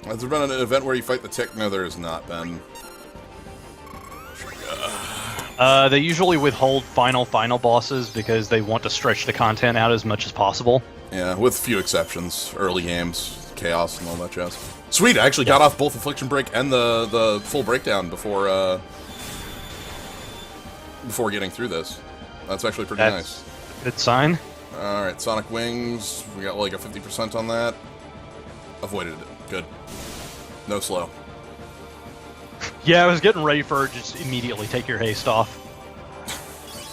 Has there been an event where you fight the tick? No, there has not been. They usually withhold final bosses because they want to stretch the content out as much as possible. Yeah, with few exceptions. Early games, chaos, and all that jazz. Sweet, I actually got off both Affliction Break and the full breakdown before getting through this. That's actually pretty nice. Good sign. Alright, Sonic Wings. We got like a 50% on that. Avoided it. Good. No slow. Yeah, I was getting ready for just immediately take your haste off.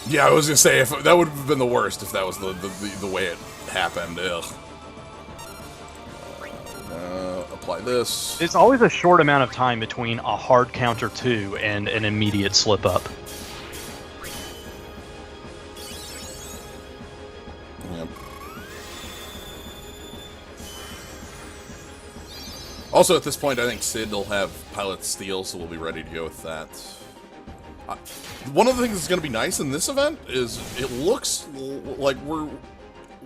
Yeah, I was gonna say, if that would have been the worst if that was the way it happened. Ugh. Apply this. It's always a short amount of time between a hard counter 2 and an immediate slip up. Yep. Also, at this point, I think Sid will have Pilot Steel, so we'll be ready to go with that. One of the things that's going to be nice in this event is it looks like we're,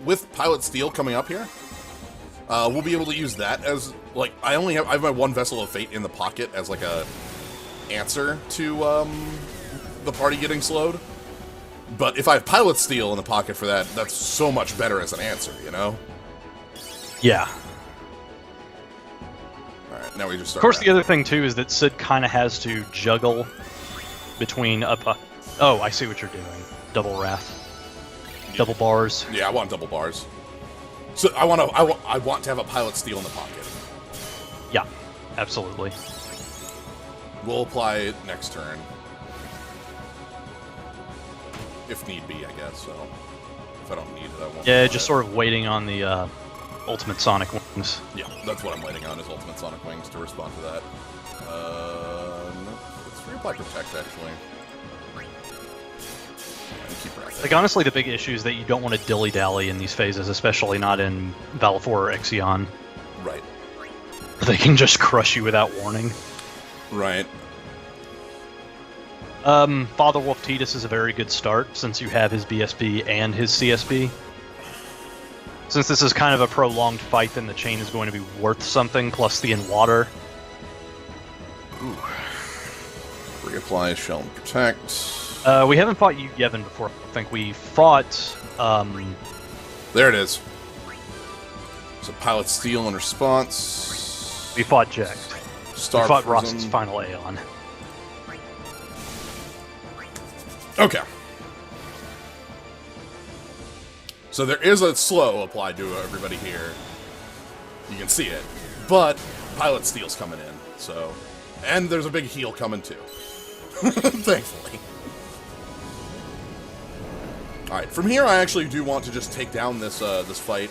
with Pilot Steel coming up here, we'll be able to use that as, like, I have my one Vessel of Fate in the pocket as, like, a answer to, the party getting slowed. But if I have Pilot Steel in the pocket for that, that's so much better as an answer, you know? Yeah. Alright, now we just start. Of course, the other thing, too, is that Sid kind of has to juggle between oh, I see what you're doing. Double Wrath. Double bars. Yeah, I want double bars. So I want to have a Pilot Steel in the pocket. Yeah, absolutely. We'll apply it next turn. If need be, I guess, so... If I don't need it, I won't. Yeah, just sort of waiting on the, Ultimate Sonic Wings. Yeah, that's what I'm waiting on, is Ultimate Sonic Wings to respond to that. No, it's Reapply Protect, actually. And keep Wrath. Like, honestly, the big issue is that you don't want to dilly-dally in these phases, especially not in Valifor or Exion. Right. They can just crush you without warning. Right. Father Wolf Tidus is a very good start, since you have his BSB and his CSB. Since this is kind of a prolonged fight, then the chain is going to be worth something, plus the in water. Ooh. Reapply Shell and Protect. We haven't fought you, Yevon, before. I think we fought, There it is. So Pilot Steel in response. we fought Jekt. Star We fought Prism. Ross's final Aeon. Okay. So there is a slow applied to everybody here. You can see it. But Pilot Steel's coming in, so... And there's a big heal coming too. Thankfully. Alright, from here I actually do want to just take down this this fight.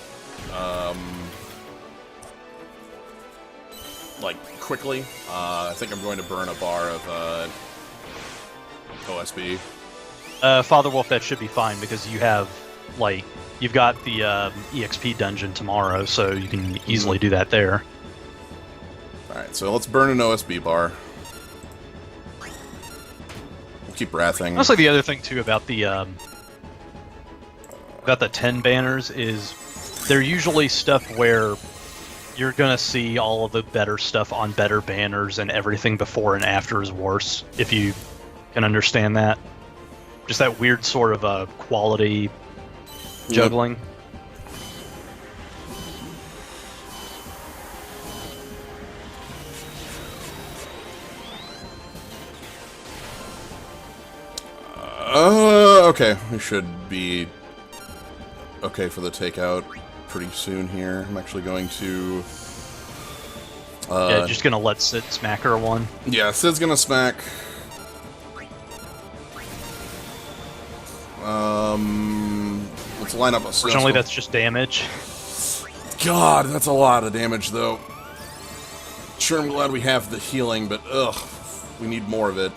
Like, quickly. I think I'm going to burn a bar of OSB. Father Wolf, that should be fine, because you have, like, you've got the EXP dungeon tomorrow, so you can easily do that there. Alright, so let's burn an OSB bar. We'll keep wrathing. Honestly, the other thing, too, about the 10 banners is they're usually stuff where you're gonna see all of the better stuff on better banners, and everything before and after is worse, if you can understand that. Just that weird sort of quality juggling. Okay. We should be okay for the takeout pretty soon here. I'm actually going to... Yeah, just gonna let Sid smack her one. Yeah, Sid's gonna smack. Let's line up a... Fortunately, that's just damage. God, that's a lot of damage, though. Sure, I'm glad we have the healing, but ugh, we need more of it.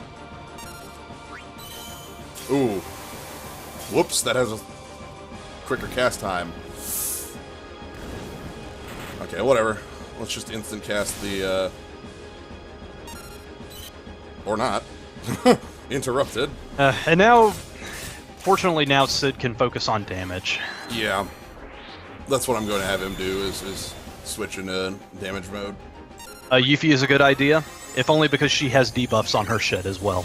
Ooh. Whoops, that has a quicker cast time. Okay, whatever. Let's just instant cast the, or not. Interrupted. And now, fortunately, now Sid can focus on damage. Yeah. That's what I'm going to have him do, is switch into damage mode. Yuffie is a good idea, if only because she has debuffs on her shit as well.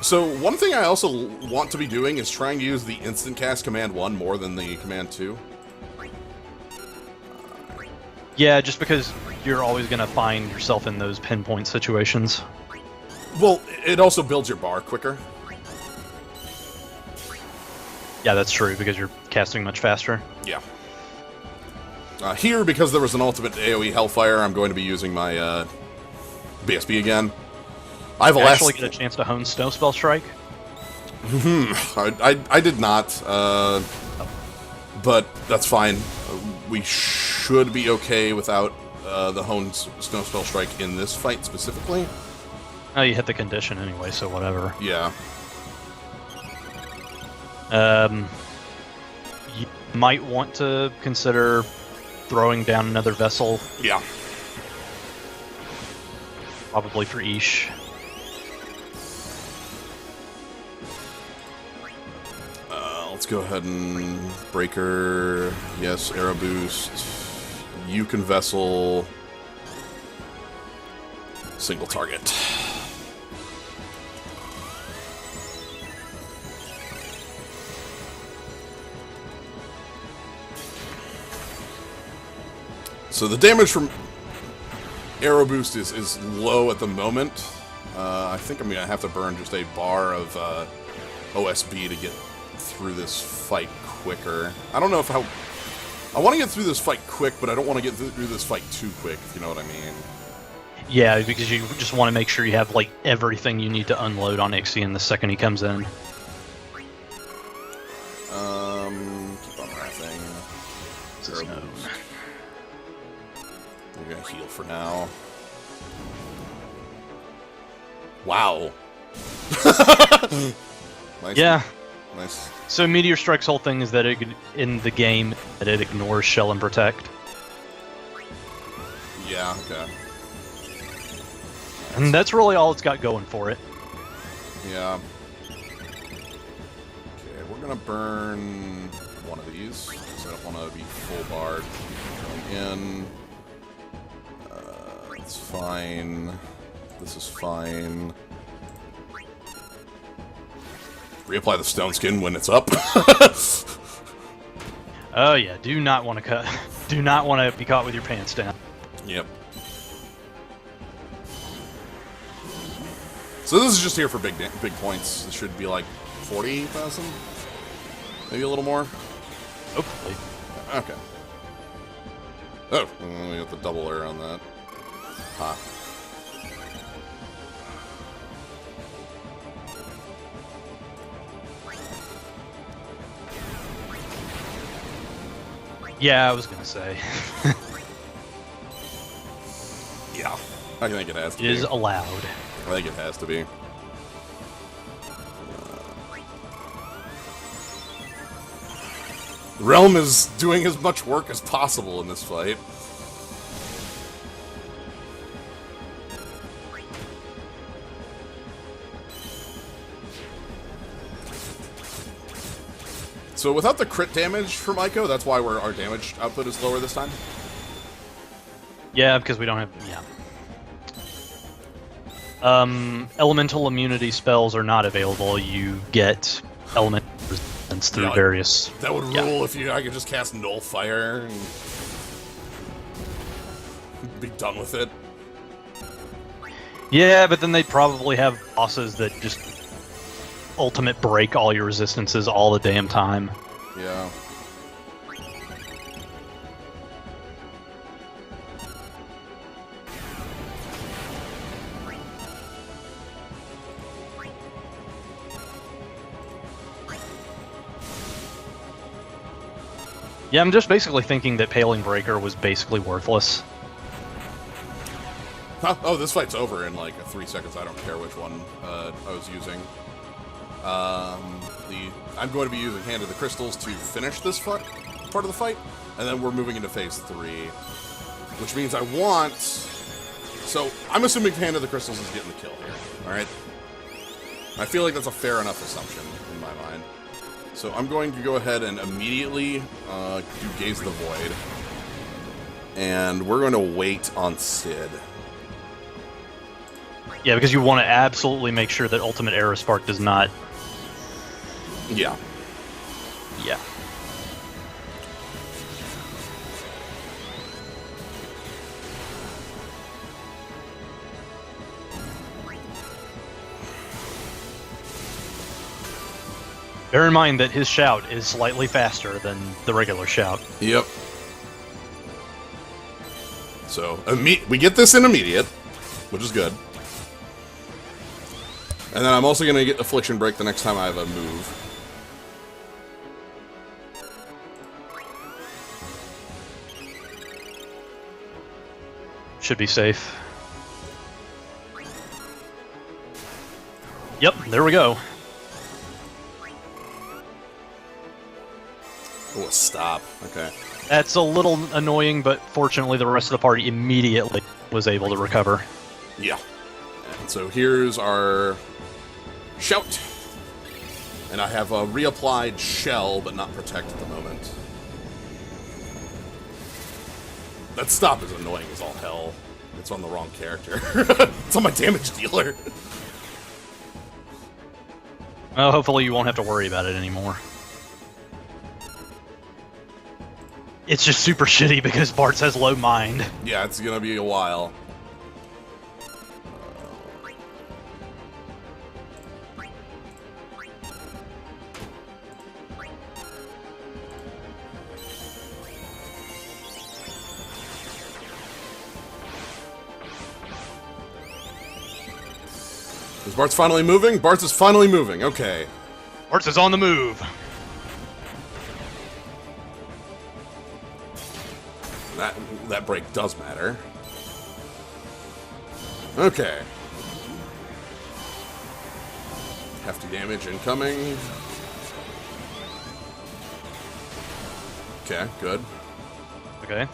So, one thing I also want to be doing is trying to use the instant cast command 1 more than the command 2. Yeah, just because you're always going to find yourself in those pinpoint situations. Well, it also builds your bar quicker. Yeah, that's true, because you're casting much faster. Yeah. Here, because there was an ultimate AoE Hellfire, I'm going to be using my BSB again. I have a actually get a chance to hone Snow Spell Strike? I did not, but that's fine. We should be okay without the honed Snow Spell Strike in this fight specifically. Oh, you hit the condition anyway, so whatever. Yeah. You might want to consider throwing down another vessel. Yeah. Probably for Ish. Let's let's go ahead and breaker. Yes, arrow boost. Yukon vessel. Single target. So the damage from arrow boost is low at the moment. I think I'm going to have to burn just a bar of OSB to get through this fight quicker. I don't know if how... I want to get through this fight quick, but I don't want to get through this fight too quick, if you know what I mean. Yeah, because you just want to make sure you have, like, everything you need to unload on Ixion the second he comes in. Keep on wrapping. We're going to heal for now. Wow. Nice. Yeah. Nice. So Meteor Strike's whole thing is that in the game that it ignores Shell and Protect. Yeah, okay. And that's really all it's got going for it. Yeah. Okay, we're gonna burn one of these, because I don't want to be full barred. Going in. It's fine. This is fine. Reapply the stone skin when it's up. Oh yeah, do not want to cut. Do not want to be caught with your pants down. Yep. So this is just here for big points. This should be like 40,000, maybe a little more. Hopefully. Okay. Oh, we got the double air on that. Ha. Yeah, I was gonna say. Yeah, I think it has to be. It is allowed. I think it has to be. Realm is doing as much work as possible in this fight. So without the crit damage from Ico, that's why our damage output is lower this time? Yeah, because we don't have... yeah. Elemental immunity spells are not available. You get element resistance through various... That would rule if I could just cast Null Fire and be done with it. Yeah, but then they'd probably have bosses that just ultimate break all your resistances all the damn time. Yeah. Yeah, I'm just basically thinking that Paling Breaker was basically worthless. Huh? Oh, this fight's over in like 3 seconds. I don't care which one I was using. I'm going to be using Hand of the Crystals to finish this part of the fight, and then we're moving into phase 3, which means I want... So, I'm assuming Hand of the Crystals is getting the kill here, alright? I feel like that's a fair enough assumption in my mind. So I'm going to go ahead and immediately do Gaze the Void, and we're going to wait on Sid. Yeah, because you want to absolutely make sure that Ultimate Aerospark does not... Yeah. Yeah. Bear in mind that his shout is slightly faster than the regular shout. Yep. So, we get this in immediate, which is good. And then I'm also going to get Affliction Break the next time I have a move. Should be safe. Yep, there we go. Oh, a stop. Okay. That's a little annoying, but fortunately the rest of the party immediately was able to recover. Yeah. And so here's our shout. And I have a reapplied shell, but not protect at the moment. That stop is annoying as all hell. It's on the wrong character. It's on my damage dealer. Well, hopefully you won't have to worry about it anymore. It's just super shitty because Bartz has low mind. Yeah, it's gonna be a while. Is Bartz finally moving? Bartz is finally moving, okay. Bartz is on the move. That break does matter. Okay. Hefty damage incoming. Okay, good. Okay.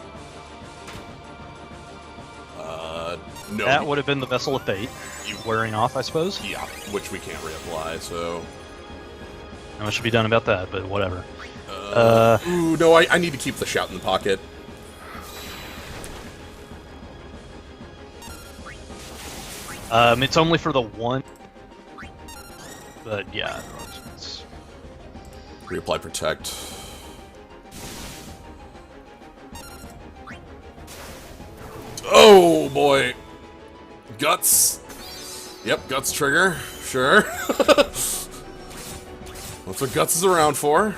No. That would have been the Vessel of Fate. You wearing off, I suppose? Yeah, which we can't reapply, so... Not much should be done about that, but whatever. Ooh, no, I need to keep the shout in the pocket. It's only for the one... But, yeah. It's... Reapply protect. Oh, boy. Guts. Yep, guts trigger. Sure. That's what guts is around for.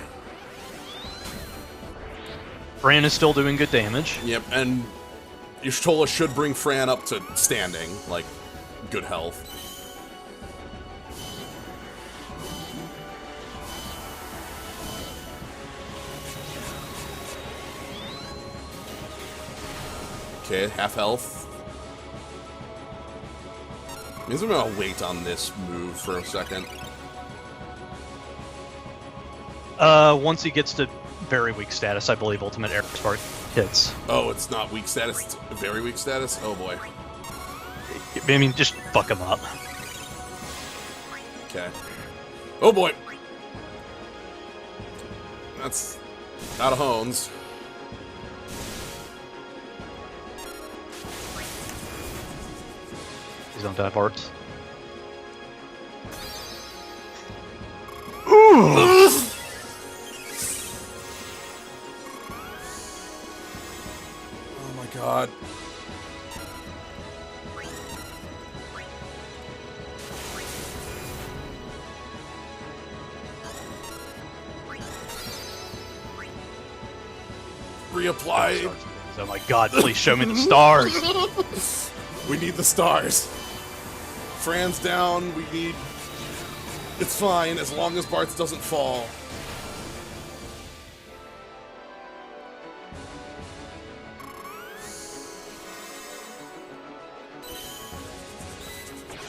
Fran is still doing good damage. Yep, and Y'shtola should bring Fran up to standing, like, good health. Okay, half health. Means I'm gonna wait on this move for a second. Once he gets to very weak status, I believe Ultimate Air Spark hits. Oh, it's not weak status, it's very weak status? Oh boy. I mean, just fuck him up. Okay. Oh boy! That's out of Hones. He's on die parts. Oh my god. Reapply. Oh my god, please show me the stars! We need the stars. Fran's down, we need... It's fine, as long as Bartz doesn't fall.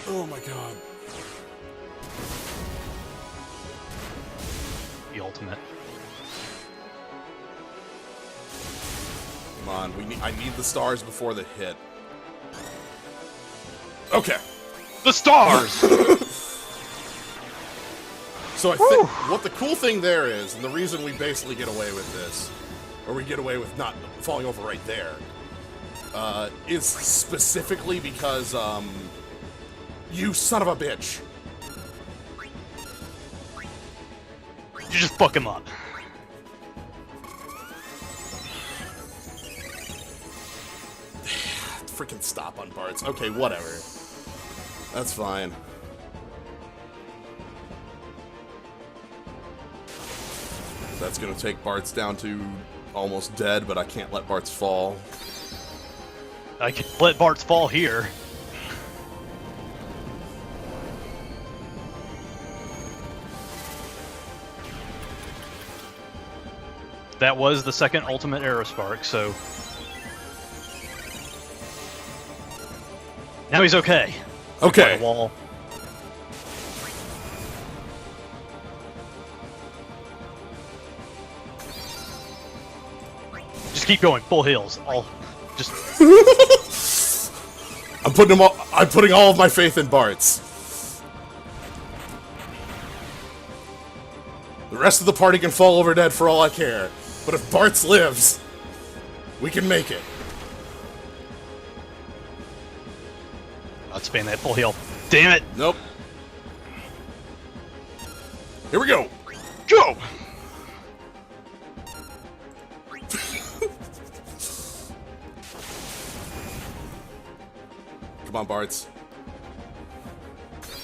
Oh my god. The ultimate. Come on, I need the stars before the hit. Okay. The stars! So I think what the cool thing there is, and the reason we basically get away with this, or we get away with not falling over right there, is specifically because, you son of a bitch. You just fuck him up. Freaking stop on Bartz. Okay, whatever. That's fine. That's gonna take Bartz down to almost dead, but I can't let Bartz fall. I can let Bartz fall here. That was the second ultimate Aerospark, so... Now he's okay. Okay. Wall. Just keep going, full heals. I'll just... I'm putting all of my faith in Bartz. rest of the party can fall over dead for all I care. But if Bartz lives, we can make it. Let's spam that full heal. Damn it! Nope. Here we go. Go! Come on, Bartz.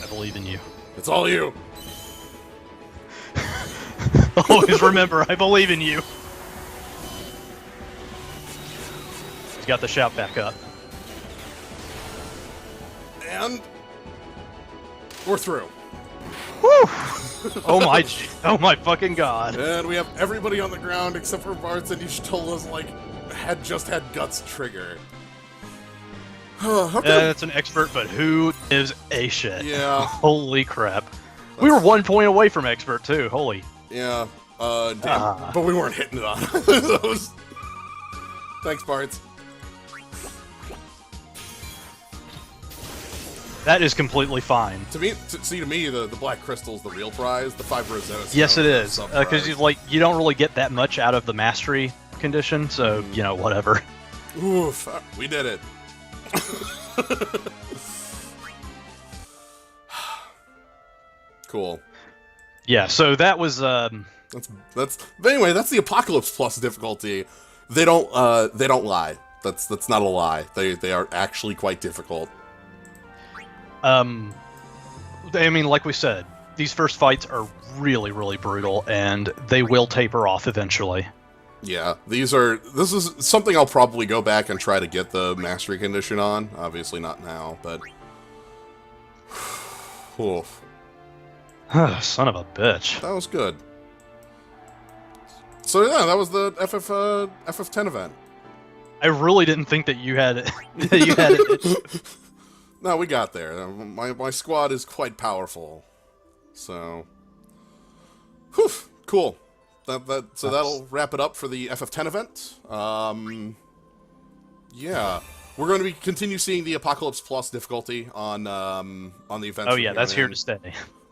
I believe in you. It's all you. Always remember, I believe in you. He's got the shout back up. And we're through. Woo! Oh my fucking god. And we have everybody on the ground except for Bartz, and Y'shtola's like had just had guts trigger. Okay. That's an expert, but who gives a shit? Yeah. Holy crap. We were 1 point away from expert too. Holy. Yeah. Damn. But we weren't hitting it on those. Thanks, Bartz. That is completely fine. To me, the black crystal's the real prize. The 5 Rosetta Stones. Yes, it is. are Because sub-prize. you don't really get that much out of the mastery condition, so whatever. Oof, we did it. Cool. Yeah. So that was. But anyway, that's the Apocalypse Plus difficulty. They don't lie. That's not a lie. They are actually quite difficult. I mean, like we said, these first fights are really, really brutal, and they will taper off eventually. Yeah, this is something I'll probably go back and try to get the mastery condition on. Obviously not now, but oof. Son of a bitch. That was good. So yeah, that was the FF10 event. I really didn't think that you had it. No, we got there. My squad is quite powerful. So, whew, cool. So that'll wrap it up for the FF10 event. Yeah, we're going to continue seeing the Apocalypse Plus difficulty on the event. Oh yeah, that's here to stay.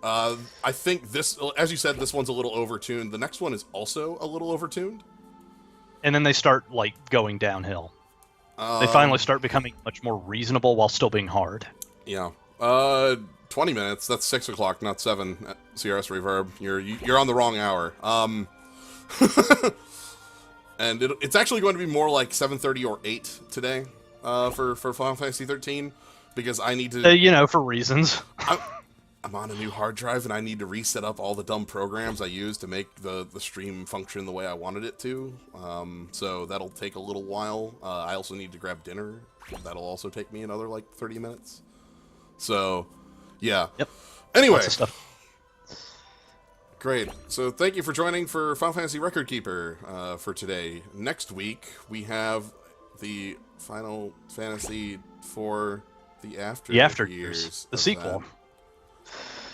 I think this, as you said, this one's a little overtuned. The next one is also a little overtuned. And then they start like going downhill. They finally start becoming much more reasonable while still being hard. Yeah. 20 minutes. That's 6 o'clock, not 7. CRS Reverb. You're on the wrong hour. And it's actually going to be more like 7:30 or 8 today. For Final Fantasy 13, because I need to. For reasons. I'm on a new hard drive, and I need to reset up all the dumb programs I used to make the stream function the way I wanted it to. So that'll take a little while. I also need to grab dinner. That'll also take me another, 30 minutes. So, yeah. Yep. Anyway. Lots of stuff. Great. So thank you for joining for Final Fantasy Record Keeper for today. Next week, we have the Final Fantasy for the After Years. The sequel. That.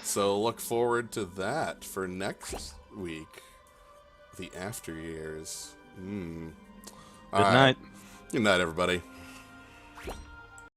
So look forward to that for next week. The After Years. Good night. Good night, everybody.